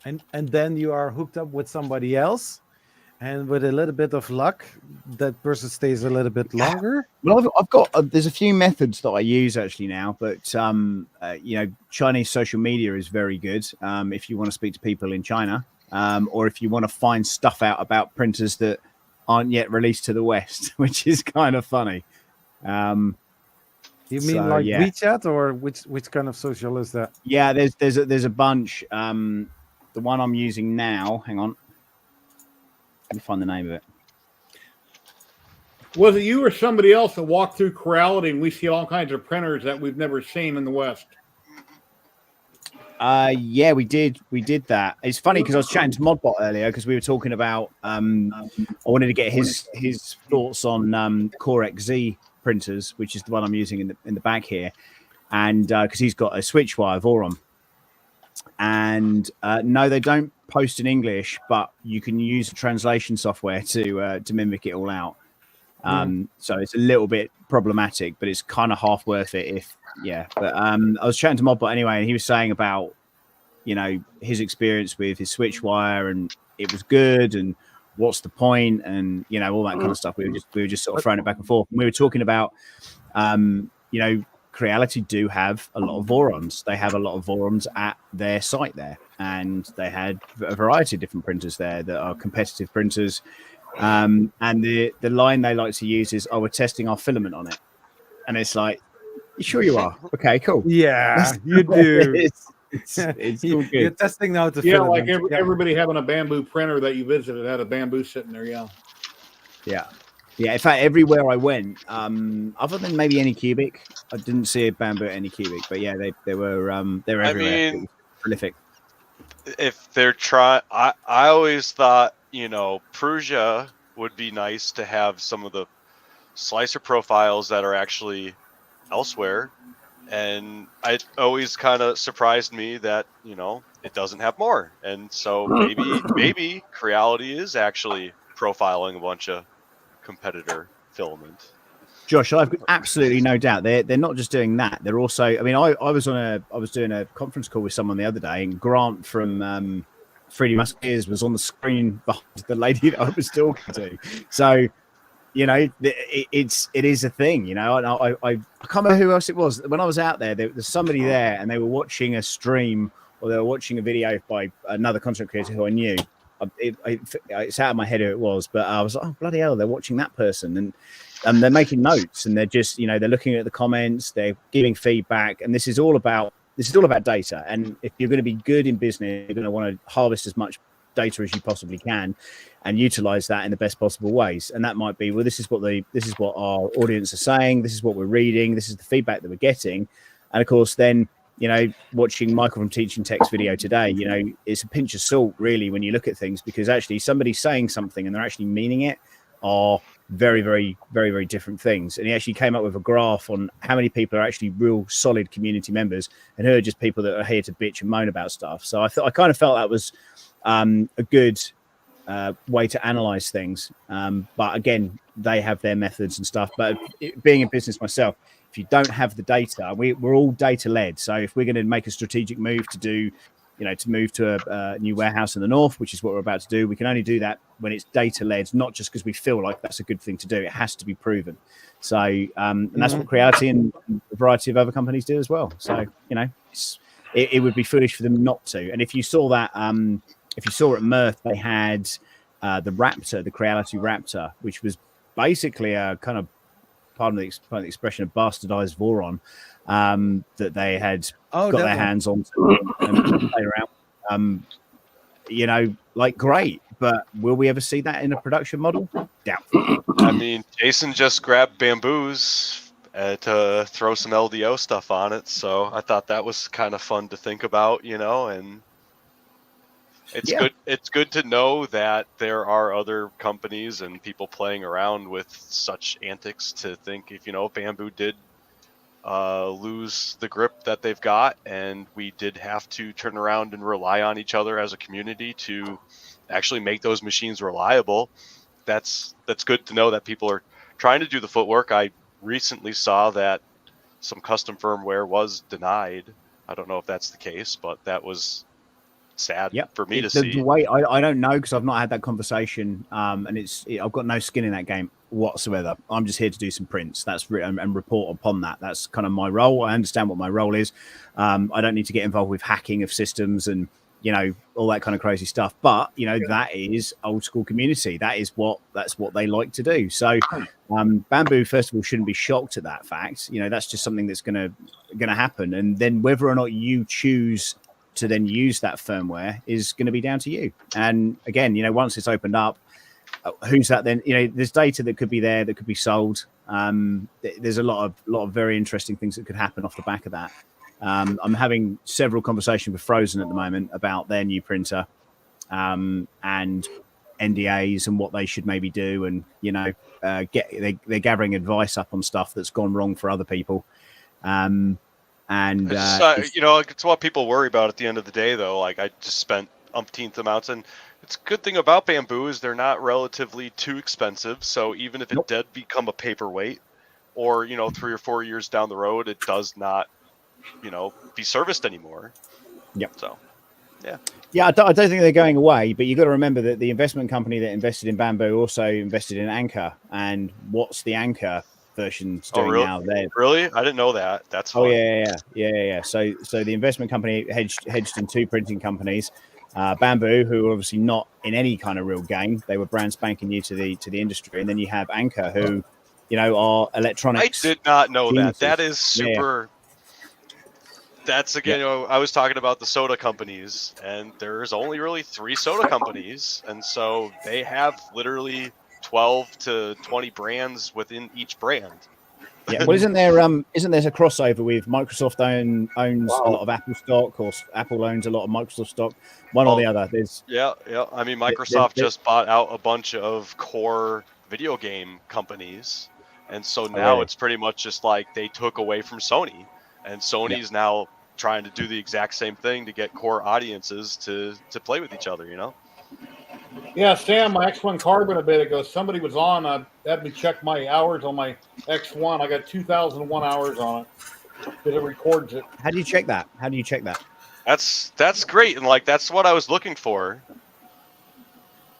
And then you are hooked up with somebody else, and with a little bit of luck, that person stays a little bit longer. Well, I've got there's a few methods that I use actually now, but you know, Chinese social media is very good if you want to speak to people in China, or if you want to find stuff out about printers that aren't yet released to the West, which is kind of funny. You mean like WeChat, or which kind of social is that? Yeah, there's a bunch. The one I'm using now, hang on, let me find the name of it. Was it you or somebody else that walked through Creality and we see all kinds of printers that we've never seen in the West? Yeah, we did that. It's funny because I was chatting to Modbot earlier because we were talking about I wanted to get his thoughts on Core XZ printers, which is the one I'm using in the back here, and because he's got a Switchwire Voron. And no, they don't post in English, but you can use translation software to mimic it all out. So it's a little bit problematic, but it's kind of half worth it But I was chatting to Modbot anyway, and he was saying about, you know, his experience with his Switchwire, and it was good, and what's the point, and you know, all that kind of stuff. We were just sort of throwing it back and forth. And we were talking about, you know, Creality do have a lot of Vorons. They have a lot of Vorons at their site there, and they had a variety of different printers there that are competitive printers. And the line they like to use is, "Oh, we're testing our filament on it," and it's like, "You sure you are? Okay, cool. Yeah, you do. It's all good. You're testing now the filament. filament. Everybody having a bamboo printer that you visited had a bamboo sitting there. Yeah. In fact, everywhere I went, other than maybe Anycubic, I didn't see a bamboo at Anycubic, but yeah, they were everywhere. I mean, it was prolific. If they're trying, I always thought, you know, Prusa would be nice to have some of the slicer profiles that are actually elsewhere, and it always kind of surprised me that, you know, it doesn't have more. And so maybe Creality is actually profiling a bunch of competitor filament. Josh, I've absolutely no doubt they're not just doing that. They're also, I mean, I was doing a conference call with someone the other day, and Grant from 3D Musketeers was on the screen behind the lady that I was talking to. So, you know, it is a thing. You know, I can't remember who else it was. When I was out there was somebody there, and they were watching a stream, or they were watching a video by another content creator who I knew. It's out of my head who it was, but I was like, "Oh bloody hell!" They're watching that person, and they're making notes, and they're just, you know, they're looking at the comments, they're giving feedback, and this is all about data. And if you're going to be good in business, you're going to want to harvest as much data as you possibly can, and utilize that in the best possible ways. And that might be, well, this is what our audience are saying, this is what we're reading, this is the feedback that we're getting, and of course, then, you know, watching Michael from Teaching Tech's video today, you know, it's a pinch of salt really when you look at things, because actually somebody saying something and they're actually meaning it are very, very, very, very different things. And he actually came up with a graph on how many people are actually real solid community members and who are just people that are here to bitch and moan about stuff. So I kind of felt that was a good way to analyze things. But again, they have their methods and stuff. But being in business myself, if you don't have the data, we're all data led. So if we're going to make a strategic move to do, you know, to move to a new warehouse in the north, which is what we're about to do, we can only do that when it's data led, not just because we feel like that's a good thing to do. It has to be proven. So, and that's what Creality and a variety of other companies do as well. So, you know, it would be foolish for them not to. And if you saw that, if you saw at Mirth, they had the Raptor, the Creality Raptor, which was basically a kind of pardon the expression, a bastardized Voron that they had got that their one. hands on and play around. You know, like great, but will we ever see that in a production model? Doubtful. I mean, Jason just grabbed bamboos to throw some LDO stuff on it, so I thought that was kind of fun to think about, you know, and it's Yeah. good. It's good to know that there are other companies and people playing around with such antics. To think if bamboo did lose the grip that they've got, and we did have to turn around and rely on each other as a community to actually make those machines reliable. That's good to know that people are trying to do the footwork. I recently saw that some custom firmware was denied. I don't know if that's the case, but that was sad for me to the see. way I don't know, because I've not had that conversation, and I've got no skin in that game whatsoever. I'm just here to do some prints. That's and report upon that. That's kind of my role. I understand what my role is. I don't need to get involved with hacking of systems and all that kind of crazy stuff. But that is old school community. That's what they like to do. So Bamboo, first of all, shouldn't be shocked at that fact. That's just something that's gonna happen. And then whether or not you choose to then use that firmware is going to be down to you. And again, once it's opened up, who's that then? There's data that could be there, that could be sold. There's a lot of very interesting things that could happen off the back of that. I'm having several conversations with Frozen at the moment about their new printer and NDAs and what they should maybe do. And, they're gathering advice up on stuff that's gone wrong for other people. It's what people worry about at the end of the day, though. Like, I just spent umpteenth amounts, and it's a good thing about bamboo is they're not relatively too expensive. So even if it did become a paperweight, or 3 or 4 years down the road, it does not, be serviced anymore. Yep. So, yeah. Yeah, I don't think they're going away, but you've got to remember that the investment company that invested in Bamboo also invested in Anchor. And what's the Anchor version's doing now? Really? I didn't know that. That's fun. Oh yeah. So the investment company hedged in two printing companies, Bamboo, who are obviously not in any kind of real game. They were brand spanking new to the industry, and then you have Anchor, who are electronics. I did not know geniuses. that. That is super. That's again, I was talking about the soda companies, and there's only really 3 soda companies, and so they have literally 12 to 20 brands within each brand. Yeah, well, isn't there a crossover with Microsoft owns a lot of Apple stock, or Apple owns a lot of Microsoft stock, one or the other? Yeah. I mean, Microsoft just bought out a bunch of core video game companies, and so now it's pretty much just like they took away from Sony, and Sony's now trying to do the exact same thing to get core audiences to play with each other. Yeah, Sam, my X1 Carbon a bit ago, somebody was on. I had me check my hours on my X1. I got 2,001 hours on it because it records it. How do you check that? That's great, and that's what I was looking for.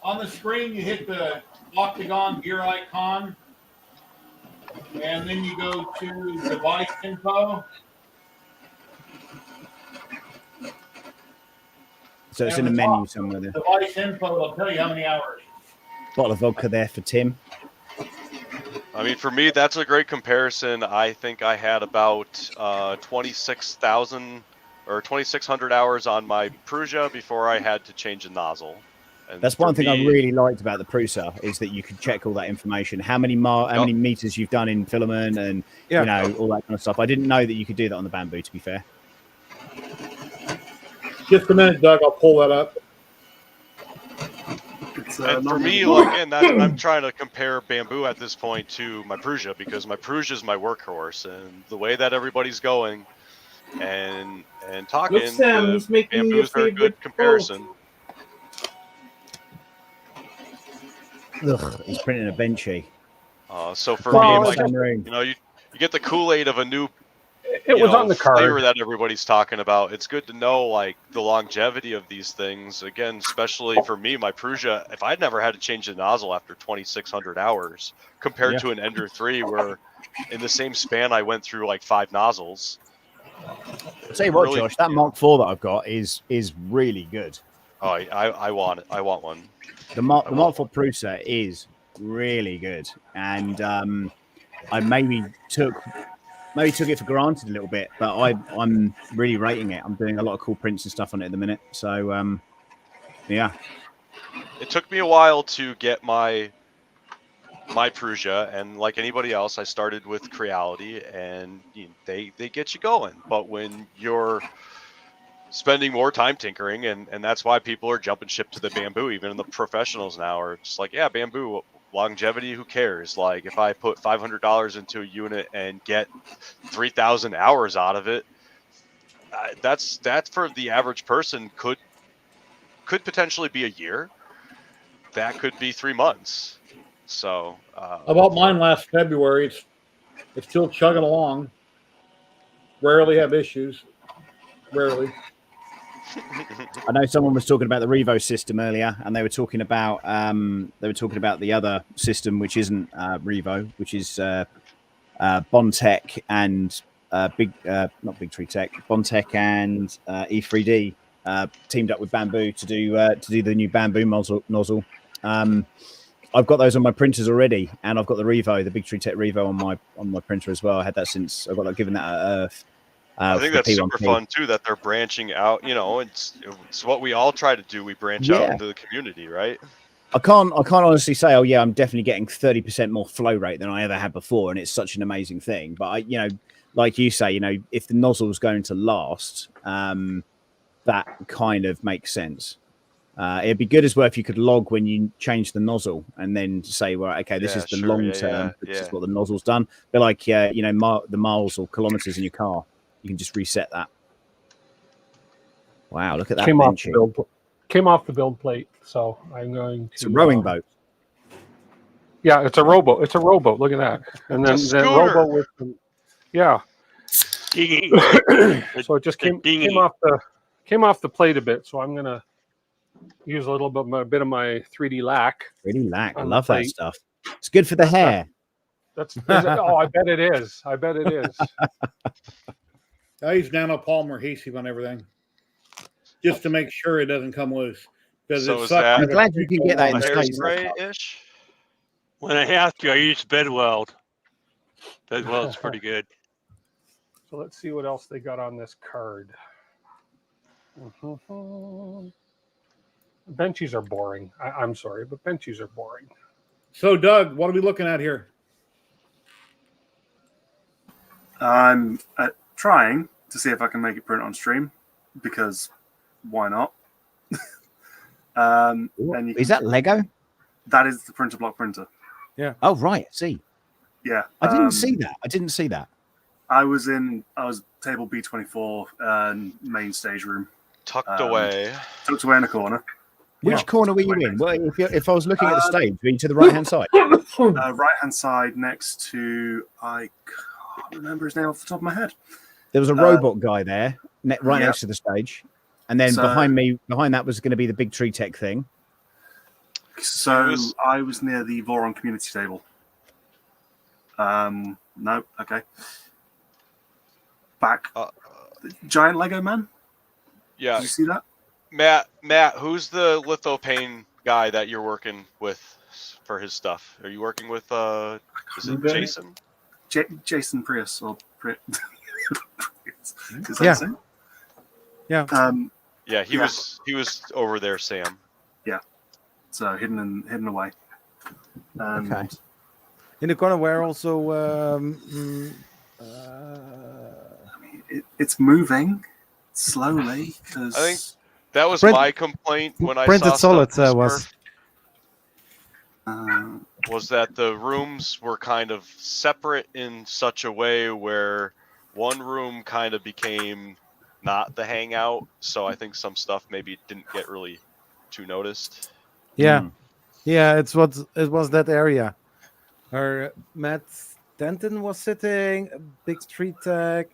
On the screen, you hit the octagon gear icon, and then you go to device info. So it's in a menu somewhere there. Device info will tell you how many hours. Bottle of vodka there for Tim. I mean, for me, that's a great comparison. I think I had about 26,000 or 2,600 hours on my Prusa before I had to change the nozzle. And that's one thing I really liked about the Prusa, is that you could check all that information, how many meters you've done in filament, and all that kind of stuff. I didn't know that you could do that on the Bamboo, to be fair. Just a minute, Doug. I'll pull that up. And for me, again, I'm trying to compare Bamboo at this point to my Prusa, because my Prusa is my workhorse, and the way that everybody's going and talking, Look, Sam, he's making Bamboo's are a good comparison. Ugh, he's printing a Benchy. So for me, you get the Kool-Aid of a new It was on the flavor card that everybody's talking about. It's good to know the longevity of these things. Again, especially for me, my Prusa, if I'd never had to change the nozzle after 2,600 hours compared to an Ender 3, where in the same span I went through 5 nozzles. I'll tell you what, really, Josh, that Mark IV that I've got is really good. Oh, I want it. I want one. The Mark IV Prusa is really good, and I maybe took it for granted a little bit, but I'm really rating it. I'm doing a lot of cool prints and stuff on it at the minute. So yeah. It took me a while to get my Prusia, and like anybody else, I started with Creality, and they get you going. But when you're spending more time tinkering, and that's why people are jumping ship to the Bamboo, even the professionals now are just like, yeah, Bamboo, longevity, who cares? Like, if I put $500 into a unit and get 3,000 hours out of it, that's for the average person could potentially be a year. That could be 3 months. So About mine last February, it's still chugging along. Rarely have issues. Rarely. I know someone was talking about the Revo system earlier, and they were talking about the other system, which isn't Revo, which is Bontech and not Big Tree Tech, Bontech and E3D teamed up with Bamboo to do the new Bamboo nozzle. I've got those on my printers already, and I've got the Revo, the Big Tree Tech Revo on my printer as well. I had that since I got given that at Earth. I think that's super fun too, that they're branching out. It's what we all try to do. We branch out into the community, right? I can't honestly say, oh yeah, I'm definitely getting 30% more flow rate than I ever had before, and it's such an amazing thing. But like you say, if the nozzle's going to last, that kind of makes sense. It'd be good as well if you could log when you change the nozzle and then say, well, okay, this is the long term. This is what the nozzle's done. But like, the miles or kilometers in your car, you can just reset that. Wow, look at that. Came off the build plate, so I'm going to. It's a rowing boat. Yeah, it's a rowboat. It's a rowboat. Look at that. And then rowboat with some, yeah. So it just came off the plate a bit. So I'm gonna use a bit of my 3D lac. 3D lac, I love that stuff. It's good for the hair. I bet it is. I use nanopolymer adhesive on everything, just to make sure it doesn't come loose. I'm glad you can get that in hairspray-ish. When I have to, I use Bedweld. Bedweld's pretty good. So let's see what else they got on this card. Benchies are boring. I'm sorry, but benchies are boring. So, Doug, what are we looking at here? I'm trying to see if I can make it print on stream, because why not? Is that Lego? That is the printer block printer. Yeah. Oh, right. See. Yeah. I didn't see that. I was table B24 main stage room. Tucked away in a corner. Which corner were you in? Well, if I was looking at the stage, were you to the right-hand side? Right-hand side next to, I can't remember his name off the top of my head. There was a robot guy there, right next to the stage. And then behind that was going to be the Big Tree Tech thing. So I was near the Voron community table. No, okay. Back. Giant Lego man? Yeah. Did you see that? Matt, who's the lithopane guy that you're working with for his stuff? Are you working with, is it Jason? Jason Prius, or Prius. Yeah. Yeah, he was over there, Sam. Yeah. So hidden away. Okay. In the corner where also it's moving slowly, because I think that was my complaint when I printed saw solid was that the rooms were kind of separate in such a way where one room kind of became not the hangout, so I think some stuff maybe didn't get really too noticed. Yeah. Yeah, it was that area where Matt Denton was sitting, Big Tree Tech,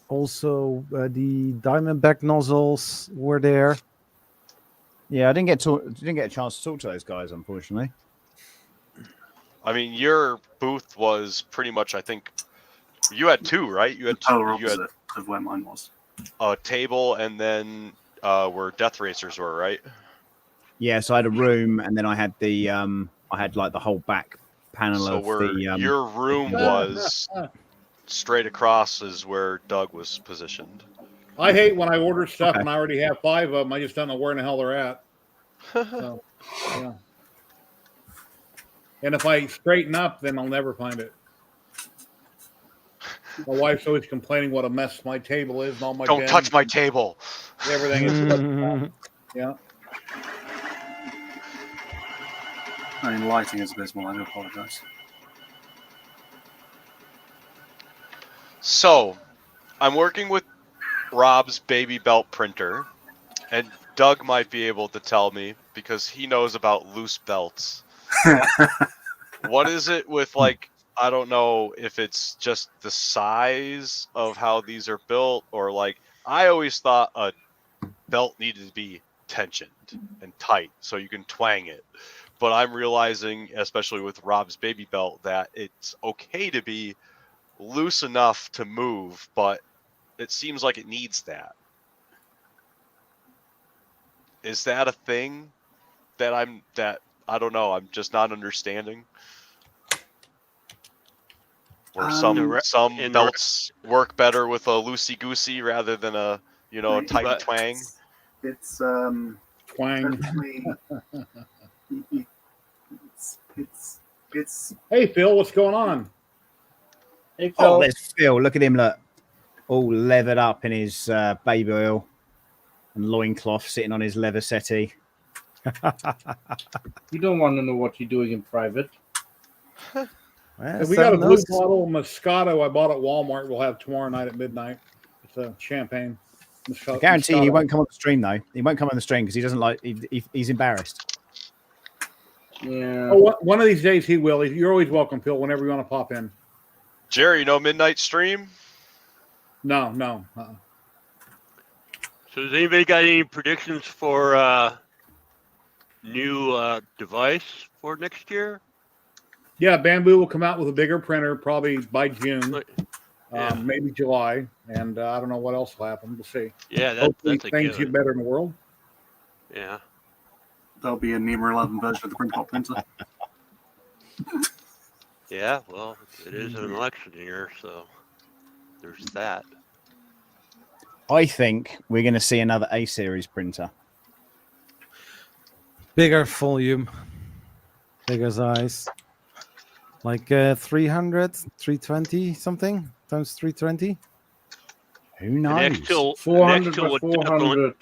also the Diamondback nozzles were there. Yeah, I didn't get a chance to talk to those guys, unfortunately. I mean, your booth was pretty much, I think, you had two, right? You had opposite of where mine was. A table, and then where Death Racers were, right? Yeah, so I had a room, and then I had the I had like the whole back panel So of where the. your room was straight across is where Doug was positioned. I hate when I order stuff Okay. and I already have 5 of them. I just don't know where in the hell they're at. So, yeah. And if I straighten up, then I'll never find it. My wife's always complaining what a mess my table is and all my Don't bins touch my and table. everything is. Yeah. I mean, lighting is abysmal. I do apologise. So, I'm working with Rob's baby belt printer, and Doug might be able to tell me because he knows about loose belts. What is it with, like, I don't know if it's just the size of how these are built, or like, I always thought a belt needed to be tensioned and tight so you can twang it. But I'm realizing, especially with Rob's baby belt, that it's okay to be loose enough to move, but it seems like it needs that. Is that a thing that I don't know, I'm just not understanding? Or some belts work better with a loosey goosey rather than a tight twang. It's Twang. definitely it's Hey, Phil, what's going on? Hey, Oh, Phil. there's Phil. Look at him, look, all leathered up in his baby oil and loincloth, sitting on his leather settee. You don't want to know what you're doing in private. And we got a blue bottle of Moscato I bought at Walmart. We'll have tomorrow night at midnight. It's a champagne. I guarantee he won't come on the stream though. He won't come on the stream because he doesn't like. He's embarrassed. Yeah. Oh, one of these days he will. You're always welcome, Phil. Whenever you want to pop in. Jerry, no midnight stream? No. So has anybody got any predictions for new device for next year? Yeah, Bamboo will come out with a bigger printer probably by June, Yeah. maybe July, and I don't know what else will happen. We'll see. Yeah, Hopefully that's a things given. get better in the world. Yeah. there'll be a NEMA 11 version of the print pop printer. Yeah, well, it is an election year, so there's that. I think we're going to see another A series printer. Bigger volume, bigger size, like 300, 320 something times 320. Who knows? Next till 400 by would 400.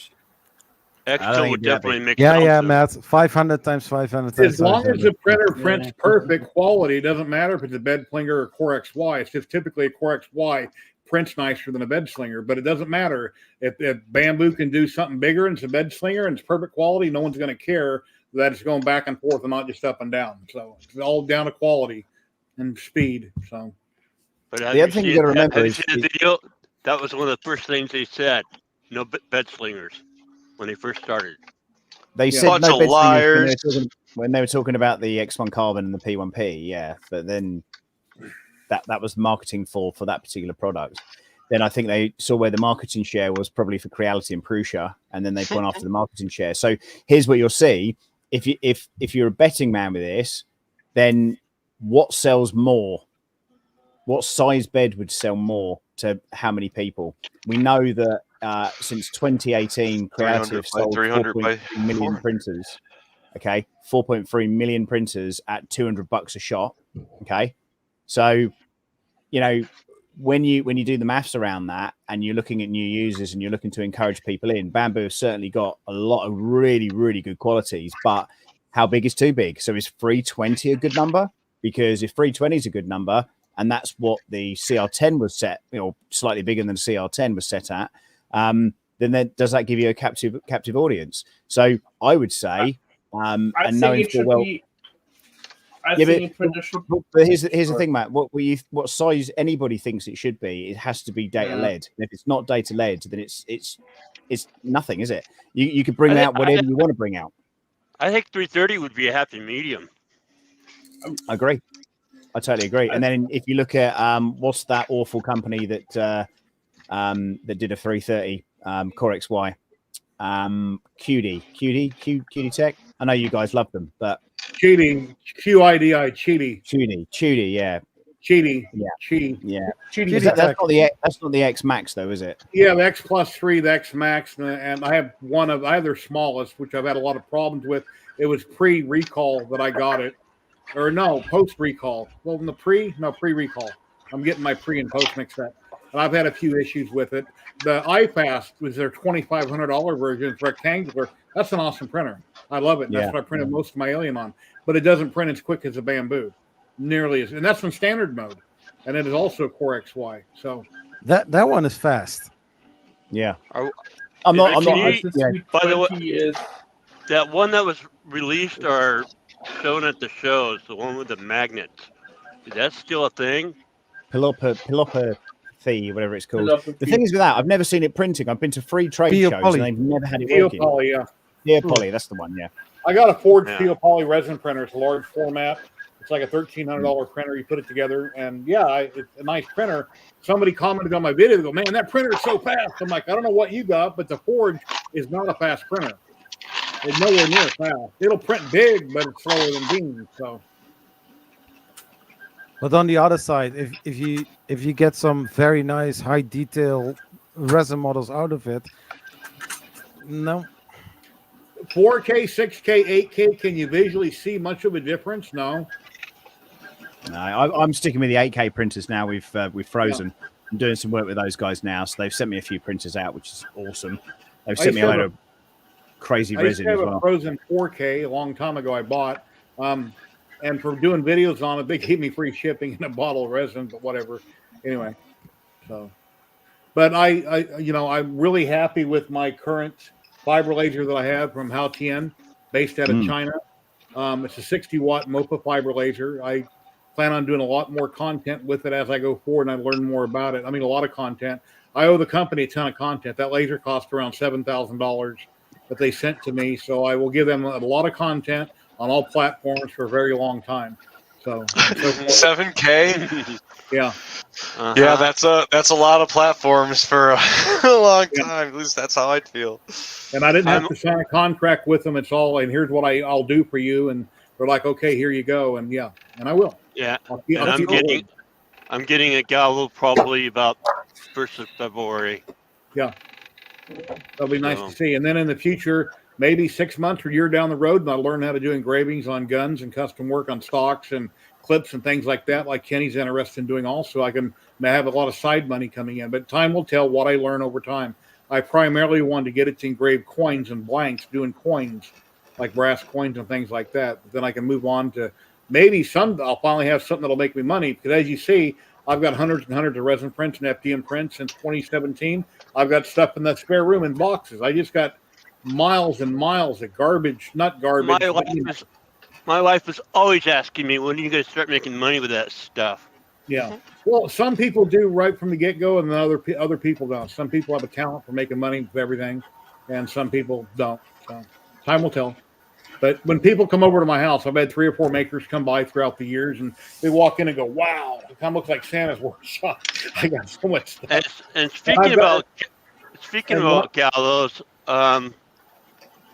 Extil would definitely make Yeah, sense. yeah, Matt. 500 times 500 times As long as 500. the printer prints perfect quality, it doesn't matter if it's a bed slinger or Core XY. It's just typically a Core XY prints nicer than a bed slinger, but it doesn't matter. If Bamboo can do something bigger and it's a bed slinger and it's perfect quality, no one's going to care that it's going back and forth and not just up and down. So it's all down to quality and speed. So, But The other thing you got to remember have you is seen the video? That was one of the first things they said. No bed slingers when they first started. they Yeah. said Bunch no of bed slingers liars. when they were talking about the X1 Carbon and the P1P. Yeah, but then that was marketing for that particular product. Then I think they saw where the marketing share was probably for Creality and Prusa, and then they've gone after the marketing share. So here's what you'll see: if you're a betting man with this, then what sells more? What size bed would sell more to how many people? We know that since 2018, Creality have sold 300 by 4.3 million 400. printers. Okay, 4.3 million printers at $200 a shot. Okay, so when you do the maths around that and you're looking at new users and you're looking to encourage people in, Bamboo have certainly got a lot of really, really good qualities, but how big is too big? So is 320 a good number? Because if 320 is a good number, and that's what the CR10 was set, slightly bigger than CR10 was set at, then does that give you a captive audience? So I would say, and knowing full well, I think printer should. but here's the thing, Matt. What size anybody thinks it should be, it has to be data led. And if it's not data led, then it's nothing, is it? You could bring out whatever you want to bring out. I think 330 would be a happy medium. I agree. I totally agree. And then if you look at what's that awful company that did a 330 Core XY, QD Tech. I know you guys love them, but cheating. QIDI. Cheaty. Chudy, yeah. Cheaty. Yeah. Cheaty. Yeah. Cutie That's tech. not the X Max though, is it? Yeah, the X Plus 3, the X Max, and I have their smallest, which I've had a lot of problems with. It was pre-recall that I got it, or no, post-recall. Well, in the pre-recall. I'm getting my pre and post mixed up, and I've had a few issues with it. The iFast was their $2,500 version. It's rectangular. That's an awesome printer. I love it. And that's what I printed most of my Alien on, but it doesn't print as quick as a Bamboo, nearly as, and that's in standard mode, and it is also Core XY. So That one is fast. Yeah. By the way, way, that one that was released or shown at the shows, the one with the magnets, is that still a thing? Pilopathy, whatever it's called. The thing is with that, I've never seen it printing. I've been to free trade shows and they've never had it working. Theopoly, yeah. Theopoly, that's the one, yeah. I got a forged Theopoly resin printer. It's a large format. It's like a $1,300 printer. You put it together, and it's a nice printer. Somebody commented on my video, they go, man, that printer is so fast. I'm like, I don't know what you got, but the Forge is not a fast printer. It's nowhere near fast. It'll print big, but it's slower than Beam. So, but on the other side, if you get some very nice high detail resin models out of it, no. 4K, 6K, 8K, can you visually see much of a difference? No. No, I'm sticking with the 8K printers now. We've frozen. I'm doing some work with those guys now, so they've sent me a few printers out, which is awesome. They've sent me a load of crazy resin as well. I used to have a frozen 4K a long time ago. I bought, and for doing videos on it, they gave me free shipping and a bottle of resin, but whatever. Anyway, but I'm really happy with my current fiber laser that I have from Haotian, based out of China. It's a 60-watt MOPA fiber laser. I plan on doing a lot more content with it as I go forward and I learn more about it. I mean, a lot of content. I owe the company a ton of content. That laser cost around $7,000 that they sent to me, so I will give them a lot of content on all platforms for a very long time. So 7K. Yeah. Yeah, that's a lot of platforms for a long time. At least that's how I'd feel. And I didn't have to sign a contract with them. It's all, and here's what I'll do for you. And they're like, okay, here you go. And and I will. Yeah. I'm getting a gallo probably about 1st of February. Yeah. That'll be nice to see. And then in the future, maybe 6 months or a year down the road, and I'll learn how to do engravings on guns and custom work on stocks and clips and things like that, like Kenny's interested in doing also. I can have a lot of side money coming in, but time will tell what I learn over time. I primarily wanted to get it to engrave coins and blanks, doing coins, like brass coins and things like that. But then I can move on to maybe I'll finally have something that'll make me money, because as you see, I've got hundreds and hundreds of resin prints and FDM prints since 2017. I've got stuff in the spare room in boxes. I just got miles and miles of garbage, not garbage. My wife is always asking me, when are you going to start making money with that stuff? Yeah. Well, some people do right from the get-go, and then other people don't. Some people have a talent for making money with everything, and some people don't. So time will tell. But when people come over to my house, I've had 3 or 4 makers come by throughout the years, and they walk in and go, wow, it kind of looks like Santa's workshop. I got so much stuff. And speaking about gallows,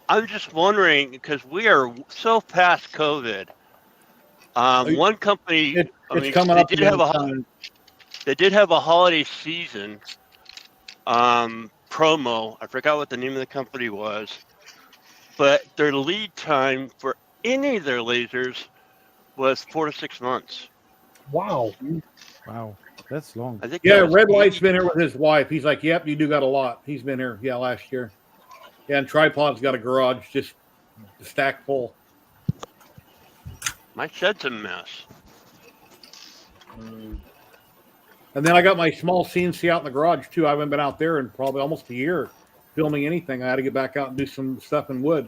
I'm just wondering, because we are so past COVID. One company, they did have a holiday season promo. I forgot what the name of the company was, but their lead time for any of their lasers was 4 to 6 months. Wow, that's long. I think Red Light's been here with his wife. He's like, yep, you do got a lot. He's been here, last year. Yeah, and Tripod's got a garage just stacked full. My shed's a mess. And then I got my small CNC out in the garage too. I haven't been out there in probably almost a year filming anything. I had to get back out and do some stuff in wood.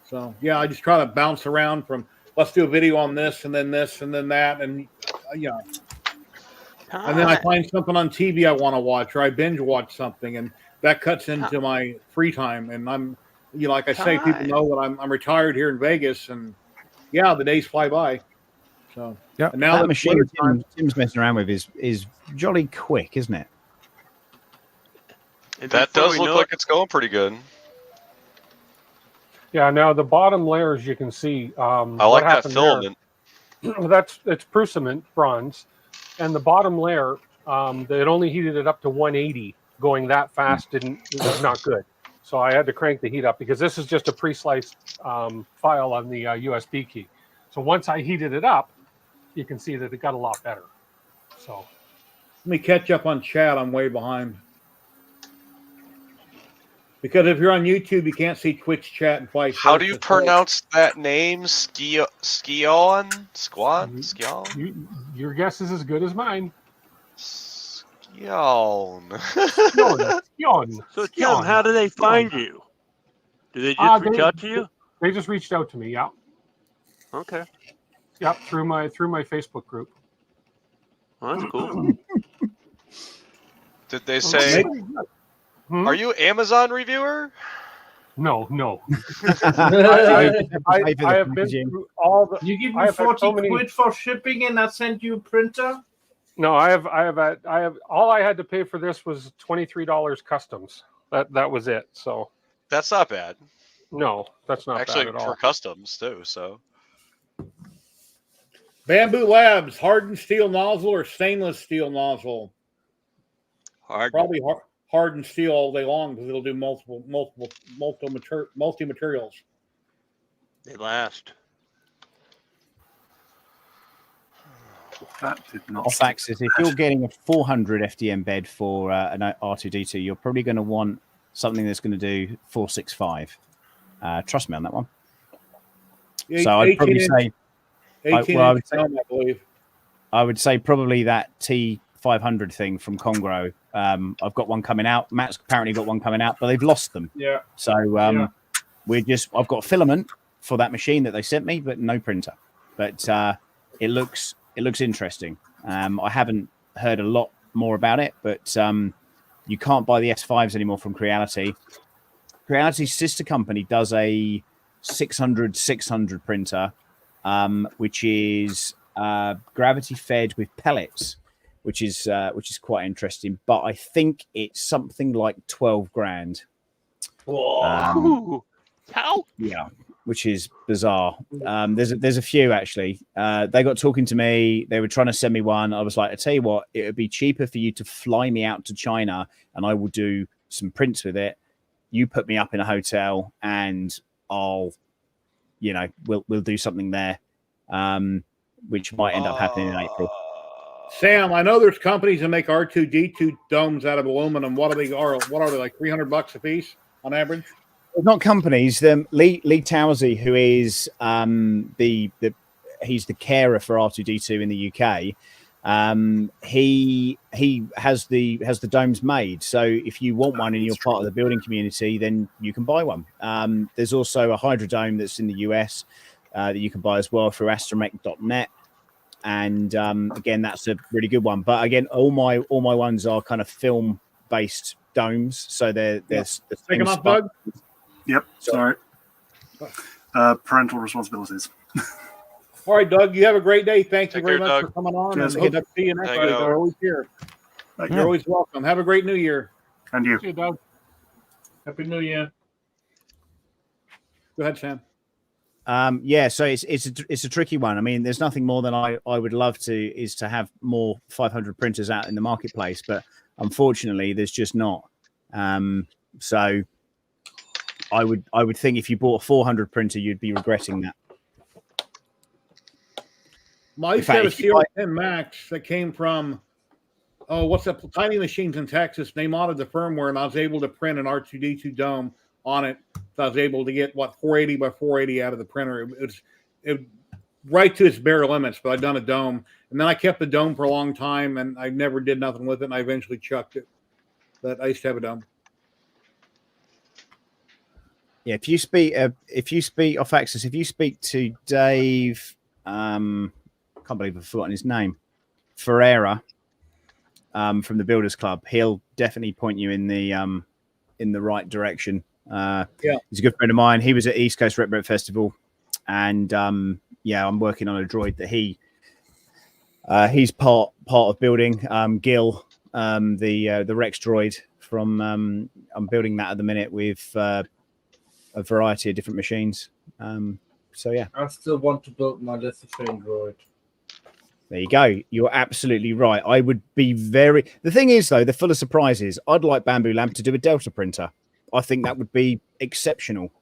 So yeah, I just try to bounce around from let's do a video on this and then that, and and then I find something on TV I want to watch, or I binge watch something, and that cuts into my free time. And I'm, like I say, people know that I'm retired here in Vegas, and the days fly by. So yeah, and now that machine Tim's messing around with is jolly quick, isn't it? That does look like it's going pretty good. Yeah, now the bottom layers you can see. I what like that happened there- filament. it's Prusament bronze, and the bottom layer, they had only heated it up to 180. Going that fast was not good. So I had to crank the heat up because this is just a pre-sliced file on the USB key. So once I heated it up, you can see that it got a lot better. So Let me catch up on chat. I'm way behind. Because if you're on YouTube, you can't see Twitch chat and vice How do you versa. pronounce that name? Skion? your guess is as good as mine. Skion. Skion. So, Tim, how do they find you? Do they just reach out to you? They just reached out to me. Yeah. Okay. Yep. Through my Facebook group. Well, that's cool. Did they say, Hmm? are you Amazon reviewer? No. I I have been through all the. You give I me have had 40 so many- quid for shipping and I sent you a printer? No, I have all I had to pay for this was $23 customs. That was it. So That's not bad. no, that's not Actually, bad at all. for customs too. So Bamboo Labs, hardened steel nozzle or stainless steel nozzle? Hard. Probably hardened steel all day long because it'll do multi materials. They last. That did not. Off axis, if you're getting a 400 FDM bed for an R2D2, you're probably going to want something that's going to do 465. Trust me on that one. So I'd probably say, 18 well, inch dome, I believe. I would say probably that T500 thing from Congro. I've got one coming out. Matt's apparently got one coming out, but they've lost them. Yeah. So I've got filament for that machine that they sent me, but no printer. But it looks interesting. I haven't heard a lot more about it, but you can't buy the S5s anymore from Creality. Creality's sister company does a 600 printer, which is gravity fed with pellets, which is quite interesting. But I think it's something like 12 grand. Whoa. How? Yeah, which is bizarre. There's a few actually. They got talking to me. They were trying to send me one. I was like, I tell you what, it would be cheaper for you to fly me out to China, and I will do some prints with it. You put me up in a hotel, and we'll do something there, which might end up happening in April. Sam, I know there's companies that make R2D2 domes out of aluminum. What are they? Like $300 a piece on average? Not companies. Lee Towsey, who is he's the carer for R2D2 in the UK. He has the domes made. So if you want one and you're part of the building community, then you can buy one. There's also a Hydrodome that's in the US that you can buy as well through astromech.net. And again, that's a really good one. But again, all my ones are kind of film based domes. So they're Taking off, Doug? Yep. Sorry. Parental responsibilities. All right, Doug, you have a great day. Thank you Take very care, much Doug. for coming on. Cheers. And good to see you next Thank week. you. We're always here. Thank You're always welcome. Have a great new year. And you. See you, Doug. Happy New Year. Go ahead, Sam. Yeah, so it's a tricky one. I mean, there's nothing more than I would love to have more 500 printers out in the marketplace, but unfortunately, there's just not. So I would think if you bought a 400 printer, you'd be regretting that. I used to have a CR10 Max that came from, what's that? Tiny Machines in Texas. They modded the firmware, and I was able to print an R2D2 dome on it. So I was able to get 480 by 480 out of the printer. It was right to its bare limits, but I'd done a dome, and then I kept the dome for a long time, and I never did nothing with it, and I eventually chucked it. But I used to have a dome. Yeah, if you speak off access, if you speak to Dave, I can't believe I've forgotten his name, Ferreira, from the Builders Club, he'll definitely point you in the right direction. He's a good friend of mine. He was at East Coast Rep Festival, and I'm working on a droid that he's part of building. Gil, the Rex droid from I'm building that at the minute with a variety of different machines. So yeah, I still want to build my lithophane droid. there you go. You're absolutely right. I would be very. The thing is, though, they're full of surprises. I'd like Bamboo Lamp to do a Delta printer. I think that would be exceptional.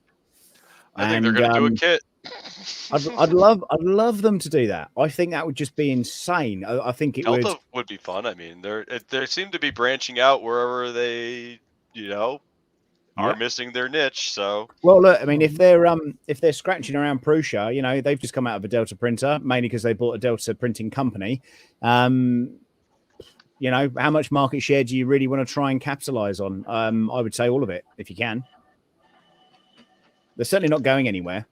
I think they're going to do a kit. I'd love them to do that. I think that would just be insane. I think it Delta would be fun. I mean, they seem to be branching out wherever they, are missing their niche. So well, look, I mean, if they're scratching around Prusa, they've just come out of a Delta printer, mainly because they bought a Delta printing company. How much market share do you really want to try and capitalize on? I would say all of it if you can. They're certainly not going anywhere.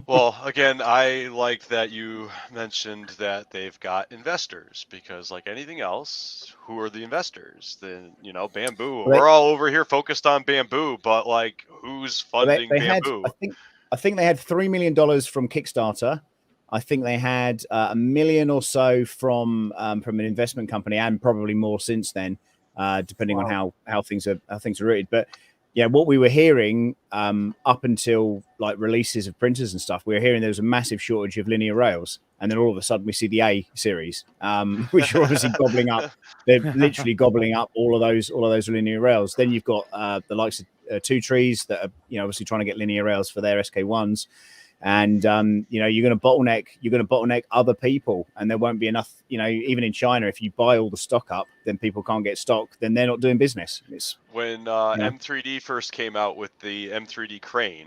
Well, again, I like that you mentioned that they've got investors, because like anything else, who are the investors? Then, Bamboo. We're all over here focused on Bamboo, but like, who's funding Bamboo? I think they had $3 million from Kickstarter. I think they had $1 million or so from an investment company, and probably more since then, depending on how things are rooted. But yeah, what we were hearing up until like releases of printers and stuff, we were hearing there was a massive shortage of linear rails, and then all of a sudden we see the A series, which are obviously gobbling up. They're literally gobbling up all of those linear rails. Then you've got the likes of Two Trees that are obviously trying to get linear rails for their SK1s. And you're going to bottleneck other people, and there won't be enough. Even in China, if you buy all the stock up, then people can't get stock. Then they're not doing business. When M3D first came out with the M3D crane,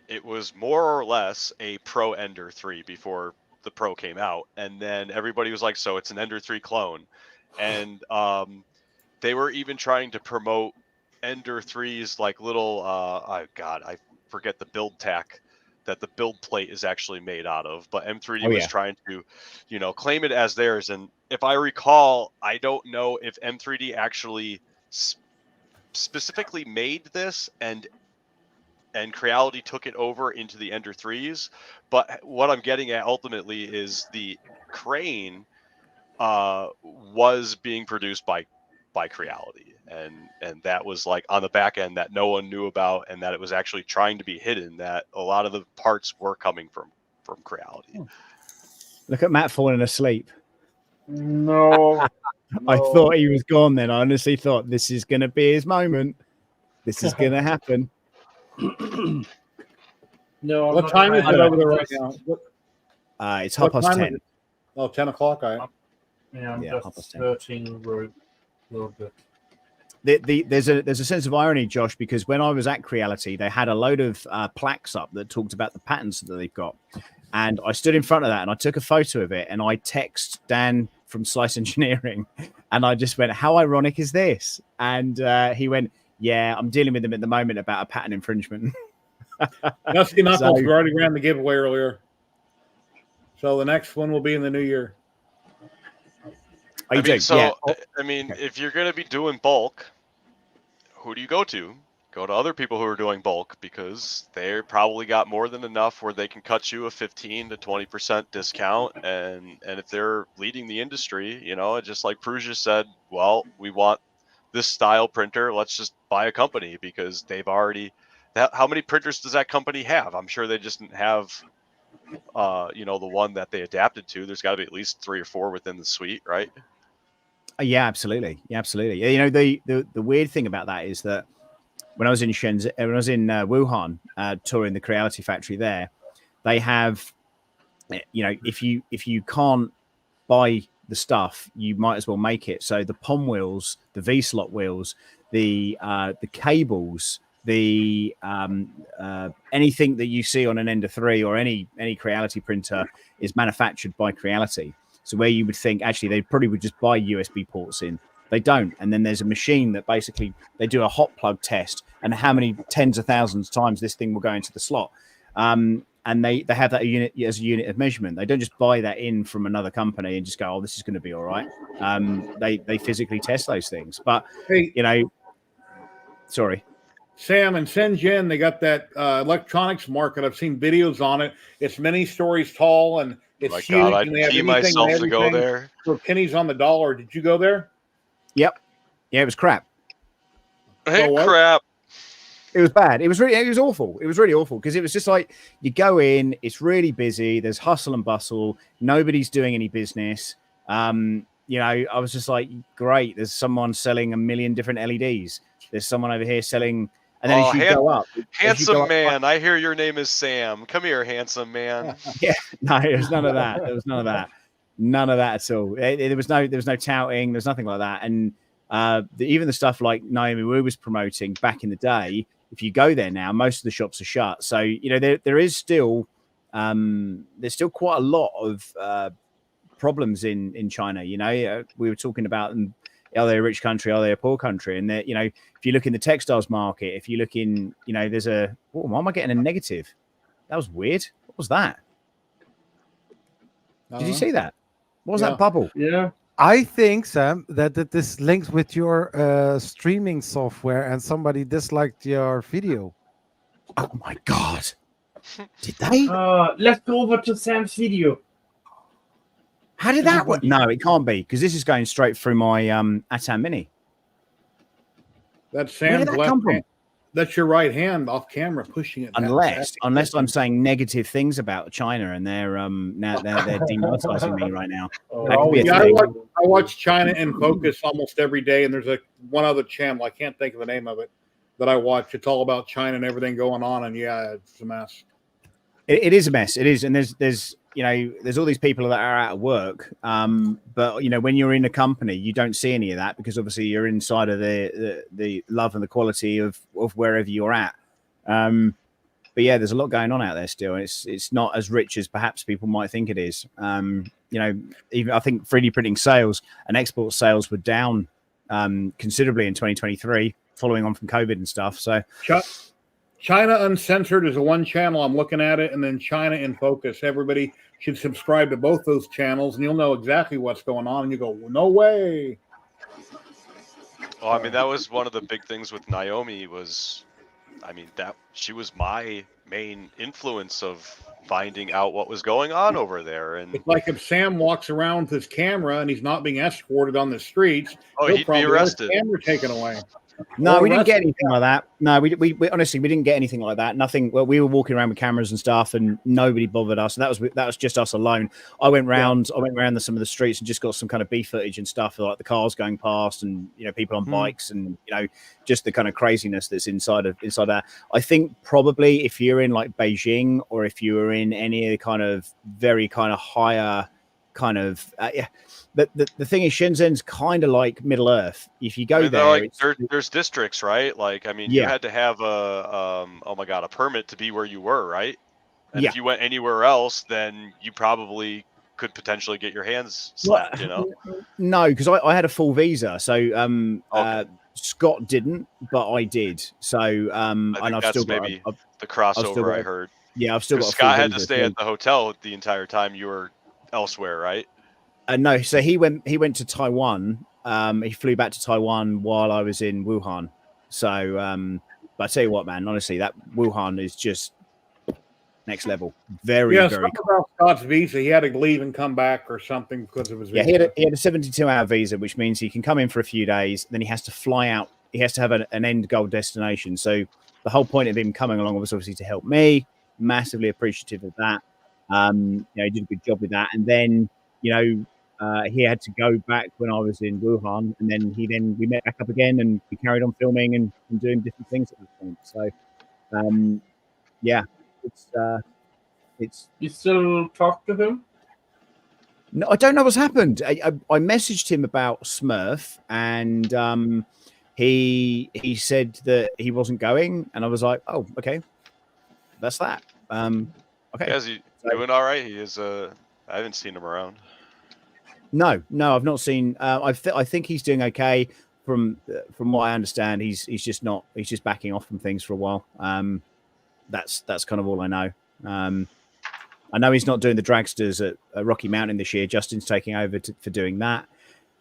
it was more or less a Pro Ender 3 before the Pro came out, and then everybody was like, "So it's an Ender 3 clone," and they were even trying to promote Ender 3's like little I forget the build tack that the build plate is actually made out of, but M3D was trying to, claim it as theirs. And if I recall, I don't know if M3D actually specifically made this and Creality took it over into the Ender 3s. But what I'm getting at ultimately is the crane was being produced by Creality, and that was like on the back end that no one knew about, and that it was actually trying to be hidden, that a lot of the parts were coming from Creality. Look at Matt falling asleep. No. I thought he was gone then. I honestly thought this is going to be his moment. This is going to happen. No. What time is it over there right now? It's 10:30. Oh, 10 o'clock. I'm just searching route a little bit. There's a sense of irony, Josh, because when I was at Creality, they had a load of plaques up that talked about the patents that they've got. And I stood in front of that and I took a photo of it, and I text Dan from Slice Engineering, and I just went, "How ironic is this?" And he went, "Yeah, I'm dealing with them at the moment about a patent infringement." Dusty Knuckles already ran the giveaway earlier, so the next one will be in the new year. If you're going to be doing bulk, who do you go to? Go to other people who are doing bulk, because they probably got more than enough where they can cut you a 15 to 20% discount. And if they're leading the industry, just like Prusa said, well, we want this style printer. Let's just buy a company, because they've already. How many printers does that company have? I'm sure they just didn't have, the one that they adapted to. There's got to be at least 3 or 4 within the suite, right? Yeah, absolutely. The weird thing about that is that when I was in Wuhan, touring the Creality factory there, they have, if you can't buy the stuff, you might as well make it. So the POM wheels, the V-slot wheels, the cables, the anything that you see on an Ender 3 or any Creality printer is manufactured by Creality. So where you would think actually they probably would just buy USB ports in, they don't. And then there's a machine that basically they do a hot plug test and how many tens of thousands times this thing will go into the slot. And they have that unit as a unit of measurement. They don't just buy that in from another company and just go, "Oh, this is going to be all right." They physically test those things. But hey, sorry, Sam, in Shenzhen, they got that electronics market. I've seen videos on it. It's many stories tall and it's huge. God, and they have I'd anything myself and to go there for pennies on the dollar. Did you go there? Yep. Yeah, it was crap. Hey, crap. It was bad. It was awful. It was really awful because it was just like you go in, it's really busy. There's hustle and bustle. Nobody's doing any business. You know, I was just like, great. There's someone selling 1 million different LEDs. There's someone over here selling. And then as you go up, handsome man. I hear your name is Sam. Come here, handsome man. Yeah, no, there's none of that. There was none of that. None of that at all. There was no touting. There's nothing like that. And even the stuff like Naomi Wu was promoting back in the day. If you go there now, most of the shops are shut. So you know there is still there's still quite a lot of problems in China. You know, we were talking about them. Are they a rich country? Are they a poor country? And you know, if you look in the textiles market, if you look in, you know, there's a. Oh, why am I getting a negative? That was weird. What was that? Did you see that? What was that bubble? Yeah. I think, Sam, that this links with your streaming software and somebody disliked your video. Oh my God. Did they? Let's go over to Sam's video. How did that work? No, it can't be because this is going straight through my Atam Mini. That's Sam's left hand. That's your right hand off camera pushing it. Unless I'm saying negative things about China and they're now they're demonetizing me right now. That could be a thing. I watch China in Focus almost every day, and there's one other channel, I can't think of the name of it, that I watch. It's all about China and everything going on, and yeah, it's a mess. It is a mess. It is, and there's you know, there's all these people that are out of work. But you know, when you're in a company, you don't see any of that because obviously you're inside of the love and the quality of wherever you're at. But yeah, there's a lot going on out there still. It's not as rich as perhaps people might think it is. You know, even I think 3D printing sales and export sales were down considerably in 2023, following on from COVID and stuff. So. China Uncensored is the one channel I'm looking at it, and then China in Focus. Everybody should subscribe to both those channels, and you'll know exactly what's going on. And you go, no way. Well, I mean, that was one of the big things with Naomi was, I mean, that she was my main influence of finding out what was going on over there. And it's like if Sam walks around with his camera and he's not being escorted on the streets, he'd be arrested. His camera taken away. No, we didn't get anything like that. No, we honestly we didn't get anything like that. Nothing. Well, we were walking around with cameras and stuff, and nobody bothered us. And that was just us alone. I went round some of the streets and just got some kind of B footage and stuff, like the cars going past, and you know, people on bikes, and you know, just the kind of craziness that's inside that. I think probably if you're in like Beijing or if you were in any of the kind of very kind of higher kind of the thing is Shenzhen's kind of like Middle Earth. If you go there's districts, right? Like, I mean, you had to have a permit to be where you were, right? And if you went anywhere else, then you probably could potentially get your hands slapped, you know? No, because I had a full visa. So Scott didn't, but I did. So and I've still got the crossover I heard. Yeah, I've still got Scott had to stay at the hotel the entire time you were elsewhere, right? No, so he went to Taiwan. He flew back to Taiwan while I was in Wuhan. So, but I tell you what, man, honestly, that Wuhan is just next level. Very, very. About Scott's visa, he had to leave and come back or something because of his visa. Yeah, he had a 72-hour visa, which means he can come in for a few days, then he has to fly out. He has to have an end goal destination. So the whole point of him coming along was obviously to help me. Massively appreciative of that. You know, he did a good job with that, and then you know. He had to go back when I was in Wuhan, and then we met back up again, and we carried on filming and doing different things at that point. So, yeah, it's. You still talk to him? No, I don't know what's happened. I messaged him about Smurf, and he said that he wasn't going, and I was like, oh, okay, that's that. Okay, is he doing all right? He is. I haven't seen him around. No, I've not seen. I think he's doing okay. From what I understand, he's just not. He's just backing off from things for a while. That's kind of all I know. I know he's not doing the dragsters at Rocky Mountain this year. Justin's taking over for doing that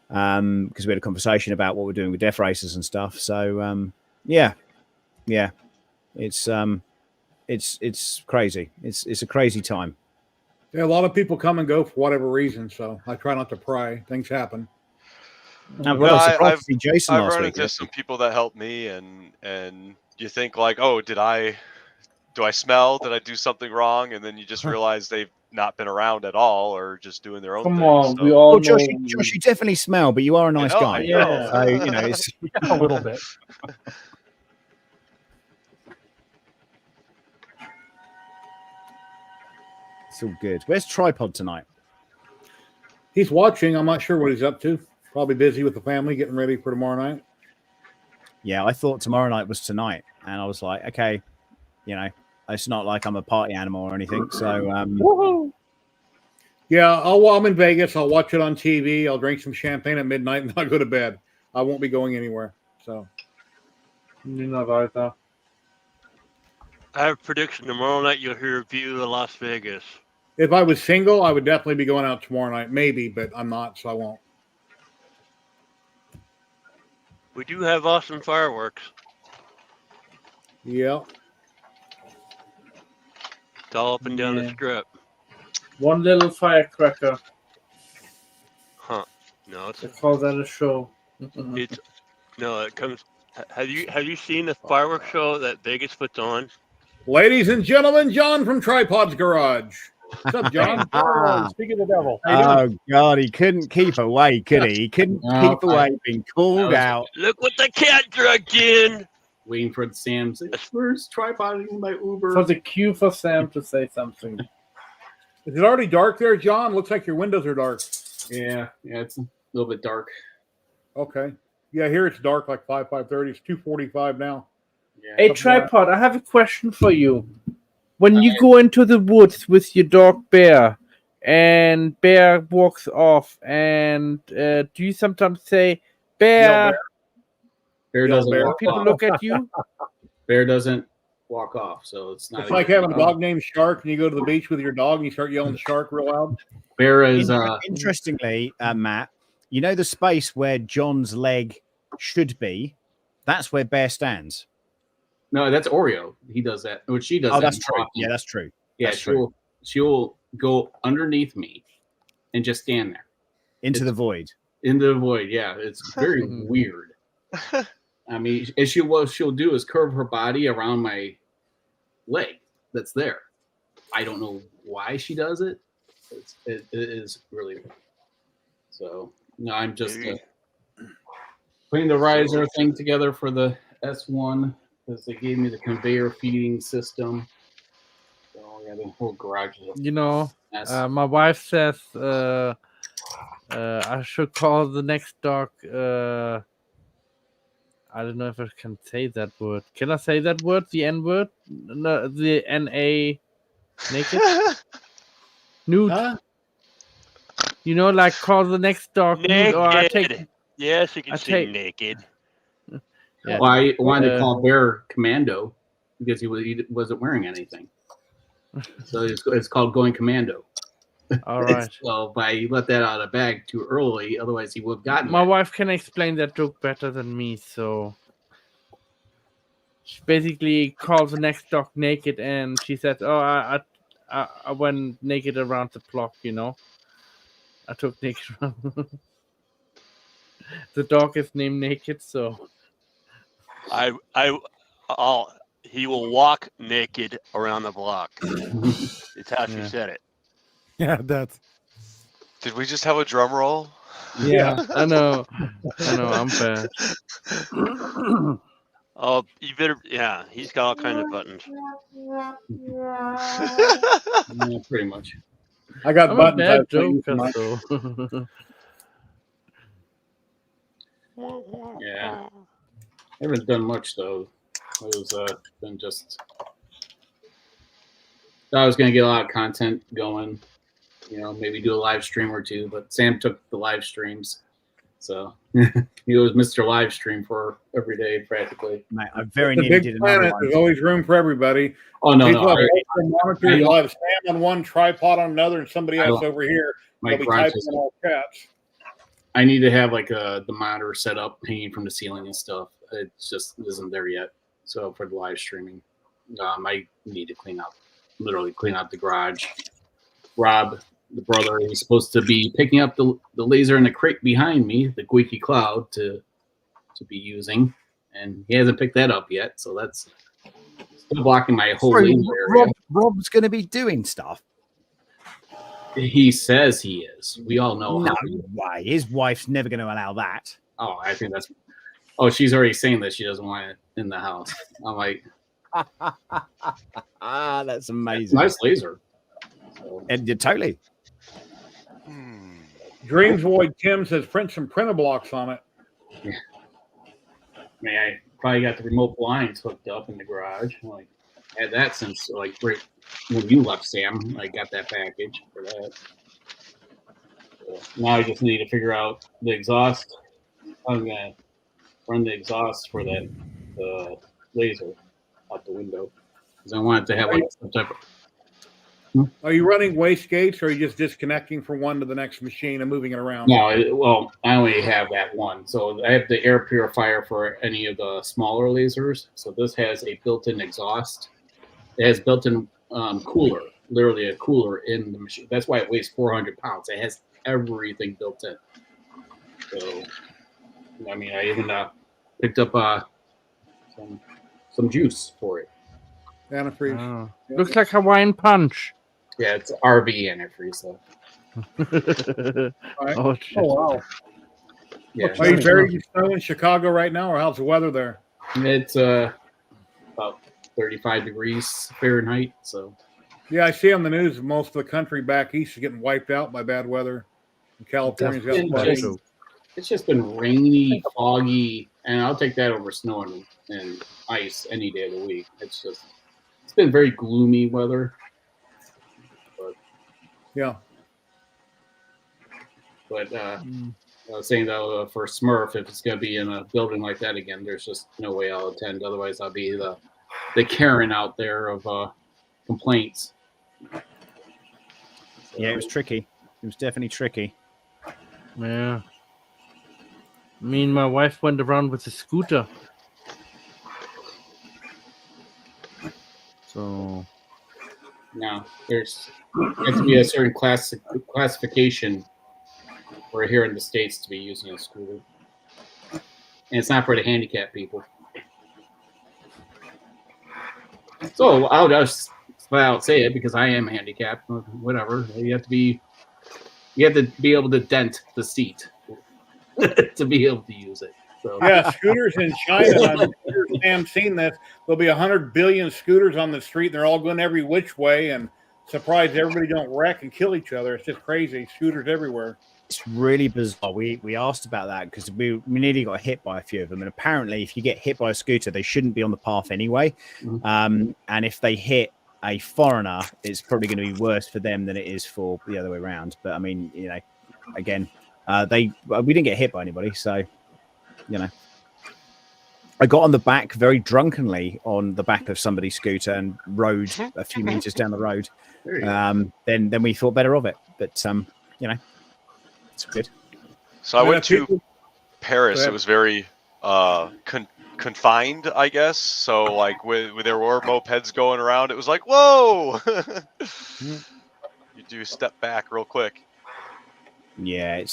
because we had a conversation about what we're doing with death races and stuff. So yeah, it's crazy. It's a crazy time. Yeah, a lot of people come and go for whatever reason, so I try not to pry. Things happen. I've run into some people that helped me, and you think like, oh, do I smell? Did I do something wrong? And then you just realize they've not been around at all, or just doing their own Come thing. on, So. we all Oh, know. Josh, you definitely smell, but you are a nice guy. Yeah. So, you know, it's A little bit. it's all good. Where's Tripod tonight? He's watching. I'm not sure what he's up to. Probably busy with the family, getting ready for tomorrow night. Yeah, I thought tomorrow night was tonight, and I was like, okay, you know, it's not like I'm a party animal or anything. So, Yeah, I'm in Vegas. I'll watch it on TV. I'll drink some champagne at midnight, and I'll go to bed. I won't be going anywhere. So, You're not either. I have a prediction. Tomorrow night you'll hear a view of Las Vegas. if I was single, I would definitely be going out tomorrow night. Maybe, but I'm not, so I won't. We do have awesome fireworks. Yeah. It's all up and down the Yeah. strip. One little firecracker. Huh. No, They call that a show. it's no, it comes. Have you seen the fireworks show that Vegas puts on? Ladies and gentlemen, John from Tripod's Garage. What's up, John? Speak of the devil. Oh God, he couldn't keep away, could he? He couldn't No, keep away being called out. Look what the cat dragged in. Waiting for Sam to say, where's Tripod in my Uber? For the cue for Sam to say something. Is it already dark there, John? Looks like your windows are dark. Yeah, it's a little bit dark. Okay. Yeah, here it's dark, like 5:30. It's 2:45 now. Yeah. Hey, Tripod, I have a question for you. When you go into the woods with your dog Bear, and Bear walks off, and do you sometimes say, Bear? Bear doesn't Bear. walk People off. look at you? Bear doesn't walk off, so it's not. It's like having a dog named Shark, and you go to the beach with your dog, and you start yelling Shark real loud. Bear is Interestingly, Matt, you know the space where John's leg should be? That's where Bear stands. no, that's Oreo. He does that. Which she does. Oh, that that's true. often. Yeah, that's true. Yeah, That's true. she'll go underneath me and just stand there Into the void. in the void. Yeah, it's very weird. I mean, and she'll do is curve her body around my leg that's there. I don't know why she does it. It is really weird. So no, I'm just putting the riser thing together for the S1 because they gave me the conveyor feeding system. So yeah, the whole garage is You know, mess. my wife says I should call the next dog. I don't know if I can say that word. Can I say that word? The N word? No, the NA naked? Nude. Huh? You know, like call the next dog nude, or I Naked. take. Yes, you can I say take- naked. Yeah. Well, I wanted to call Bear Commando because he wasn't wearing anything. So it's called going commando. All right. So but I let that out of the bag too early, otherwise he would have gotten My it. wife can explain that joke better than me, so she basically calls the next dog naked, and she says, "Oh, I went naked around the block, you know. I took naked around." The dog is named Naked, so He will walk naked around the block. It's how she Yeah. said it. Yeah, that's Did we just have a drum roll? yeah, I know, I'm bad. Oh, you better. Yeah, he's got all kinds of buttons. Yeah, pretty much. I got I'm a buttons. I bad was waiting for joker, my- so Yeah. I haven't done much though. It was been just thought I was gonna get a lot of content going, you know, maybe do a live stream or two, but Sam took the live streams. So he was Mr. Live Stream for every day practically. Mate, I very The nearly big did another planet. one. There's always room for everybody. Oh no, People no, have multiple monitors. You'll have Sam on one, Tripod on another, and somebody else over here. my They'll be garage typing is, in all caps. I need to have like the monitor set up hanging from the ceiling and stuff. It just isn't there yet. So for the live streaming, I need to literally clean out the garage. Rob, the brother, he's supposed to be picking up the laser in the crate behind me, the Gweeky Cloud, to be using. and he hasn't picked that up yet. So that's still blocking my whole Sorry, laser area. Rob's going to be doing stuff. He says he is. We all know No how. way. His wife's never going to allow that. Oh, I think that's. Oh, she's already saying that she doesn't want it in the house. I'm like, That's amazing. nice laser. So, And totally. Dreams Void Tim says print some printer blocks on it. I mean, I probably got the remote blinds hooked up in the garage. Like, had that since like right when you left, Sam. I got that package for that. So now I just need to figure out the exhaust. I'm gonna run the exhaust for that laser out the window because I want it to have like some type of. Are you running wastegates, or are you just disconnecting from one to the next machine and moving it around? No, well, I only have that one. So I have the air purifier for any of the smaller lasers. So this has a built-in exhaust. It has built-in cooler, literally a cooler in the machine. That's why it weighs 400 pounds. It has everything built in. So, I mean, I even picked up some juice for it. Antifreeze. Oh. Looks like Hawaiian Punch. Yeah, it's RV antifreeze. So. Right. Oh, shit. wow. Yeah, Are you very snow in Chicago right now, or how's the weather there? it's about 35 degrees Fahrenheit. So Yeah, I see on the news most of the country back east is getting wiped out by bad weather. And California's got flooding. it's just been rainy, foggy, and I'll take that over snow and ice any day of the week. It's been very gloomy weather. Yeah. But I was saying though, for Smurf, if it's going to be in a building like that again, there's just no way I'll attend. Otherwise, I'll be the Karen out there of complaints. So, Yeah, it was tricky. It was definitely tricky. Yeah. Me and my wife went around with a scooter. So now there's has to be a certain classification for here in the States to be using a scooter, and it's not for the handicapped people. So I'll just flat out say it because I am handicapped. Whatever, you have to be able to dent the seat to be able to use it. So. Yeah, scooters in China. I'm sure Sam's seen this. There'll be 100 billion scooters on the street, and they're all going every which way, and surprised everybody don't wreck and kill each other. It's just crazy. Scooters everywhere. It's really bizarre. We asked about that because we nearly got hit by a few of them, and apparently, if you get hit by a scooter, they shouldn't be on the path anyway. And if they hit a foreigner, it's probably going to be worse for them than it is for the other way around. But I mean, you know, again, we didn't get hit by anybody, so. You know, I got on the back very drunkenly on the back of somebody's scooter and rode a few meters down the road. Then we thought better of it, but you know, it's good. So I went to Paris. It was very confined, I guess. So like with there were mopeds going around, it was like, whoa! You do step back real quick. Yeah,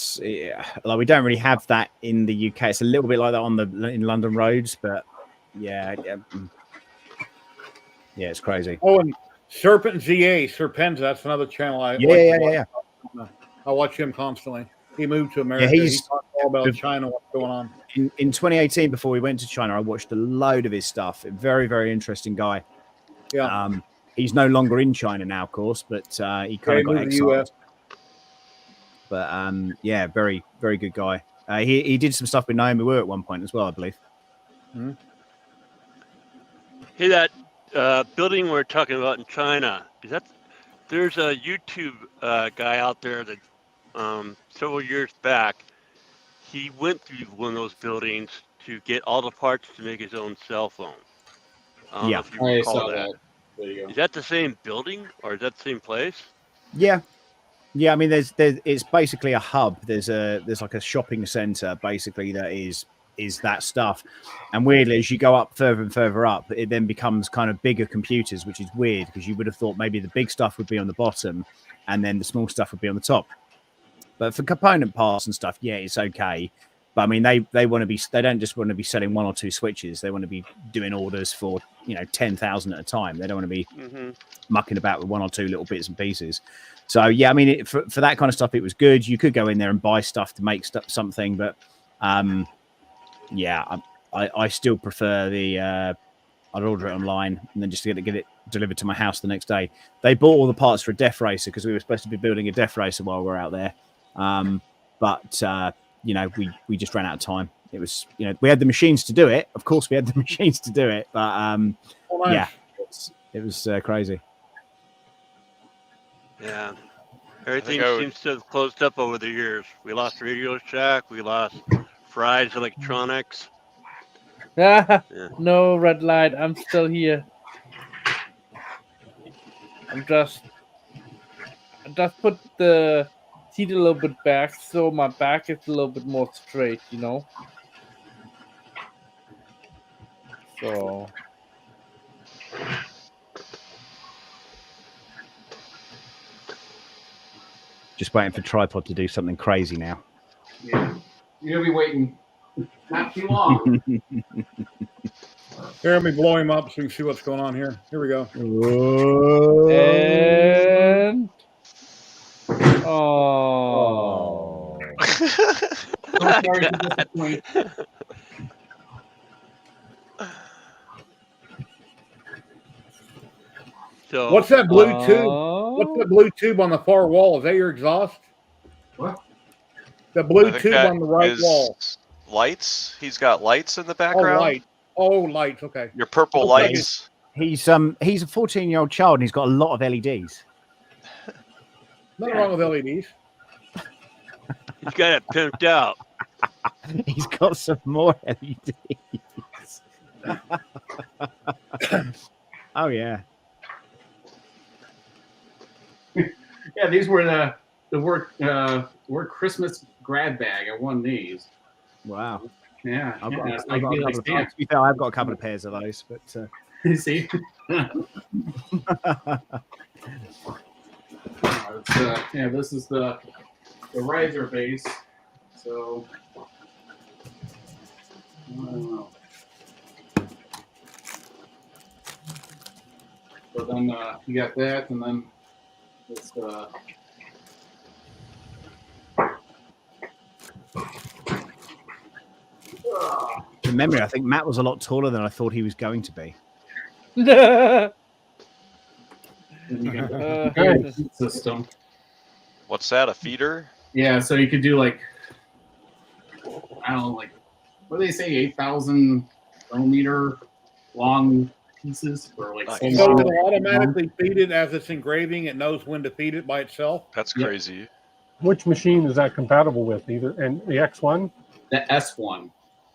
like we don't really have that in the UK. It's a little bit like that in London roads, but yeah, it's crazy. Oh, and Serpent ZA, Serpenza, that's another channel I watch him constantly. He moved to America. Yeah, he talks all about China, what's going on. In 2018, before we went to China, I watched a load of his stuff. A very, very interesting guy. Yeah. He's no longer in China now, of course, but he kind of got exiled. But yeah, very, very good guy. He did some stuff with Naomi Wu at one point as well, I believe. Mm-hmm. Hey, that building we're talking about in China, there's a YouTube guy out there that several years back, he went through one of those buildings to get all the parts to make his own cell phone. Yeah, if you recall that. Video. Is that the same building or is that the same place? Yeah. Yeah, I mean, it's basically a hub. There's like a shopping center basically that is that stuff. And weirdly, as you go up further and further up, it then becomes kind of bigger computers, which is weird because you would have thought maybe the big stuff would be on the bottom and then the small stuff would be on the top. But for component parts and stuff, yeah, it's okay. But I mean, they want to be. They don't just want to be selling 1 or 2 switches. They want to be doing orders for 10,000 at a time. They don't want to be mucking about with 1 or 2 little bits and pieces. So yeah, I mean, for that kind of stuff, it was good. You could go in there and buy stuff to make something, but yeah, I still prefer the. I'd order it online and then just get it delivered to my house the next day. They bought all the parts for a Death Racer because we were supposed to be building a Death Racer while we were out there, but we just ran out of time. It was we had the machines to do it. Of course, we had the machines to do it, but yeah, it was crazy. Yeah. Everything I would- seems to have closed up over the years. We lost Radio Shack. We lost Fry's Electronics. No red light. I'm still here. I just put the seat a little bit back so my back is a little bit more straight, So Just waiting for Tripod to do something crazy now. Yeah, you're gonna be waiting not too long. Here, let me blow him up so you can see what's going on here. Here we go. and oh. I'm sorry to disappoint. So What's that blue tube? What's the blue tube on the far wall? Is that your exhaust? What? The blue I think tube that on the right is wall. Lights. He's got lights in the Oh, background. light. Oh, lights. Okay. Your purple Okay. lights. He's a 14-year-old child and he's got a lot of LEDs. Nothing wrong with LEDs. he's got it pimped out. He's got some more LEDs. Oh yeah. Yeah, these were the work Christmas grab bag. I won these. Wow. Yeah, I've got, yeah, I've got a couple of pairs of those, but you see. Yeah, this is the riser base. So I don't know. So then you got that, and then this. from memory, I think Matt was a lot taller than I thought he was going to be. System. What's that? A feeder? Yeah, so you could do like, I don't know, like, what do they say, 8,000 millimeter long pieces for like. Nice. So it'll automatically feed it as it's engraving. It knows when to feed it by itself. That's crazy. Which machine is that compatible with? Either and the X1, The S1.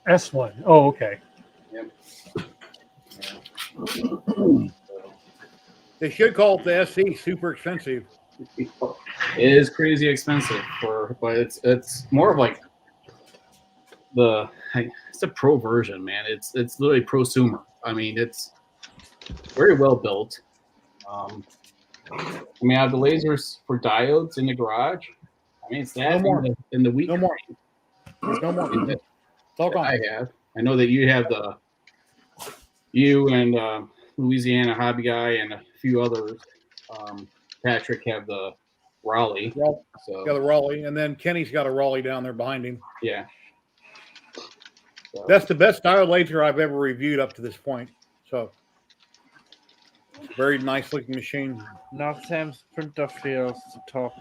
S1. Oh, okay. Yep. They should call it the SE. Super expensive. It is crazy expensive but it's more of like it's a pro version, man. It's literally prosumer. I mean, it's very well built. I mean, I have the lasers for diodes in the garage. I mean, it's that No more. in the week. No more. No more. Talk on. I have. I know that you have you and Louisiana Hobby Guy and a few others. Patrick have the Raleigh. Got So the Raleigh, and then Kenny's got a Raleigh down there behind him. yeah. So, That's the best diode laser I've ever reviewed up to this point. So, very nice looking machine. Now Sam's printer fails to talk.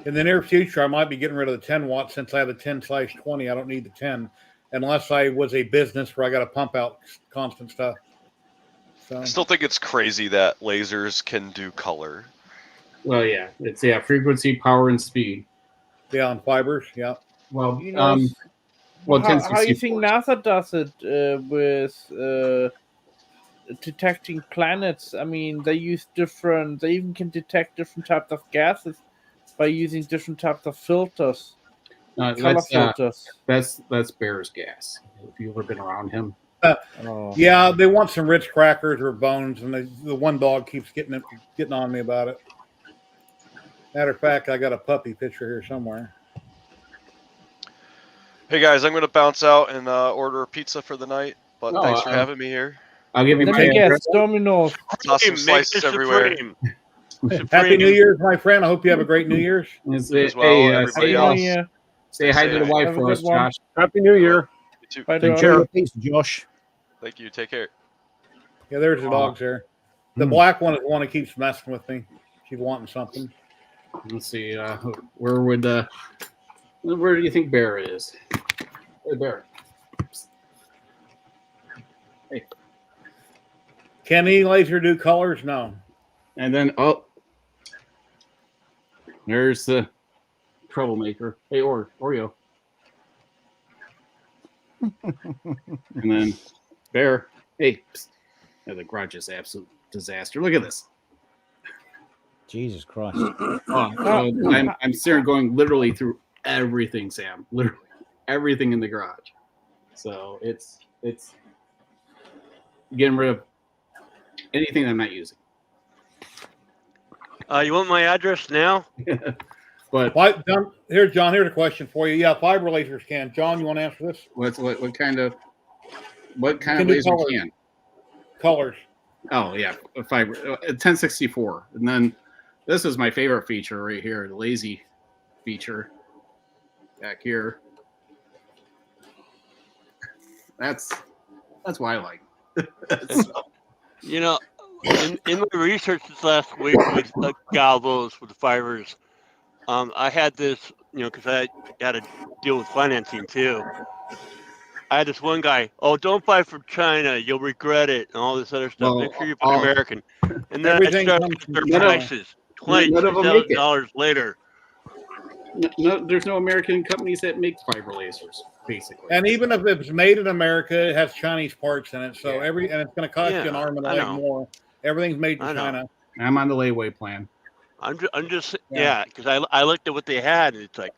In the near future, I might be getting rid of the 10 watts since I have the 10/20. I don't need the 10 unless I was a business where I got to pump out constant stuff. So, I still think it's crazy that lasers can do color. well, yeah, it's frequency, power, and speed. yeah, on fibers. Yeah. Well, You know, well, how you 1064. think NASA does it with detecting planets? I mean, they use different. They even can detect different types of gases by using different types of filters, color filters. That's Bear's gas. Have you ever been around him? Oh. Yeah, they want some Ritz crackers or bones, and the one dog keeps getting on me about it. Matter of fact, I got a puppy picture here somewhere. Hey guys, I'm gonna bounce out and order a pizza for the night. But No, thanks for having me here. I'll give you Let my me guess, address. Domino's. Awesome Make slices it everywhere. supreme. Happy New Supreme. Year's, my friend. I hope you have a great New Year's. As well, everybody Happy New else. Year. Say hi to the safe. wife Have a for good us, one. Josh. Happy New Year. You too. Bye, Enjoy dog. your pizza, Josh. Thank you. Take care. Yeah, there's the dogs there. The black one is the one that keeps messing with me. She's wanting something. Let's see. Where do you think Bear is? Hey, Bear. Hey. Can E-Laser do colors? No. And then there's the troublemaker. Hey, Oreo. And then Bear. Hey, psst. Yeah, the garage is absolute disaster. Look at this. Jesus Christ. I'm staring, going literally through everything, Sam. Literally everything in the garage. So it's getting rid of anything I'm not using. You want my address now? But John, here's a question for you. Yeah, fiber lasers can. John, you want to answer this? what kind of do laser colors. can? Colors. Oh yeah, a fiber 1064. And then this is my favorite feature right here, the lazy feature back here. That's what I like. You know, in my research this last week with galvos with the fibers, I had this, because I had to deal with financing too. I had this one guy, don't buy from China, you'll regret it, and all this other stuff. Well, Make sure you buy American. And then I everything started comes to their from China. prices $22,000 later. No, there's no American companies that make fiber lasers, basically. And even if it's made in America, it has Chinese parts in it. So and it's going to cost you an arm and a leg more. Everything's made in China. I'm on the layaway plan. I'm just because I looked at what they had, and it's like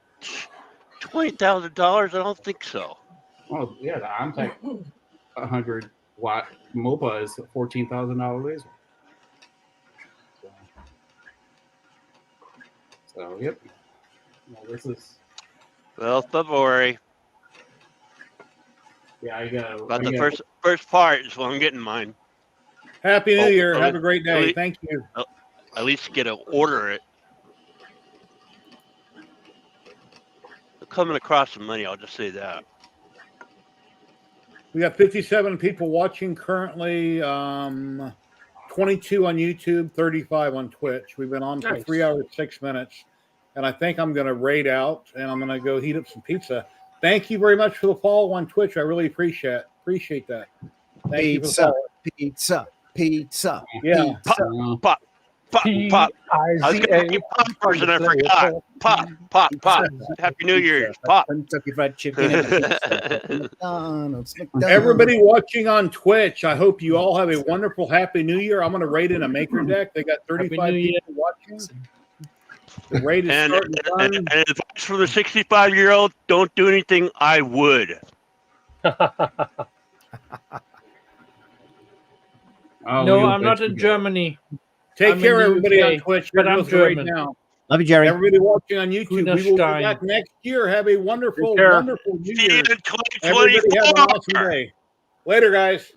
$20,000. I don't think so. Oh yeah, the Ontech 100 watt MOPA is a $14,000 laser. So yep. Well, this is. Well, February. Yeah, I got. But the first part is what I'm getting mine. Happy New Year. Have a great day. Thank you. At least get to order it. I'm coming across some money. I'll just say that. We got 57 people watching currently, 22 on YouTube, 35 on Twitch. We've been on for 3 hours, 6 minutes. And I think I'm going to raid out, and I'm going to go heat up some pizza. Thank you very much for the follow on Twitch. I really appreciate that. Thank you for the follow. Pizza. Yeah. Pop. I was going to get poppers and I forgot. Pop. Happy New Year's. Pop. Kentucky Fried Chicken. Everybody watching on Twitch, I hope you all have a wonderful Happy New Year. I'm going to raid in a maker deck. They got 35 people watching. The raid is starting to run. And advice from the 65-year-old, don't do anything I would. No, I'm not in Germany. Take care, everybody on Twitch. But I'm German. Right now. Love you, Jerry. Everybody watching on YouTube, we will be back next year. Have a wonderful New Year. Everybody have an awesome day. Later, guys.